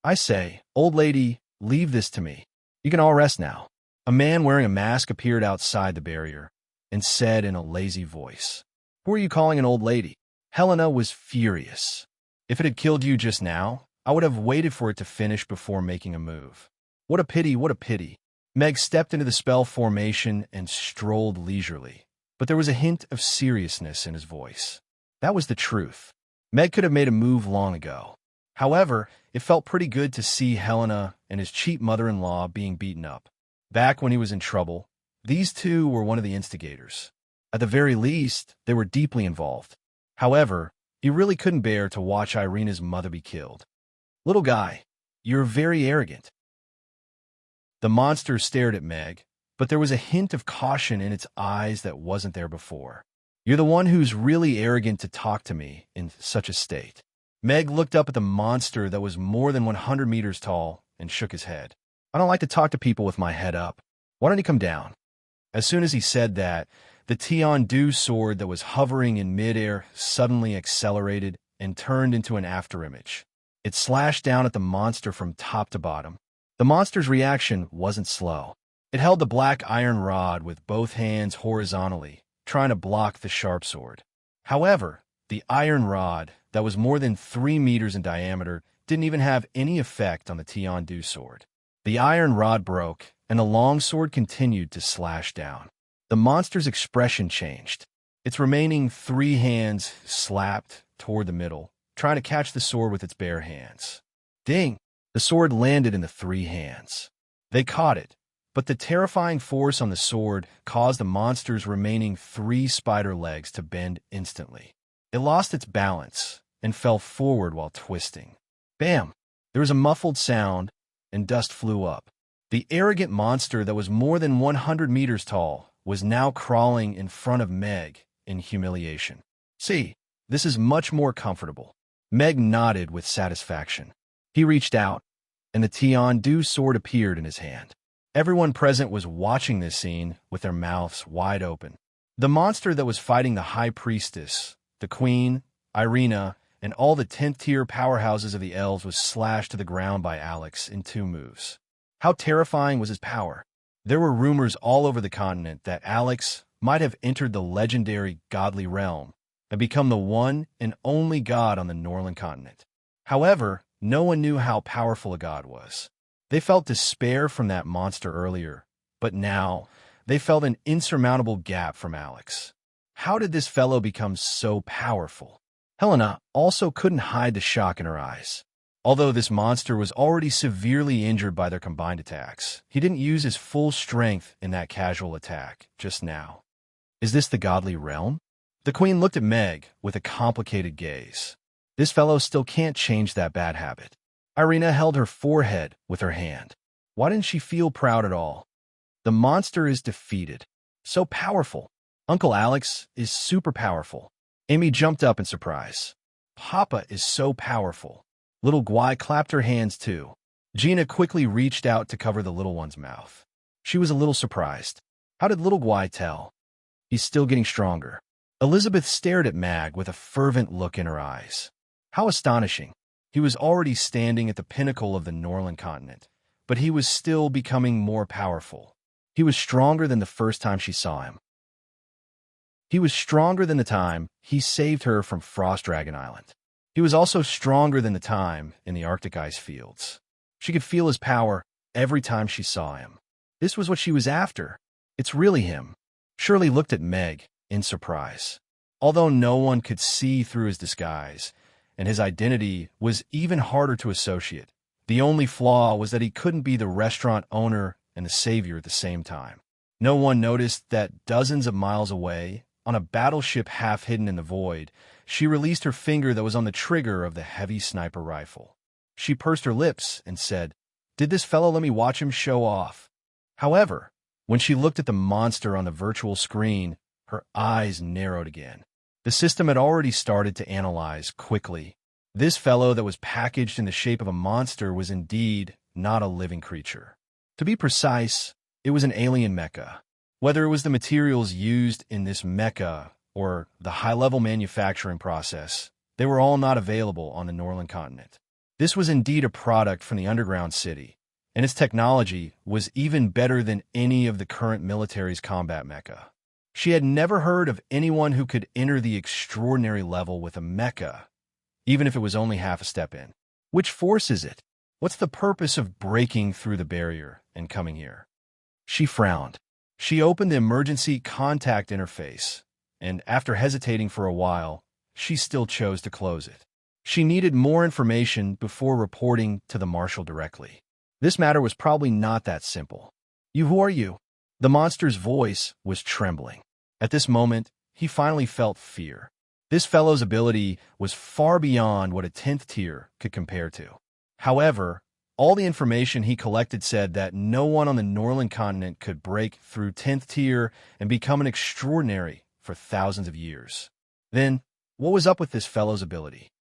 "I say, old lady, leave this to me. You can all rest now." A man wearing a mask appeared outside the barrier and said in a lazy voice, "Who are you calling an old lady?" Helena was furious. "If it had killed you just now, I would have waited for it to finish before making a move. What a pity, what a pity." Meg stepped into the spell formation and strolled leisurely, but there was a hint of seriousness in his voice. That was the truth. Meg could have made a move long ago. However, it felt pretty good to see Helena and his cheap mother-in-law being beaten up. Back when he was in trouble, these two were one of the instigators. At the very least, they were deeply involved. However, he really couldn't bear to watch Irina's mother be killed. "Little guy, you're very arrogant." The monster stared at Meg, but there was a hint of caution in its eyes that wasn't there before. "You're the one who's really arrogant to talk to me in such a state." Meg looked up at the monster that was more than 100 meters tall and shook his head. "I don't like to talk to people with my head up. Why don't you come down?" As soon as he said that, the Tiandu sword that was hovering in midair suddenly accelerated and turned into an afterimage. It slashed down at the monster from top to bottom. The monster's reaction wasn't slow. It held the black iron rod with both hands horizontally, trying to block the sharp sword. However, the iron rod, that was more than 3 meters in diameter, didn't even have any effect on the Tiandu sword. The iron rod broke, and the long sword continued to slash down. The monster's expression changed. Its remaining 3 hands slapped toward the middle, trying to catch the sword with its bare hands. Ding! The sword landed in the 3 hands. They caught it, But the terrifying force on the sword caused the monster's remaining 3 spider legs to bend instantly. It lost its balance and fell forward while twisting. Bam! There was a muffled sound, and dust flew up. The arrogant monster that was more than 100 meters tall was now crawling in front of Meg in humiliation. "See, this is much more comfortable." Meg nodded with satisfaction. He reached out, and the Tian-Du sword appeared in his hand. Everyone present was watching this scene with their mouths wide open. The monster that was fighting the High Priestess, the Queen, Irina, and all the 10th-tier powerhouses of the elves was slashed to the ground by Alex in 2 moves. How terrifying was his power? There were rumors all over the continent that Alex might have entered the legendary godly realm and become the one and only god on the Norland continent. However, no one knew how powerful a god was. They felt despair from that monster earlier, but now they felt an insurmountable gap from Alex. How did this fellow become so powerful? Helena also couldn't hide the shock in her eyes. Although this monster was already severely injured by their combined attacks, he didn't use his full strength in that casual attack just now. Is this the godly realm? The queen looked at Meg with a complicated gaze. This fellow still can't change that bad habit. Irina held her forehead with her hand. Why didn't she feel proud at all? The monster is defeated. So powerful. Uncle Alex is super powerful. Amy jumped up in surprise. Papa is so powerful. Little Guy clapped her hands too. Gina quickly reached out to cover the little one's mouth. She was a little surprised. How did little Guy tell? He's still getting stronger. Elizabeth stared at Mag with a fervent look in her eyes. How astonishing. He was already standing at the pinnacle of the Norland continent, but he was still becoming more powerful. He was stronger than the first time she saw him. He was stronger than the time he saved her from Frost Dragon Island. He was also stronger than the time in the Arctic ice fields. She could feel his power every time she saw him. This was what she was after. It's really him. Shirley looked at Meg in surprise. Although no one could see through his disguise, and his identity was even harder to associate, the only flaw was that he couldn't be the restaurant owner and the savior at the same time. No one noticed that dozens of miles away, on a battleship half hidden in the void, she released her finger that was on the trigger of the heavy sniper rifle. She pursed her lips and said, "Did this fellow let me watch him show off?" However, when she looked at the monster on the virtual screen, her eyes narrowed again. The system had already started to analyze quickly. This fellow that was packaged in the shape of a monster was indeed not a living creature. To be precise, it was an alien mecha. Whether it was the materials used in this mecha or the high-level manufacturing process, they were all not available on the Norland continent. This was indeed a product from the underground city, and its technology was even better than any of the current military's combat mecha. She had never heard of anyone who could enter the extraordinary level with a mecha, even if it was only half a step in. Which force is it? What's the purpose of breaking through the barrier and coming here? She frowned. She opened the emergency contact interface, and after hesitating for a while, she still chose to close it. She needed more information before reporting to the marshal directly. This matter was probably not that simple. Who are you?" The monster's voice was trembling. At this moment, he finally felt fear. This fellow's ability was far beyond what a 10th tier could compare to. However, all the information he collected said that no one on the Norland continent could break through 10th tier and become an extraordinary for thousands of years. Then, what was up with this fellow's ability?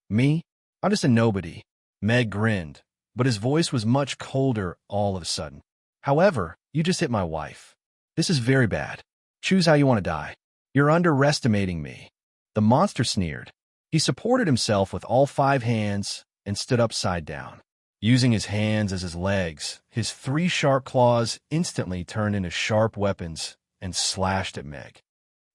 Me? I'm just a nobody. Meg grinned, but his voice was much colder all of a sudden. However, you just hit my wife. This is very bad. Choose how you want to die. You're underestimating me. The monster sneered. He supported himself with all 5 hands and stood upside down. Using his hands as his legs, his 3 sharp claws instantly turned into sharp weapons and slashed at Meg.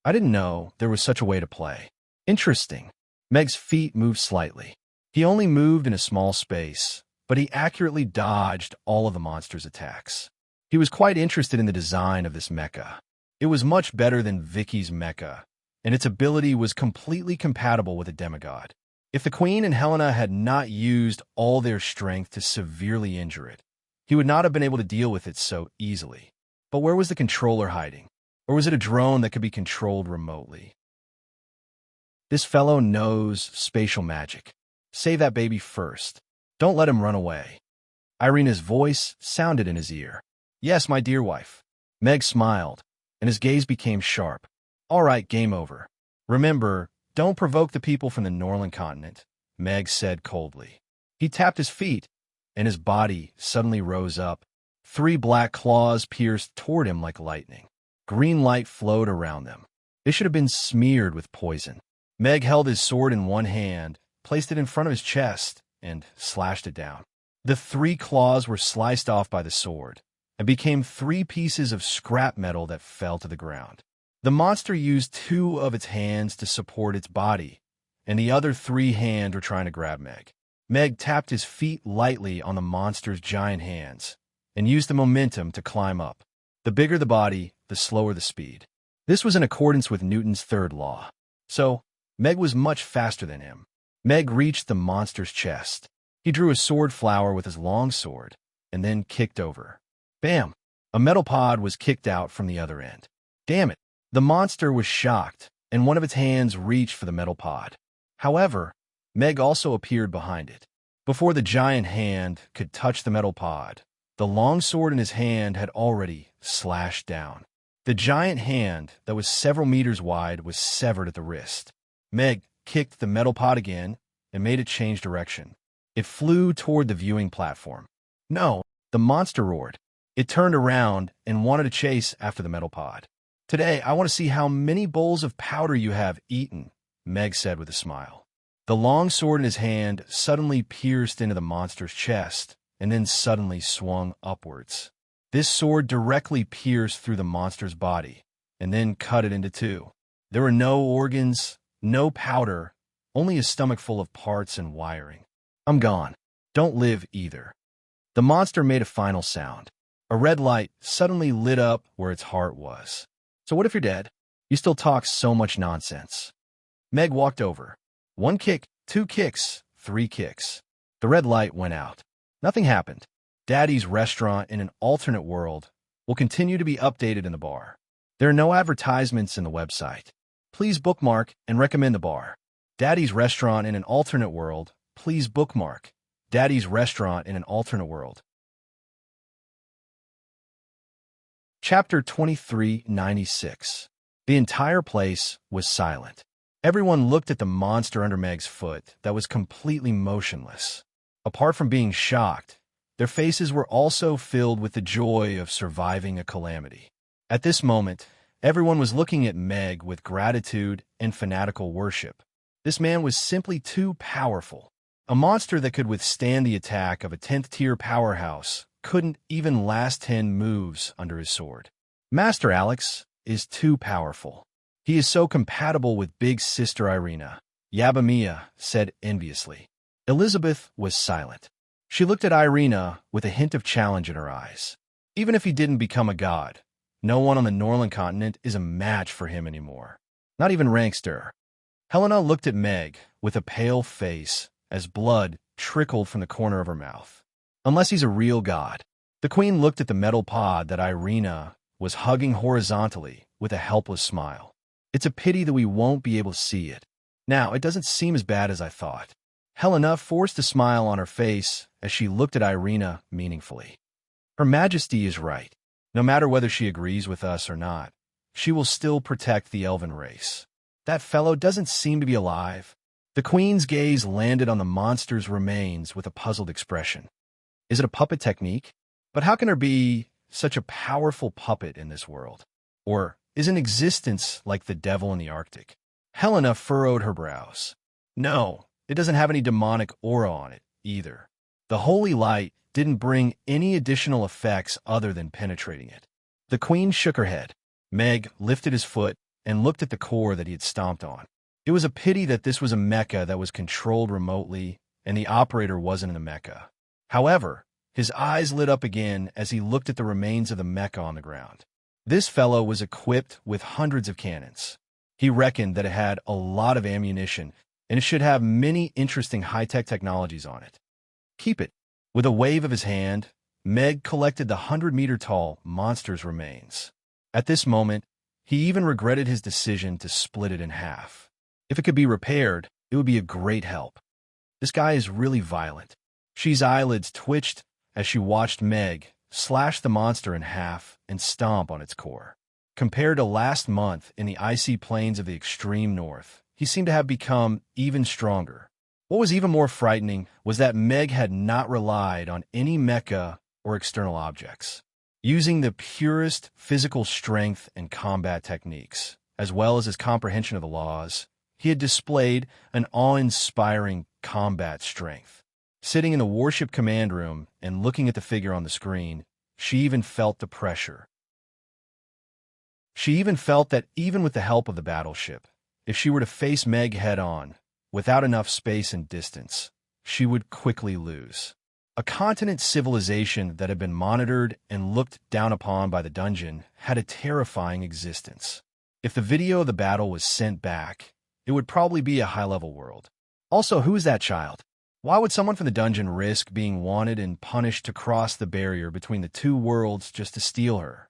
I didn't know there was such a way to play. Interesting. Meg's feet moved slightly. He only moved in a small space, but he accurately dodged all of the monster's attacks. He was quite interested in the design of this mecha. It was much better than Vicky's mecha, and its ability was completely compatible with a demigod. If the Queen and Helena had not used all their strength to severely injure it, he would not have been able to deal with it so easily. But where was the controller hiding? Or was it a drone that could be controlled remotely? This fellow knows spatial magic. Save that baby first. Don't let him run away. Irina's voice sounded in his ear. Yes, my dear wife. Meg smiled, and his gaze became sharp. All right, game over. Remember, don't provoke the people from the Norland continent, Meg said coldly. He tapped his feet, and his body suddenly rose up. 3 black claws pierced toward him like lightning. Green light flowed around them. They should have been smeared with poison. Meg held his sword in one hand, placed it in front of his chest, and slashed it down. The 3 claws were sliced off by the sword, and became 3 pieces of scrap metal that fell to the ground. The monster used 2 of its hands to support its body, and the other 3 hands were trying to grab Meg. Meg tapped his feet lightly on the monster's giant hands, and used the momentum to climb up. The bigger the body, the slower the speed. This was in accordance with Newton's 3rd law. So, Meg was much faster than him. Meg reached the monster's chest. He drew a sword flower with his long sword, and then kicked over. Bam! A metal pod was kicked out from the other end. Damn it! The monster was shocked, and one of its hands reached for the metal pod. However, Meg also appeared behind it. Before the giant hand could touch the metal pod, the long sword in his hand had already slashed down. The giant hand, that was several meters wide, was severed at the wrist. Meg kicked the metal pod again and made it change direction. It flew toward the viewing platform. No, the monster roared. It turned around and wanted to chase after the metal pod. Today, I want to see how many bowls of powder you have eaten, Meg said with a smile. The long sword in his hand suddenly pierced into the monster's chest and then suddenly swung upwards. This sword directly pierced through the monster's body and then cut it into 2. There were no organs, no powder, only a stomach full of parts and wiring. I'm gone. Don't live either. The monster made a final sound. A red light suddenly lit up where its heart was. So what if you're dead? You still talk so much nonsense. Meg walked over. 1 kick, 2 kicks, 3 kicks. The red light went out. Nothing happened. Daddy's restaurant in an alternate world will continue to be updated in the bar. There are no advertisements in the website. Please bookmark and recommend the bar. Daddy's restaurant in an alternate world. Please bookmark. Daddy's restaurant in an alternate world. Chapter 2396. The entire place was silent. Everyone looked at the monster under Meg's foot that was completely motionless. Apart from being shocked, their faces were also filled with the joy of surviving a calamity. At this moment, everyone was looking at Meg with gratitude and fanatical worship. This man was simply too powerful. A monster that could withstand the attack of a 10th-tier powerhouse couldn't even last 10 moves under his sword. Master Alex is too powerful. He is so compatible with big sister Irina, Yabamia said enviously. Elizabeth was silent. She looked at Irina with a hint of challenge in her eyes. Even if he didn't become a god, no one on the Norland continent is a match for him anymore. Not even Rankster. Helena looked at Meg with a pale face as blood trickled from the corner of her mouth. Unless he's a real god. The queen looked at the metal pod that Irina was hugging horizontally with a helpless smile. It's a pity that we won't be able to see it. Now, it doesn't seem as bad as I thought. Helena forced a smile on her face as she looked at Irina meaningfully. Her Majesty is right. No matter whether she agrees with us or not, she will still protect the elven race. That fellow doesn't seem to be alive. The queen's gaze landed on the monster's remains with a puzzled expression. Is it a puppet technique? But how can there be such a powerful puppet in this world? Or is an existence like the devil in the Arctic? Helena furrowed her brows. No, it doesn't have any demonic aura on it, either. The holy light didn't bring any additional effects other than penetrating it. The queen shook her head. Meg lifted his foot and looked at the core that he had stomped on. It was a pity that this was a mecha that was controlled remotely and the operator wasn't in the mecha. However, his eyes lit up again as he looked at the remains of the mecha on the ground. This fellow was equipped with hundreds of cannons. He reckoned that it had a lot of ammunition, and it should have many interesting high-tech technologies on it. Keep it. With a wave of his hand, Meg collected the 100-meter-tall monster's remains. At this moment, he even regretted his decision to split it in half. If it could be repaired, it would be a great help. This guy is really violent. She's eyelids twitched as she watched Meg slash the monster in half and stomp on its core. Compared to last month in the icy plains of the extreme north, he seemed to have become even stronger. What was even more frightening was that Meg had not relied on any mecha or external objects. Using the purest physical strength and combat techniques, as well as his comprehension of the laws, he had displayed an awe-inspiring combat strength. Sitting in the warship command room and looking at the figure on the screen, she even felt the pressure. She even felt that even with the help of the battleship, if she were to face Meg head-on, without enough space and distance, she would quickly lose. A continent civilization that had been monitored and looked down upon by the dungeon had a terrifying existence. If the video of the battle was sent back, it would probably be a high-level world. Also, who is that child? Why would someone from the dungeon risk being wanted and punished to cross the barrier between the two worlds just to steal her?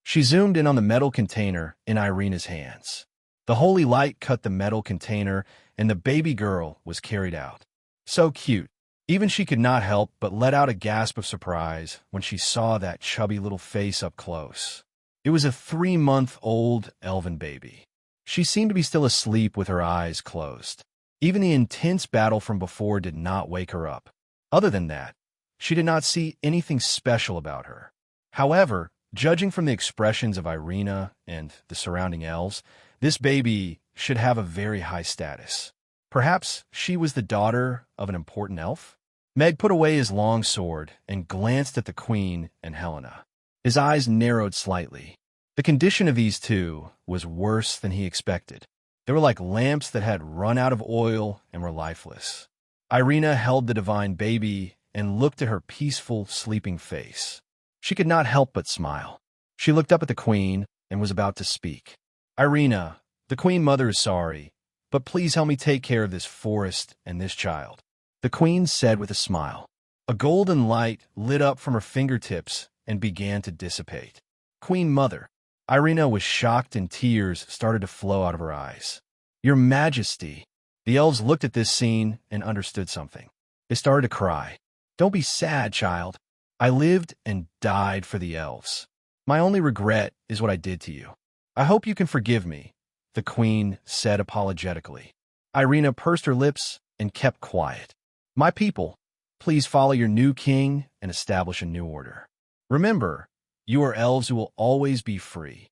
She zoomed in on the metal container in Irina's hands. The holy light cut the metal container, and the baby girl was carried out. So cute. Even she could not help but let out a gasp of surprise when she saw that chubby little face up close. It was a 3-month-old elven baby. She seemed to be still asleep with her eyes closed. Even the intense battle from before did not wake her up. Other than that, she did not see anything special about her. However, judging from the expressions of Irina and the surrounding elves, this baby should have a very high status. Perhaps she was the daughter of an important elf? Meg put away his long sword and glanced at the queen and Helena. His eyes narrowed slightly. The condition of these two was worse than he expected. They were like lamps that had run out of oil and were lifeless. Irina held the divine baby and looked at her peaceful, sleeping face. She could not help but smile. She looked up at the queen and was about to speak. Irina, the queen mother is sorry, but please help me take care of this forest and this child. The queen said with a smile. A golden light lit up from her fingertips and began to dissipate. Queen mother. Irina was shocked and tears started to flow out of her eyes. Your Majesty. The elves looked at this scene and understood something. They started to cry. Don't be sad, child. I lived and died for the elves. My only regret is what I did to you. I hope you can forgive me, the queen said apologetically. Irina pursed her lips and kept quiet. My people, please follow your new king and establish a new order. Remember, you are elves who will always be free.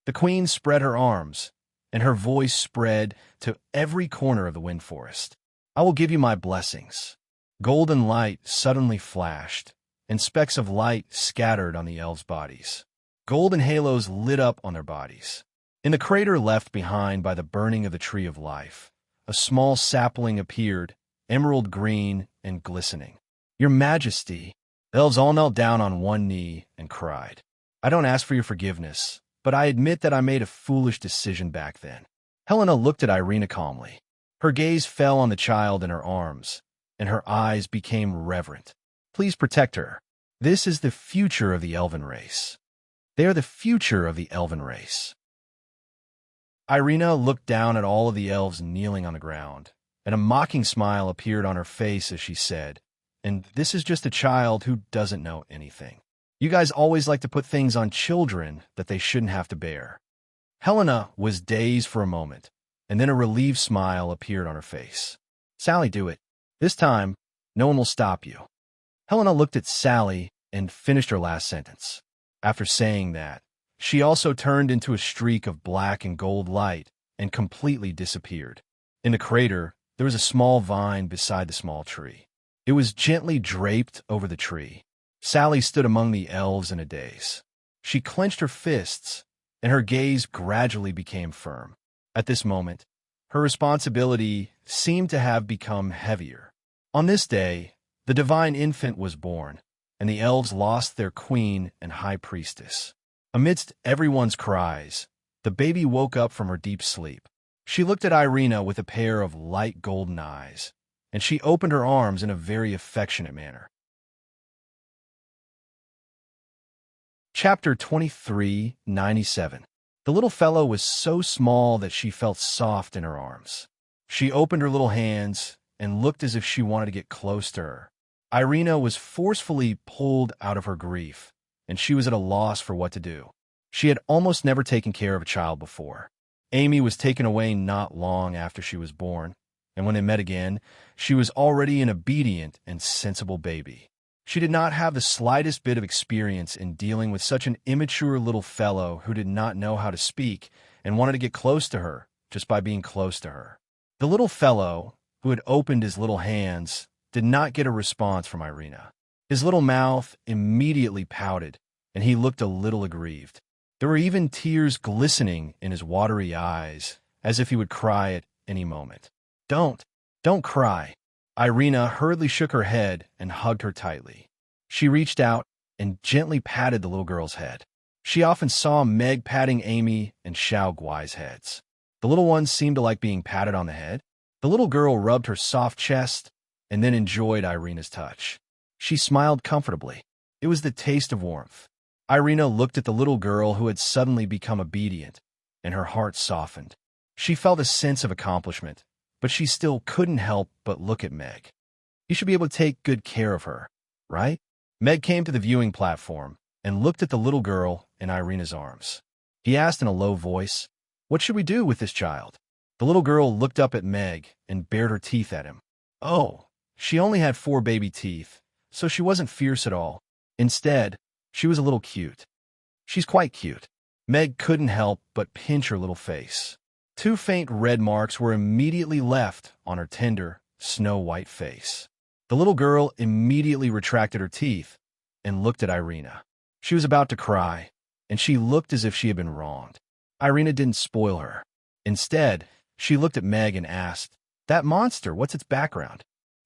The queen spread her arms, and her voice spread to every corner of the wind forest. I will give you my blessings. Golden light suddenly flashed, and specks of light scattered on the elves' bodies. Golden halos lit up on their bodies. In the crater left behind by the burning of the tree of life, a small sapling appeared, emerald green and glistening. Your Majesty. The elves all knelt down on one knee and cried. I don't ask for your forgiveness, but I admit that I made a foolish decision back then. Helena looked at Irina calmly. Her gaze fell on the child in her arms, and her eyes became reverent. Please protect her. This is the future of the elven race. They are the future of the elven race. Irina looked down at all of the elves kneeling on the ground, and a mocking smile appeared on her face as she said, and this is just a child who doesn't know anything. You guys always like to put things on children that they shouldn't have to bear. Helena was dazed for a moment, and then a relieved smile appeared on her face. Sally, do it. This time, no one will stop you. Helena looked at Sally and finished her last sentence. After saying that, she also turned into a streak of black and gold light and completely disappeared. In the crater, there was a small vine beside the small tree. It was gently draped over the tree. Sally stood among the elves in a daze. She clenched her fists, and her gaze gradually became firm. At this moment, her responsibility seemed to have become heavier. On this day, the divine infant was born, and the elves lost their queen and high priestess. Amidst everyone's cries, the baby woke up from her deep sleep. She looked at Irina with a pair of light golden eyes, and she opened her arms in a very affectionate manner. Chapter 2397. The little fellow was so small that she felt soft in her arms. She opened her little hands and looked as if she wanted to get close to her. Irina was forcefully pulled out of her grief, and she was at a loss for what to do. She had almost never taken care of a child before. Amy was taken away not long after she was born, and when they met again, she was already an obedient and sensible baby. She did not have the slightest bit of experience in dealing with such an immature little fellow who did not know how to speak and wanted to get close to her just by being close to her. The little fellow, who had opened his little hands, did not get a response from Irina. His little mouth immediately pouted, and he looked a little aggrieved. There were even tears glistening in his watery eyes, as if he would cry at any moment. Don't cry." Irina hurriedly shook her head and hugged her tightly. She reached out and gently patted the little girl's head. She often saw Meg patting Amy and Xiao Guai's heads. The little ones seemed to like being patted on the head. The little girl rubbed her soft chest and then enjoyed Irina's touch. She smiled comfortably. It was the taste of warmth. Irina looked at the little girl who had suddenly become obedient, and her heart softened. She felt a sense of accomplishment, but she still couldn't help but look at Meg. You should be able to take good care of her, right? Meg came to the viewing platform and looked at the little girl in Irina's arms. He asked in a low voice, "What should we do with this child?" The little girl looked up at Meg and bared her teeth at him. Oh, she only had 4 baby teeth, so she wasn't fierce at all. Instead, she was a little cute. She's quite cute. Meg couldn't help but pinch her little face. 2 faint red marks were immediately left on her tender, snow-white face. The little girl immediately retracted her teeth and looked at Irina. She was about to cry, and she looked as if she had been wronged. Irina didn't spoil her. Instead, she looked at Meg and asked, "That monster, what's its background?"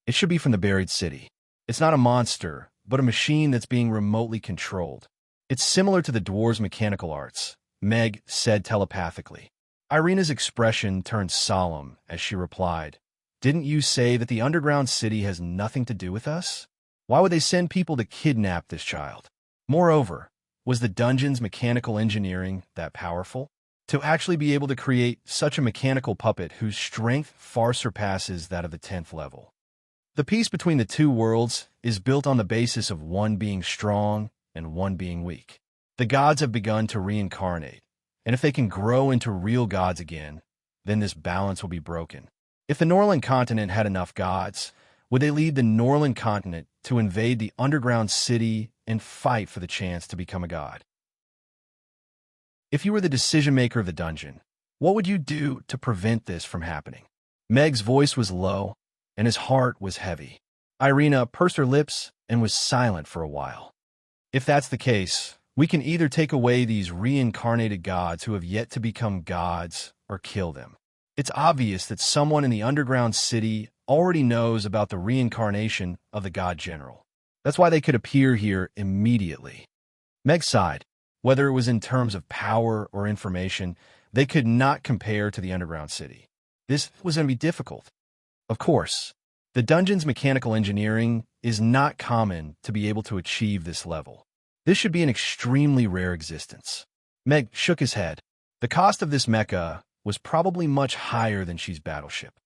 "It should be from the buried city. It's not a monster, but a machine that's being remotely controlled. It's similar to the dwarves' mechanical arts," Meg said telepathically. Irina's expression turned solemn as she replied, "Didn't you say that the underground city has nothing to do with us? Why would they send people to kidnap this child? Moreover, was the dungeon's mechanical engineering that powerful? To actually be able to create such a mechanical puppet whose strength far surpasses that of the 10th level. The peace between the 2 worlds is built on the basis of one being strong and one being weak. The gods have begun to reincarnate, and if they can grow into real gods again, then this balance will be broken. If the Norland continent had enough gods, would they lead the Norland continent to invade the underground city and fight for the chance to become a god? If you were the decision-maker of the dungeon, what would you do to prevent this from happening?" Meg's voice was low, and his heart was heavy. Irina pursed her lips and was silent for a while. "If that's the case, we can either take away these reincarnated gods who have yet to become gods or kill them. It's obvious that someone in the underground city already knows about the reincarnation of the god general. That's why they could appear here immediately." Meg sighed. Whether it was in terms of power or information, they could not compare to the underground city. This was going to be difficult. Of course, the dungeon's mechanical engineering is not common to be able to achieve this level. This should be an extremely rare existence. Meg shook his head. The cost of this mecha was probably much higher than she's battleship.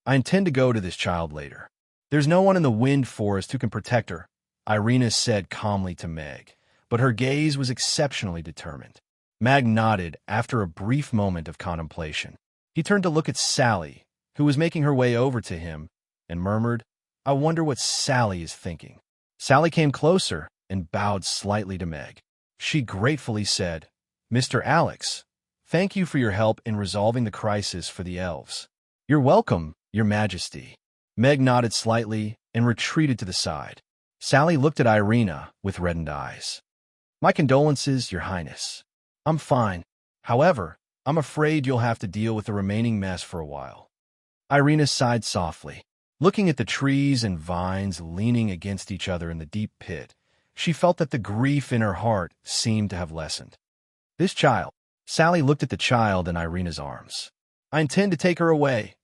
"I intend to go to this child later. There's no one in the wind forest who can protect her," Irina said calmly to Meg, but her gaze was exceptionally determined. Meg nodded after a brief moment of contemplation. He turned to look at Sally, who was making her way over to him, and murmured, "I wonder what Sally is thinking." Sally came closer and bowed slightly to Meg. She gratefully said, "Mr. Alex, thank you for your help in resolving the crisis for the elves." "You're welcome, Your Majesty." Meg nodded slightly and retreated to the side. Sally looked at Irina with reddened eyes. "My condolences, Your Highness. I'm fine. However, I'm afraid you'll have to deal with the remaining mess for a while." Irina sighed softly. Looking at the trees and vines leaning against each other in the deep pit, she felt that the grief in her heart seemed to have lessened. "This child." Sally looked at the child in Irina's arms. "I intend to take her away,"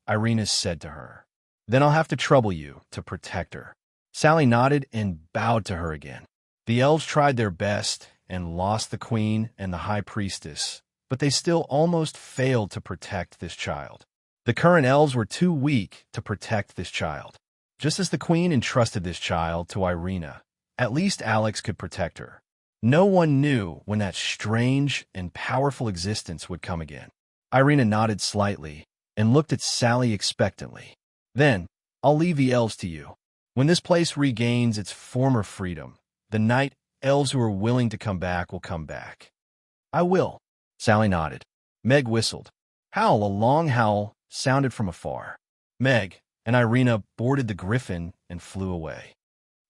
Irina said to her. "Then I'll have to trouble you to protect her." Sally nodded and bowed to her again. The elves tried their best, and lost the queen and the high priestess, but they still almost failed to protect this child. The current elves were too weak to protect this child. Just as the queen entrusted this child to Irina, at least Alex could protect her. No one knew when that strange and powerful existence would come again. Irina nodded slightly and looked at Sally expectantly. Then, I'll leave the elves to you. When this place regains its former freedom, the night elves who are willing to come back will come back. I will. Sally nodded. Meg whistled. A long howl sounded from afar. Meg and Irina boarded the griffin and flew away.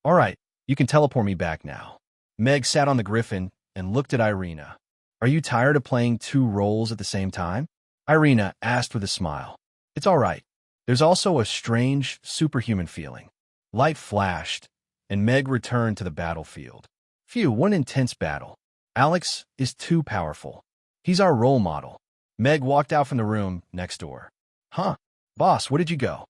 All right, you can teleport me back now. Meg sat on the griffin and looked at Irina. Are you tired of playing two roles at the same time? Irina asked with a smile. It's all right. There's also a strange, superhuman feeling. Light flashed, and Meg returned to the battlefield. Phew, what an intense battle. Alex is too powerful. He's our role model. Meg walked out from the room next door. Huh, boss, where did you go?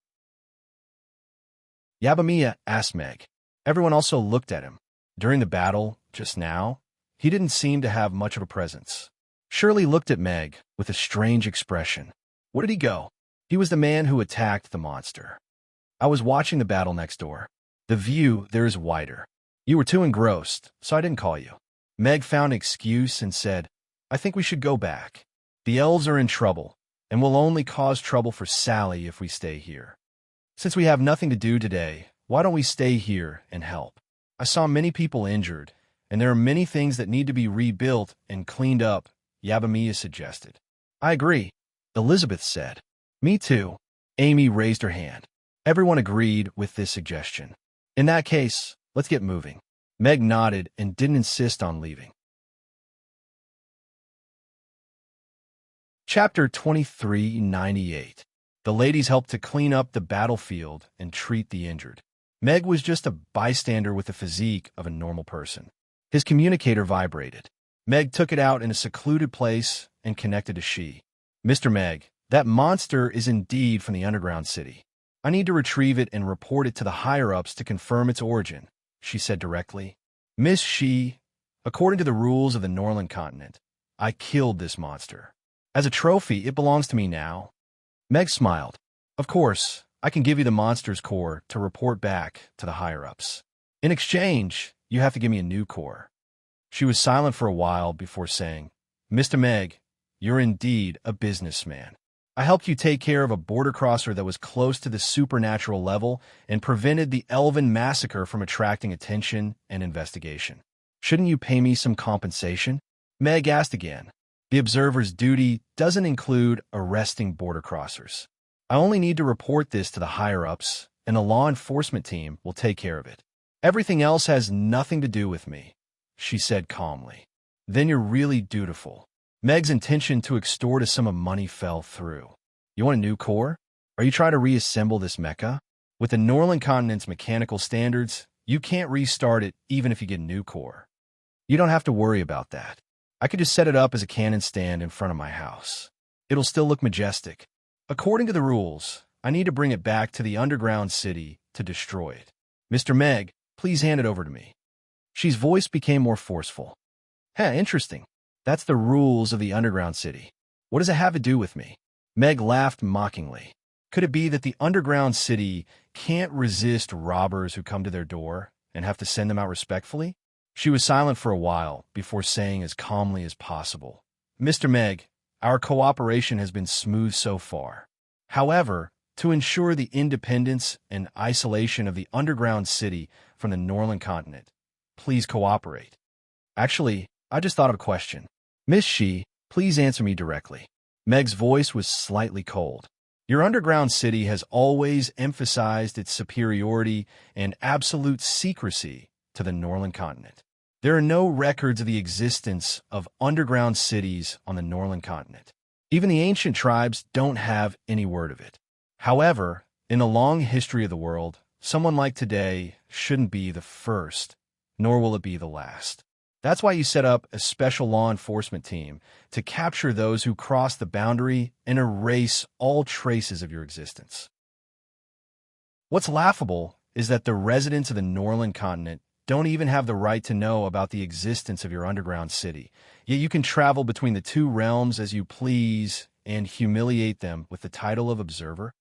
Yabamiya asked Meg. Everyone also looked at him. During the battle, just now, he didn't seem to have much of a presence. Shirley looked at Meg with a strange expression. Where did he go? He was the man who attacked the monster. I was watching the battle next door. The view there is wider. You were too engrossed, so I didn't call you. Meg found an excuse and said, I think we should go back. The elves are in trouble, and will only cause trouble for Sally if we stay here. Since we have nothing to do today, why don't we stay here and help? I saw many people injured, and there are many things that need to be rebuilt and cleaned up, Yabamiya suggested. I agree, Elizabeth said. Me too. Amy raised her hand. Everyone agreed with this suggestion. In that case, let's get moving. Meg nodded and didn't insist on leaving. Chapter 2398. The ladies helped to clean up the battlefield and treat the injured. Meg was just a bystander with the physique of a normal person. His communicator vibrated. Meg took it out in a secluded place and connected to She. Mr. Meg, that monster is indeed from the underground city. I need to retrieve it and report it to the higher-ups to confirm its origin, she said directly. Miss She, according to the rules of the Norland continent, I killed this monster. As a trophy, it belongs to me now. Meg smiled. Of course, I can give you the monster's core to report back to the higher-ups. In exchange, you have to give me a new core. She was silent for a while before saying, Mr. Meg, you're indeed a businessman. I helped you take care of a border crosser that was close to the supernatural level and prevented the elven massacre from attracting attention and investigation. Shouldn't you pay me some compensation? Meg asked again. The observer's duty doesn't include arresting border crossers. I only need to report this to the higher-ups, and the law enforcement team will take care of it. Everything else has nothing to do with me, she said calmly. Then you're really dutiful. Meg's intention to extort a sum of money fell through. You want a new core? Are you trying to reassemble this mecha? With the Norland continent's mechanical standards, you can't restart it even if you get a new core. You don't have to worry about that. I could just set it up as a cannon stand in front of my house. It'll still look majestic. According to the rules, I need to bring it back to the underground city to destroy it. Mr. Meg, please hand it over to me. She's voice became more forceful. Interesting. That's the rules of the underground city. What does it have to do with me? Meg laughed mockingly. Could it be that the underground city can't resist robbers who come to their door and have to send them out respectfully? She was silent for a while before saying as calmly as possible, Mr. Meg, our cooperation has been smooth so far. However, to ensure the independence and isolation of the underground city from the Norland continent, please cooperate. Actually, I just thought of a question. Miss She, please answer me directly. Meg's voice was slightly cold. Your underground city has always emphasized its superiority and absolute secrecy to the Norland continent. There are no records of the existence of underground cities on the Norland continent. Even the ancient tribes don't have any word of it. However, in the long history of the world, someone like today shouldn't be the first, nor will it be the last. That's why you set up a special law enforcement team to capture those who cross the boundary and erase all traces of your existence. What's laughable is that the residents of the Norland continent don't even have the right to know about the existence of your underground city, yet you can travel between the two realms as you please and humiliate them with the title of observer?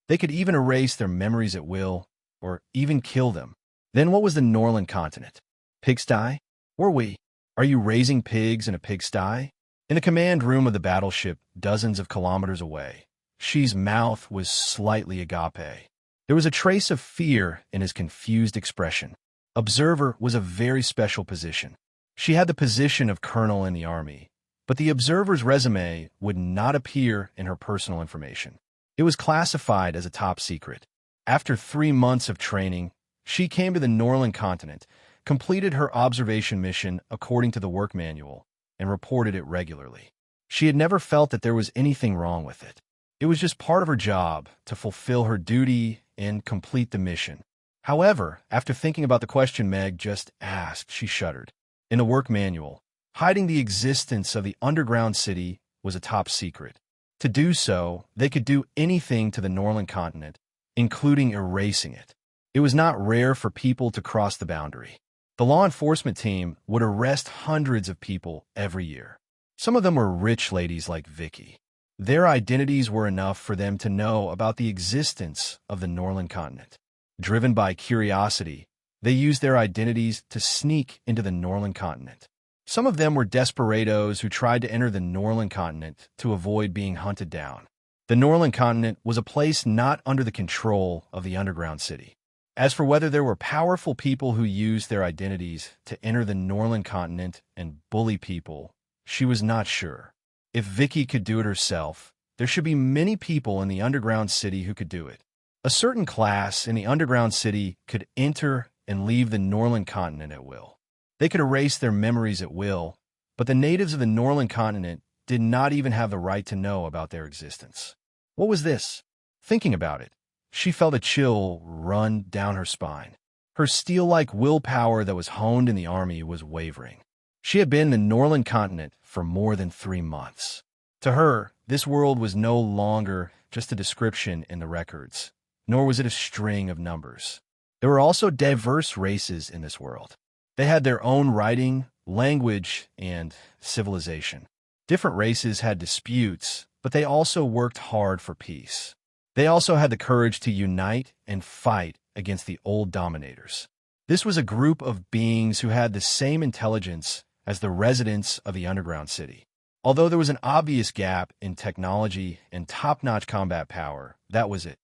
They could even erase their memories at will, or even kill them. Then what was the Norland continent? Pigsty? Were we? Are you raising pigs in a pigsty? In the command room of the battleship, dozens of kilometers away, Xi's mouth was slightly agape. There was a trace of fear in his confused expression. Observer was a very special position. She had the position of colonel in the army, but the observer's resume would not appear in her personal information. It was classified as a top secret. After 3 months of training, she came to the Norland continent, completed her observation mission according to the work manual, and reported it regularly. She had never felt that there was anything wrong with it. It was just part of her job to fulfill her duty and complete the mission. However, after thinking about the question Meg just asked, she shuddered. In the work manual, hiding the existence of the underground city was a top secret. To do so, they could do anything to the Norland continent, including erasing it. It was not rare for people to cross the boundary. The law enforcement team would arrest hundreds of people every year. Some of them were rich ladies like Vicky. Their identities were enough for them to know about the existence of the Norland continent. Driven by curiosity, they used their identities to sneak into the Norland continent. Some of them were desperados who tried to enter the Norland continent to avoid being hunted down. The Norland continent was a place not under the control of the underground city. As for whether there were powerful people who used their identities to enter the Norland continent and bully people, she was not sure. If Vicky could do it herself, there should be many people in the underground city who could do it. A certain class in the underground city could enter and leave the Norland continent at will. They could erase their memories at will, but the natives of the Norland continent did not even have the right to know about their existence. What was this? Thinking about it, she felt a chill run down her spine. Her steel-like willpower that was honed in the army was wavering. She had been in the Norland continent for more than 3 months. To her, this world was no longer just a description in the records, nor was it a string of numbers. There were also diverse races in this world. They had their own writing, language, and civilization. Different races had disputes, but they also worked hard for peace. They also had the courage to unite and fight against the old dominators. This was a group of beings who had the same intelligence as the residents of the underground city. Although there was an obvious gap in technology and top-notch combat power, that was it.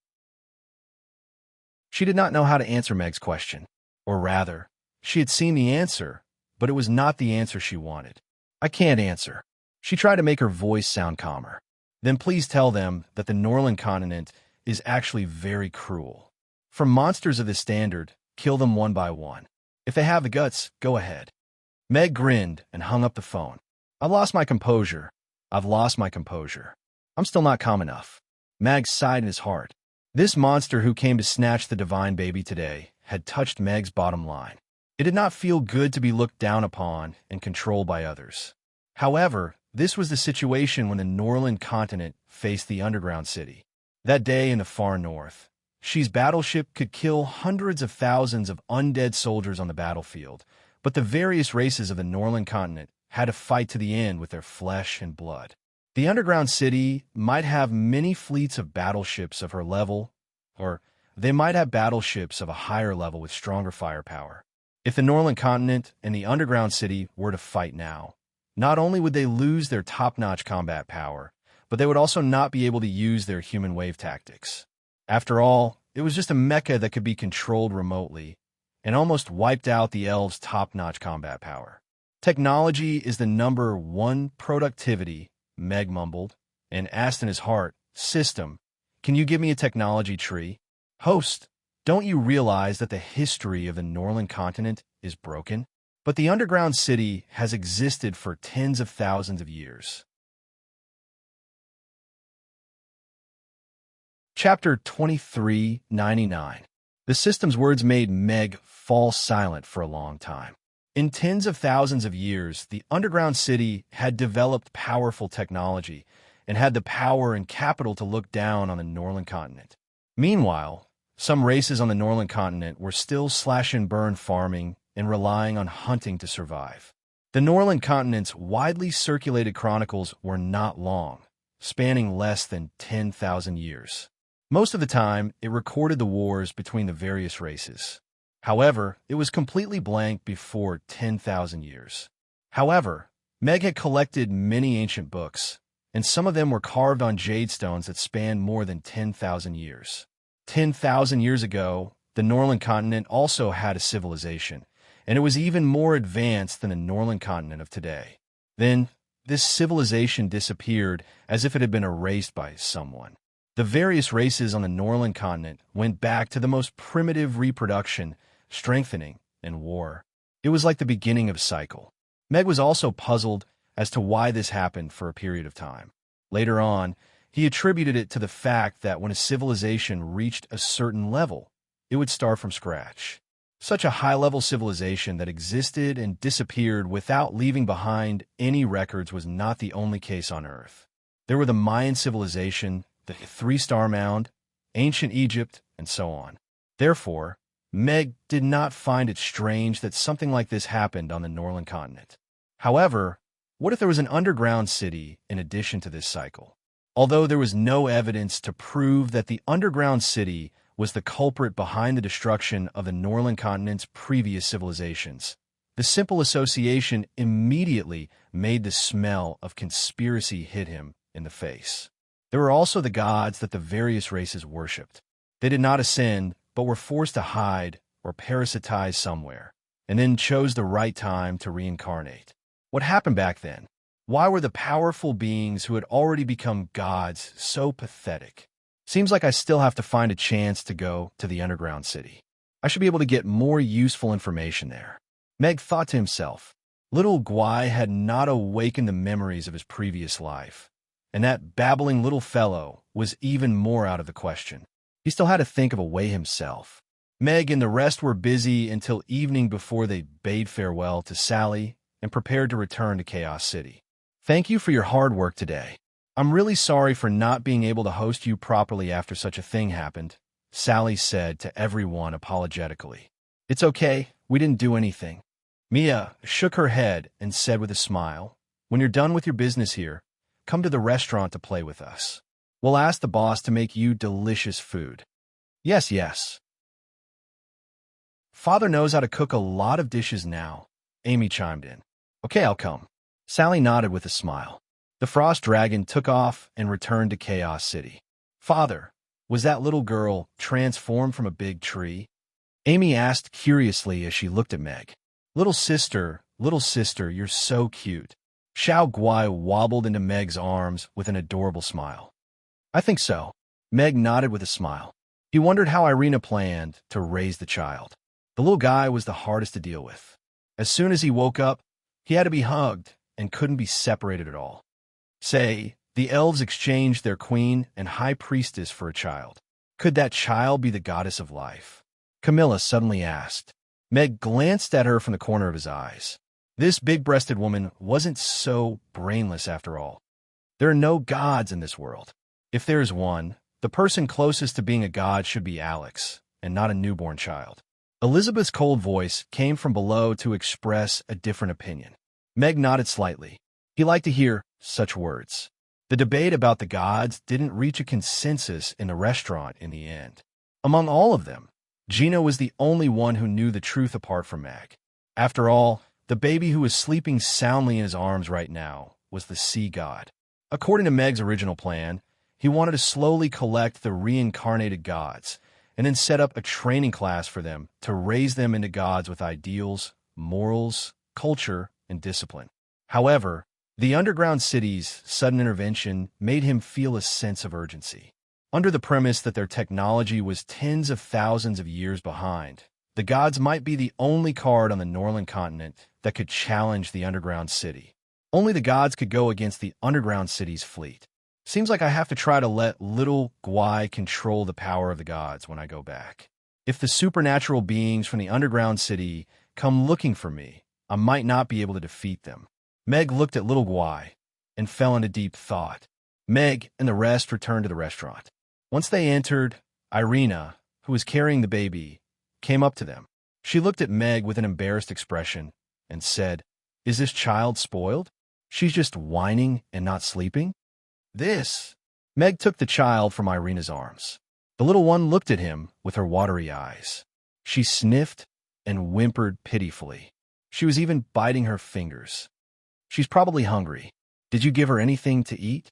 She did not know how to answer Meg's question. Or rather, she had seen the answer, but it was not the answer she wanted. I can't answer. She tried to make her voice sound calmer. Then please tell them that the Norland continent is actually very cruel. For monsters of this standard, kill them one by one. If they have the guts, go ahead. Meg grinned and hung up the phone. I've lost my composure. I've lost my composure. I'm still not calm enough. Meg sighed in his heart. This monster who came to snatch the divine baby today had touched Meg's bottom line. It did not feel good to be looked down upon and controlled by others. However, this was the situation when the Norland continent faced the underground city. That day in the far north, Xi's battleship could kill hundreds of thousands of undead soldiers on the battlefield, but the various races of the Norland continent had to fight to the end with their flesh and blood. The underground city might have many fleets of battleships of her level, or they might have battleships of a higher level with stronger firepower. If the Norland continent and the underground city were to fight now, not only would they lose their top-notch combat power, but they would also not be able to use their human wave tactics. After all, it was just a mecha that could be controlled remotely, and almost wiped out the elves' top-notch combat power. Technology is the number one productivity, Meg mumbled, and asked in his heart, System, can you give me a technology tree? Host, don't you realize that the history of the Norland continent is broken? But the underground city has existed for tens of thousands of years. Chapter 2399. The system's words made Meg fall silent for a long time. In tens of thousands of years, the underground city had developed powerful technology and had the power and capital to look down on the Norland continent. Meanwhile, some races on the Norland continent were still slash-and-burn farming and relying on hunting to survive. The Norland continent's widely circulated chronicles were not long, spanning less than 10,000 years. Most of the time, it recorded the wars between the various races. However, it was completely blank before 10,000 years. However, Meg had collected many ancient books, and some of them were carved on jade stones that spanned more than 10,000 years. 10,000 years ago, the Norland continent also had a civilization, and it was even more advanced than the Norland continent of today. Then, this civilization disappeared as if it had been erased by someone. The various races on the Norland continent went back to the most primitive reproduction, strengthening, and war. It was like the beginning of a cycle. Meg was also puzzled as to why this happened for a period of time. Later on, he attributed it to the fact that when a civilization reached a certain level, it would start from scratch. Such a high-level civilization that existed and disappeared without leaving behind any records was not the only case on Earth. There were the Mayan civilization, the Three-Star Mound, ancient Egypt, and so on. Therefore, Meg did not find it strange that something like this happened on the Norland continent. However, what if there was an underground city in addition to this cycle? Although there was no evidence to prove that the underground city was the culprit behind the destruction of the Norland continent's previous civilizations, the simple association immediately made the smell of conspiracy hit him in the face. There were also the gods that the various races worshipped. They did not ascend, but were forced to hide or parasitize somewhere, and then chose the right time to reincarnate. What happened back then? Why were the powerful beings who had already become gods so pathetic? Seems like I still have to find a chance to go to the underground city. I should be able to get more useful information there. Meg thought to himself. Little Gwai had not awakened the memories of his previous life, and that babbling little fellow was even more out of the question. He still had to think of a way himself. Meg and the rest were busy until evening before they bade farewell to Sally and prepared to return to Chaos City. Thank you for your hard work today. I'm really sorry for not being able to host you properly after such a thing happened, Sally said to everyone apologetically. It's okay, we didn't do anything. Mia shook her head and said with a smile, when you're done with your business here, come to the restaurant to play with us. We'll ask the boss to make you delicious food. Yes, yes. Father knows how to cook a lot of dishes now, Amy chimed in. Okay, I'll come. Sally nodded with a smile. The frost dragon took off and returned to Chaos City. Father, was that little girl transformed from a big tree? Amy asked curiously as she looked at Meg. Little sister, you're so cute. Xiao Guai wobbled into Meg's arms with an adorable smile. I think so. Meg nodded with a smile. He wondered how Irina planned to raise the child. The little guy was the hardest to deal with. As soon as he woke up, he had to be hugged and couldn't be separated at all. Say, the elves exchanged their queen and high priestess for a child. Could that child be the goddess of life? Camilla suddenly asked. Meg glanced at her from the corner of his eyes. This big-breasted woman wasn't so brainless after all. There are no gods in this world. If there is one, the person closest to being a god should be Alex, and not a newborn child. Elizabeth's cold voice came from below to express a different opinion. Meg nodded slightly. He liked to hear such words. The debate about the gods didn't reach a consensus in the restaurant in the end. Among all of them, Gina was the only one who knew the truth apart from Meg. After all, the baby who was sleeping soundly in his arms right now was the sea god. According to Meg's original plan, he wanted to slowly collect the reincarnated gods and then set up a training class for them to raise them into gods with ideals, morals, culture, and discipline. However, the underground city's sudden intervention made him feel a sense of urgency. Under the premise that their technology was tens of thousands of years behind, the gods might be the only card on the Norland continent that could challenge the underground city. Only the gods could go against the underground city's fleet. Seems like I have to try to let little Gwai control the power of the gods when I go back. If the supernatural beings from the underground city come looking for me, I might not be able to defeat them. Meg looked at little Gwai and fell into deep thought. Meg and the rest returned to the restaurant. Once they entered, Irina, who was carrying the baby, came up to them. She looked at Meg with an embarrassed expression and said, "Is this child spoiled? She's just whining and not sleeping?" This. Meg took the child from Irina's arms. The little one looked at him with her watery eyes. She sniffed and whimpered pitifully. She was even biting her fingers. "She's probably hungry. Did you give her anything to eat?"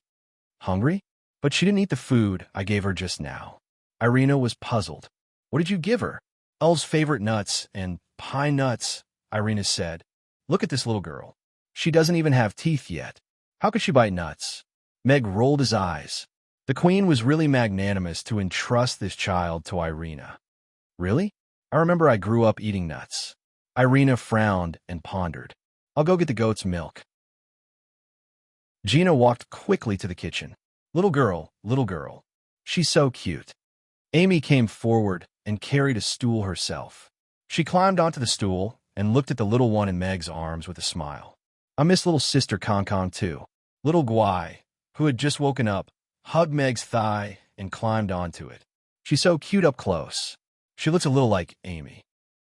"Hungry? But she didn't eat the food I gave her just now." Irina was puzzled. "What did you give her?" "Elle's favorite nuts and pine nuts," Irina said. "Look at this little girl. She doesn't even have teeth yet. How could she bite nuts?" Meg rolled his eyes. The queen was really magnanimous to entrust this child to Irina. "Really? I remember I grew up eating nuts." Irina frowned and pondered. "I'll go get the goat's milk." Gina walked quickly to the kitchen. Little girl, she's so cute." Amy came forward and carried a stool herself. She climbed onto the stool and looked at the little one in Meg's arms with a smile. "I miss little sister Concon too." Little Guai, who had just woken up, hugged Meg's thigh and climbed onto it. "She's so cute up close. She looks a little like Amy.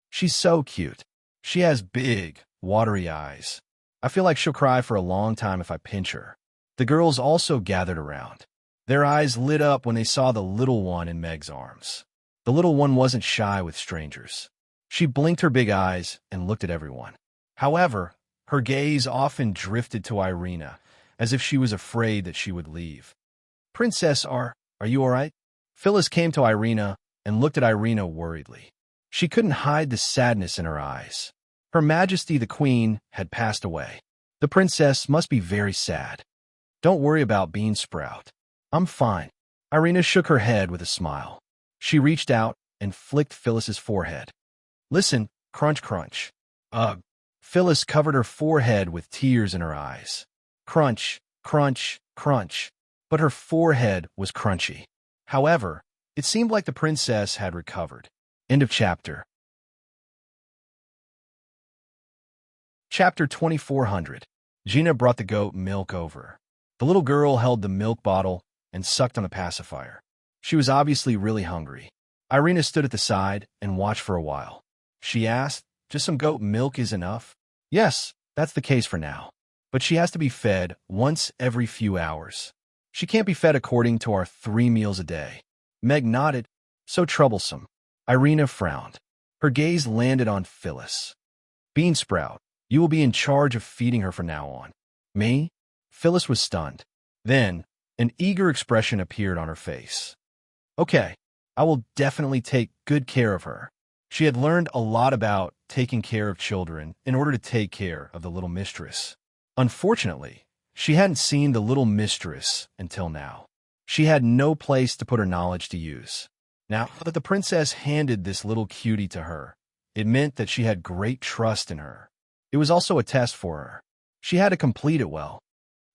She's so cute. She has big, watery eyes. I feel like she'll cry for a long time if I pinch her." The girls also gathered around. Their eyes lit up when they saw the little one in Meg's arms. The little one wasn't shy with strangers. She blinked her big eyes and looked at everyone. However, her gaze often drifted to Irina, as if she was afraid that she would leave. "Princess, are you all right?" Phyllis came to Irina and looked at Irina worriedly. She couldn't hide the sadness in her eyes. Her Majesty the Queen had passed away. The princess must be very sad. "Don't worry about Bean Sprout. I'm fine." Irina shook her head with a smile. She reached out and flicked Phyllis's forehead. "Listen, crunch, crunch." Ugh. Phyllis covered her forehead with tears in her eyes. Crunch, crunch, crunch. But her forehead was crunchy. However, it seemed like the princess had recovered. End of chapter. Chapter 2400. Gina brought the goat milk over. The little girl held the milk bottle and sucked on the pacifier. She was obviously really hungry. Irina stood at the side and watched for a while. She asked, "Just some goat milk is enough?" "Yes, that's the case for now. But she has to be fed once every few hours. She can't be fed according to our 3 meals a day." Meg nodded. "So troublesome." Irina frowned. Her gaze landed on Phyllis. "Bean Sprout, you will be in charge of feeding her from now on." "Me?" Phyllis was stunned. Then, an eager expression appeared on her face. "Okay, I will definitely take good care of her." She had learned a lot about taking care of children in order to take care of the little mistress. Unfortunately, she hadn't seen the little mistress until now. She had no place to put her knowledge to use. Now that the princess handed this little cutie to her, it meant that she had great trust in her. It was also a test for her. She had to complete it well.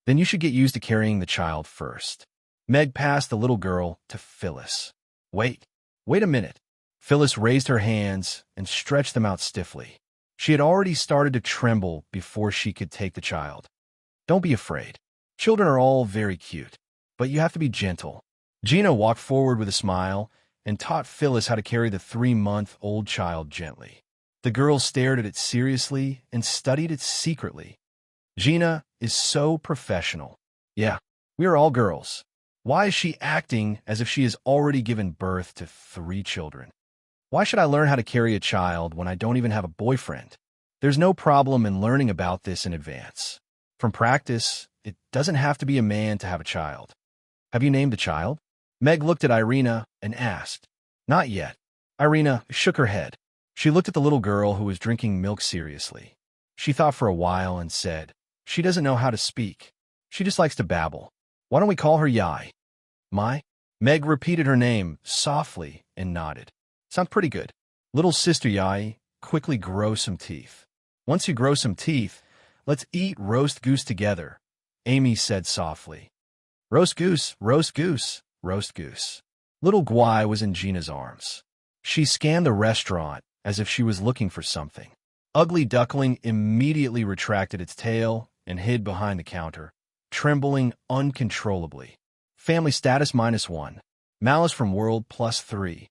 "Then you should get used to carrying the child first." Meg passed the little girl to Phyllis. Wait a minute." Phyllis raised her hands and stretched them out stiffly. She had already started to tremble before she could take the child. "Don't be afraid. Children are all very cute, but you have to be gentle." Gina walked forward with a smile and taught Phyllis how to carry the 3-month-old child gently. The girl stared at it seriously and studied it secretly. Gina is so professional. Yeah, we are all girls. Why is she acting as if she has already given birth to 3 children? Why should I learn how to carry a child when I don't even have a boyfriend? There's no problem in learning about this in advance. From practice, it doesn't have to be a man to have a child. Have you named the child? Meg looked at Irina and asked. Not yet. Irina shook her head. She looked at the little girl who was drinking milk seriously. She thought for a while and said, she doesn't know how to speak. She just likes to babble. Why don't we call her Yai? Mai? Meg repeated her name softly and nodded. Sounds pretty good. Little sister Yai, quickly grow some teeth. Once you grow some teeth, let's eat roast goose together, Amy said softly. Roast goose, roast goose, roast goose. Little Guai was in Gina's arms. She scanned the restaurant as if she was looking for something. Ugly Duckling immediately retracted its tail and hid behind the counter, trembling uncontrollably. Family status -1. Malice from world +3.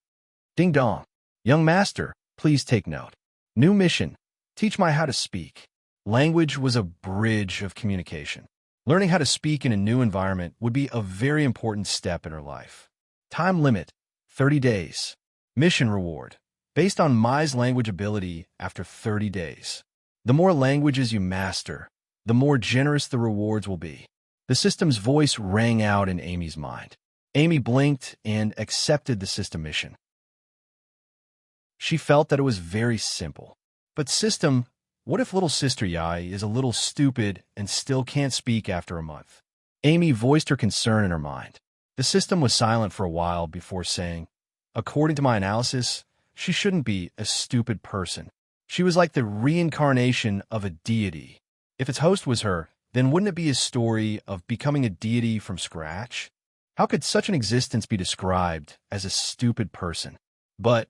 Ding dong. Young master, please take note. New mission. Teach my how to speak. Language was a bridge of communication. Learning how to speak in a new environment would be a very important step in her life. Time limit, 30 days. Mission reward. Based on Mai's language ability after 30 days. The more languages you master, the more generous the rewards will be. The system's voice rang out in Amy's mind. Amy blinked and accepted the system mission. She felt that it was very simple. But system, what if little sister Yai is a little stupid and still can't speak after a month? Amy voiced her concern in her mind. The system was silent for a while before saying, according to my analysis, she shouldn't be a stupid person. She was like the reincarnation of a deity. If its host was her, then wouldn't it be a story of becoming a deity from scratch? How could such an existence be described as a stupid person? But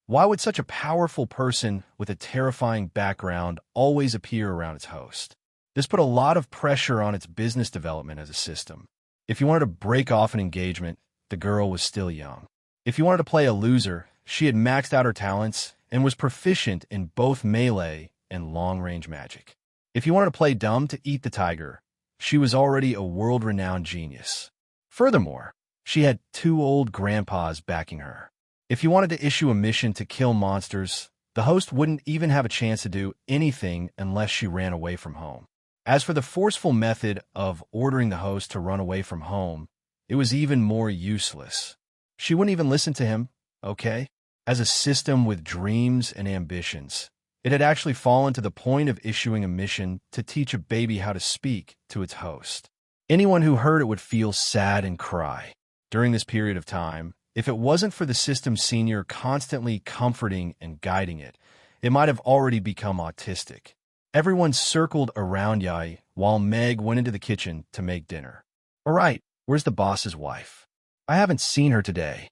why would such a powerful person with a terrifying background always appear around its host? This put a lot of pressure on its business development as a system. If you wanted to break off an engagement, the girl was still young. If you wanted to play a loser, she had maxed out her talents and was proficient in both melee and long-range magic. If you wanted to play dumb to eat the tiger, she was already a world-renowned genius. Furthermore, she had 2 old grandpas backing her. If you wanted to issue a mission to kill monsters, the host wouldn't even have a chance to do anything unless she ran away from home. As for the forceful method of ordering the host to run away from home, it was even more useless. She wouldn't even listen to him, okay? As a system with dreams and ambitions, it had actually fallen to the point of issuing a mission to teach a baby how to speak to its host. Anyone who heard it would feel sad and cry. During this period of time, if it wasn't for the system senior constantly comforting and guiding it, it might have already become autistic. Everyone circled around Yai while Meg went into the kitchen to make dinner. All right, where's the boss's wife? I haven't seen her today.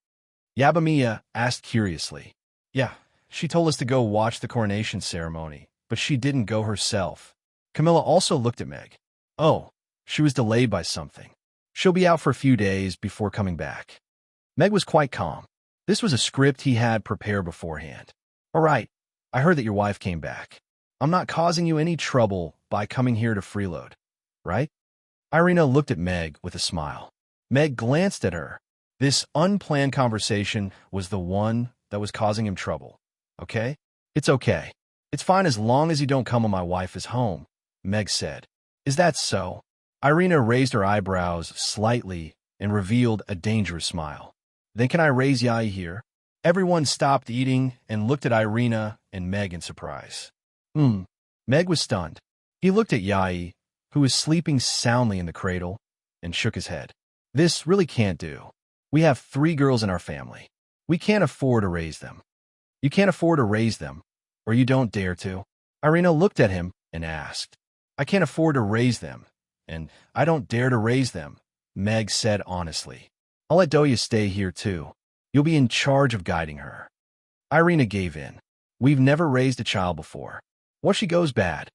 Yabamiya asked curiously. Yeah, she told us to go watch the coronation ceremony, but she didn't go herself. Camilla also looked at Meg. Oh, she was delayed by something. She'll be out for a few days before coming back. Meg was quite calm. This was a script he had prepared beforehand. All right, I heard that your wife came back. I'm not causing you any trouble by coming here to freeload, right? Irina looked at Meg with a smile. Meg glanced at her. This unplanned conversation was the one that was causing him trouble. Okay? It's okay. It's fine as long as you don't come when my wife is home, Meg said. Is that so? Irina raised her eyebrows slightly and revealed a dangerous smile. Then can I raise Yai here? Everyone stopped eating and looked at Irina and Meg in surprise. Meg was stunned. He looked at Yai, who was sleeping soundly in the cradle, and shook his head. This really can't do. We have 3 girls in our family. We can't afford to raise them. You can't afford to raise them, or you don't dare to. Irina looked at him and asked. I can't afford to raise them, and I don't dare to raise them, Meg said honestly. I'll let Doya stay here too. You'll be in charge of guiding her. Irina gave in. We've never raised a child before. What if she goes bad?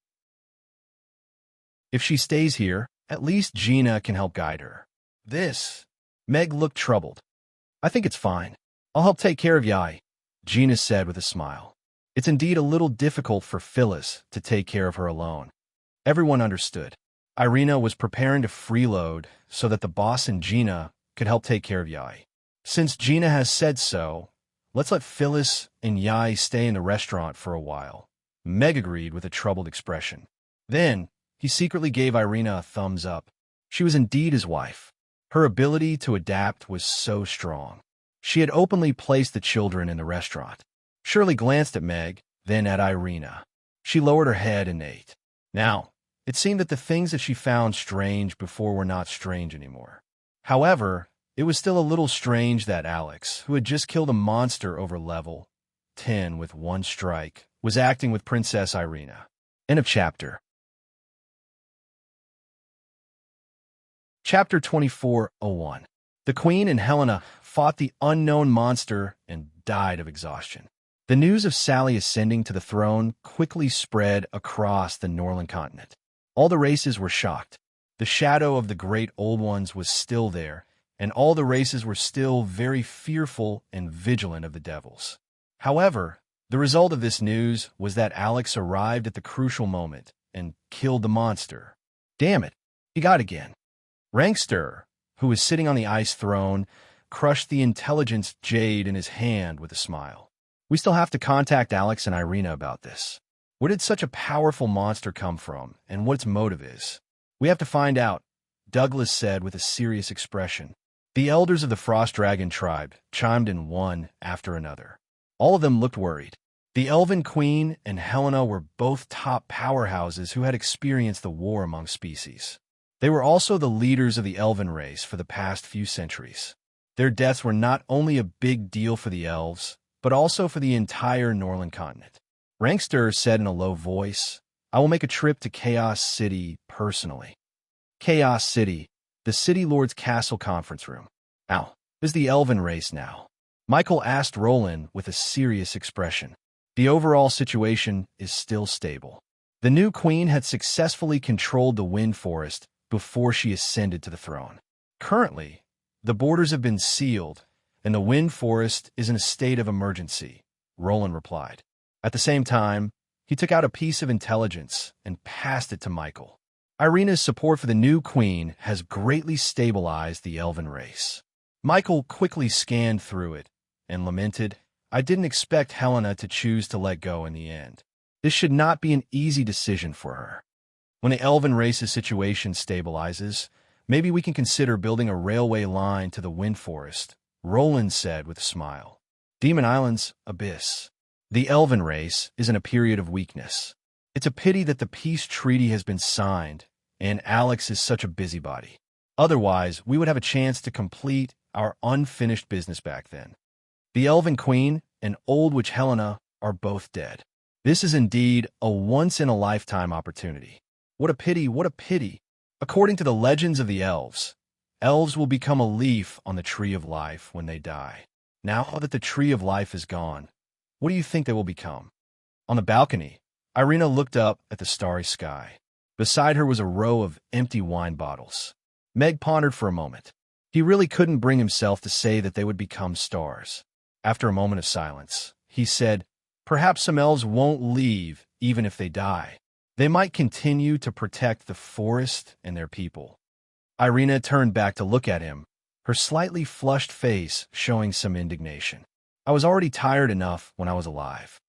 If she stays here, at least Gina can help guide her. Meg looked troubled. I think it's fine. I'll help take care of Yai, Gina said with a smile. It's indeed a little difficult for Phyllis to take care of her alone. Everyone understood. Irina was preparing to freeload so that the boss and Gina could help take care of Yai. Since Gina has said so, let's let Phyllis and Yai stay in the restaurant for a while. Meg agreed with a troubled expression. Then, he secretly gave Irina a thumbs up. She was indeed his wife. Her ability to adapt was so strong. She had openly placed the children in the restaurant. Shirley glanced at Meg, then at Irina. She lowered her head and ate. Now, it seemed that the things that she found strange before were not strange anymore. However, it was still a little strange that Alex, who had just killed a monster over level 10 with 1 strike, was acting with Princess Irina. End of chapter. Chapter 24:01. The Queen and Helena fought the unknown monster and died of exhaustion. The news of Sally ascending to the throne quickly spread across the Norland continent. All the races were shocked. The shadow of the great old ones was still there, and all the races were still very fearful and vigilant of the devils. However, The result of this news was that Alex arrived at the crucial moment and killed the monster. Damn it, he got again. Rankster, who was sitting on the ice throne, crushed the intelligence jade in his hand with a smile. We still have to contact Alex and Irina about this. Where did such a powerful monster come from, and what its motive is? We have to find out, Douglas said with a serious expression. The elders of the Frost Dragon tribe chimed in one after another. All of them looked worried. The Elven Queen and Helena were both top powerhouses who had experienced the war among species. They were also the leaders of the Elven race for the past few centuries. Their deaths were not only a big deal for the elves, but also for the entire Norland continent. Rankster said in a low voice, I will make a trip to Chaos City personally. Chaos City, the City Lord's Castle conference room. Now, is the Elven race now? Michael asked Roland with a serious expression. The overall situation is still stable. The new queen had successfully controlled the Wind Forest before she ascended to the throne. Currently, the borders have been sealed, and the Wind Forest is in a state of emergency, Roland replied. At the same time, he took out a piece of intelligence and passed it to Michael. Irina's support for the new queen has greatly stabilized the Elven race. Michael quickly scanned through it and lamented, I didn't expect Helena to choose to let go in the end. This should not be an easy decision for her. When the Elven race's situation stabilizes, maybe we can consider building a railway line to the Wind Forest, Roland said with a smile. Demon Island's abyss. The Elven race is in a period of weakness. It's a pity that the peace treaty has been signed, and Alex is such a busybody. Otherwise, we would have a chance to complete our unfinished business back then. The Elven Queen and Old Witch Helena are both dead. This is indeed a once-in-a-lifetime opportunity. What a pity, what a pity. According to the legends of the elves, elves will become a leaf on the Tree of Life when they die. Now that the Tree of Life is gone, what do you think they will become? On the balcony, Irina looked up at the starry sky. Beside her was a row of empty wine bottles. Meg pondered for a moment. He really couldn't bring himself to say that they would become stars. After a moment of silence, he said, perhaps some elves won't leave even if they die. They might continue to protect the forest and their people. Irina turned back to look at him, her slightly flushed face showing some indignation. I was already tired enough when I was alive.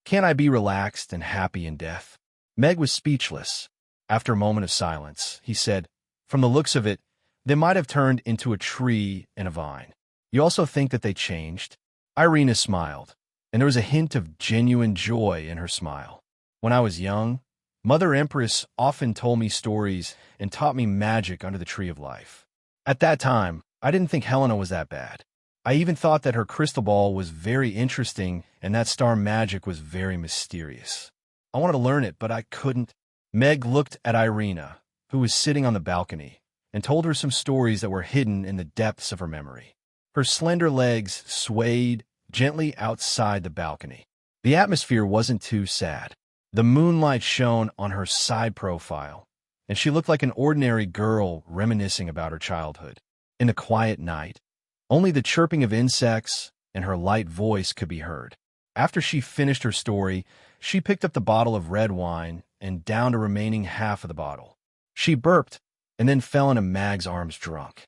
Can't I be relaxed and happy in death? Meg was speechless. After a moment of silence, he said, from the looks of it, they might have turned into a tree and a vine. You also think that they changed? Irina smiled, and there was a hint of genuine joy in her smile. When I was young, Mother Empress often told me stories and taught me magic under the Tree of Life. At that time, I didn't think Helena was that bad. I even thought that her crystal ball was very interesting and that star magic was very mysterious. I wanted to learn it, but I couldn't. Meg looked at Irina, who was sitting on the balcony, and told her some stories that were hidden in the depths of her memory. Her slender legs swayed gently outside the balcony. The atmosphere wasn't too sad. The moonlight shone on her side profile, and she looked like an ordinary girl reminiscing about her childhood. In the quiet night, only the chirping of insects and her light voice could be heard. After she finished her story, she picked up the bottle of red wine and downed the remaining half of the bottle. She burped and then fell into Mag's arms drunk.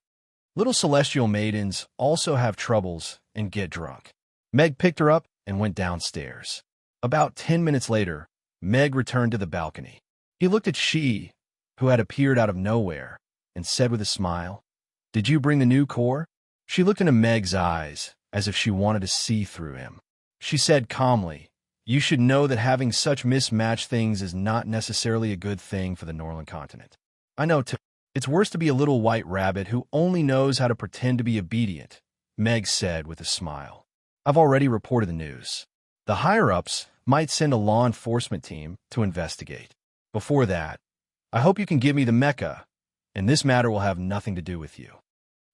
Little celestial maidens also have troubles and get drunk. Meg picked her up and went downstairs. About 10 minutes later, Meg returned to the balcony. He looked at she, who had appeared out of nowhere, and said with a smile, "Did you bring the new core?" She looked into Meg's eyes as if she wanted to see through him. She said calmly, "You should know that having such mismatched things is not necessarily a good thing for the Norland continent. I know, too. It's worse to be a little white rabbit who only knows how to pretend to be obedient," Meg said with a smile. "I've already reported the news. The higher-ups might send a law enforcement team to investigate. Before that, I hope you can give me the mecha, and this matter will have nothing to do with you."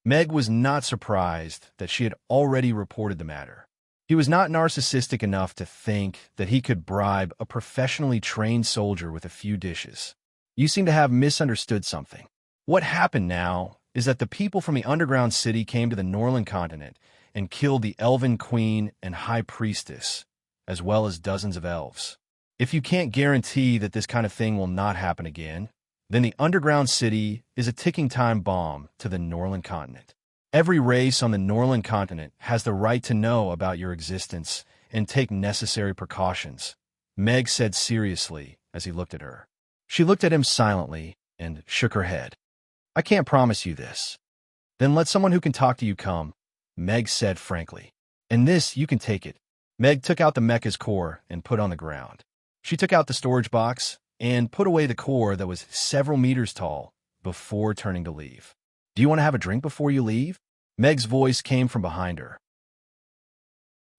Meg was not surprised that she had already reported the matter. He was not narcissistic enough to think that he could bribe a professionally trained soldier with a few dishes. You seem to have misunderstood something. What happened now is that the people from the underground city came to the Norland continent and killed the elven queen and high priestess, as well as dozens of elves. If you can't guarantee that this kind of thing will not happen again, then the underground city is a ticking time bomb to the Norland continent. Every race on the Norland continent has the right to know about your existence and take necessary precautions, Meg said seriously as he looked at her. She looked at him silently and shook her head. I can't promise you this. Then let someone who can talk to you come, Meg said frankly. And this, you can take it. Meg took out the mecha's core and put on the ground. She took out the storage box and put away the core that was several meters tall before turning to leave. Do you want to have a drink before you leave? Meg's voice came from behind her.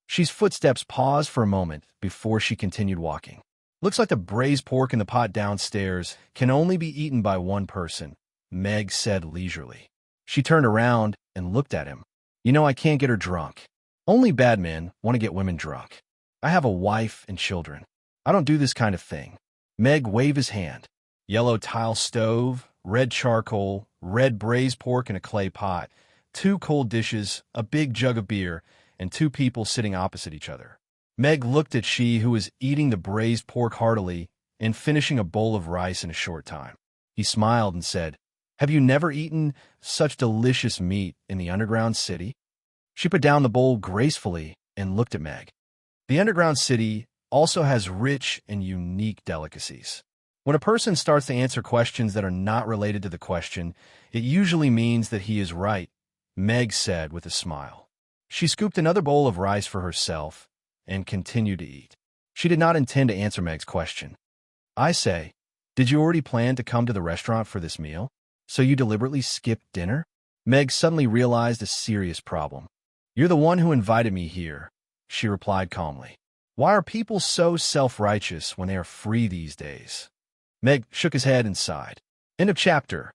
She's footsteps paused for a moment before she continued walking. Looks like the braised pork in the pot downstairs can only be eaten by one person, Meg said leisurely. She turned around and looked at him. You know, I can't get her drunk. Only bad men want to get women drunk. I have a wife and children. I don't do this kind of thing. Meg waved his hand. Yellow tile stove, red charcoal, red braised pork in a clay pot, 2 cold dishes, a big jug of beer, and 2 people sitting opposite each other. Meg looked at she who was eating the braised pork heartily and finishing a bowl of rice in a short time. He smiled and said, Have you never eaten such delicious meat in the underground city? She put down the bowl gracefully and looked at Meg. The underground city also has rich and unique delicacies. When a person starts to answer questions that are not related to the question, it usually means that he is right, Meg said with a smile. She scooped another bowl of rice for herself and continued to eat. She did not intend to answer Meg's question. I say, did you already plan to come to the restaurant for this meal? So you deliberately skipped dinner? Meg suddenly realized a serious problem. You're the one who invited me here, she replied calmly. Why are people so self-righteous when they are free these days? Meg shook his head and sighed. End of chapter.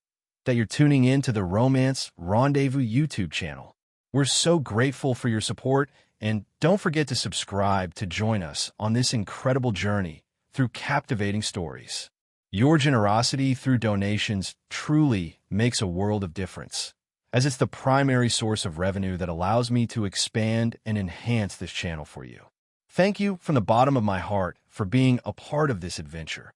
That you're tuning in to the Romance Rendezvous YouTube channel. We're so grateful for your support, and don't forget to subscribe to join us on this incredible journey through captivating stories. Your generosity through donations truly makes a world of difference, as it's the primary source of revenue that allows me to expand and enhance this channel for you. Thank you from the bottom of my heart for being a part of this adventure.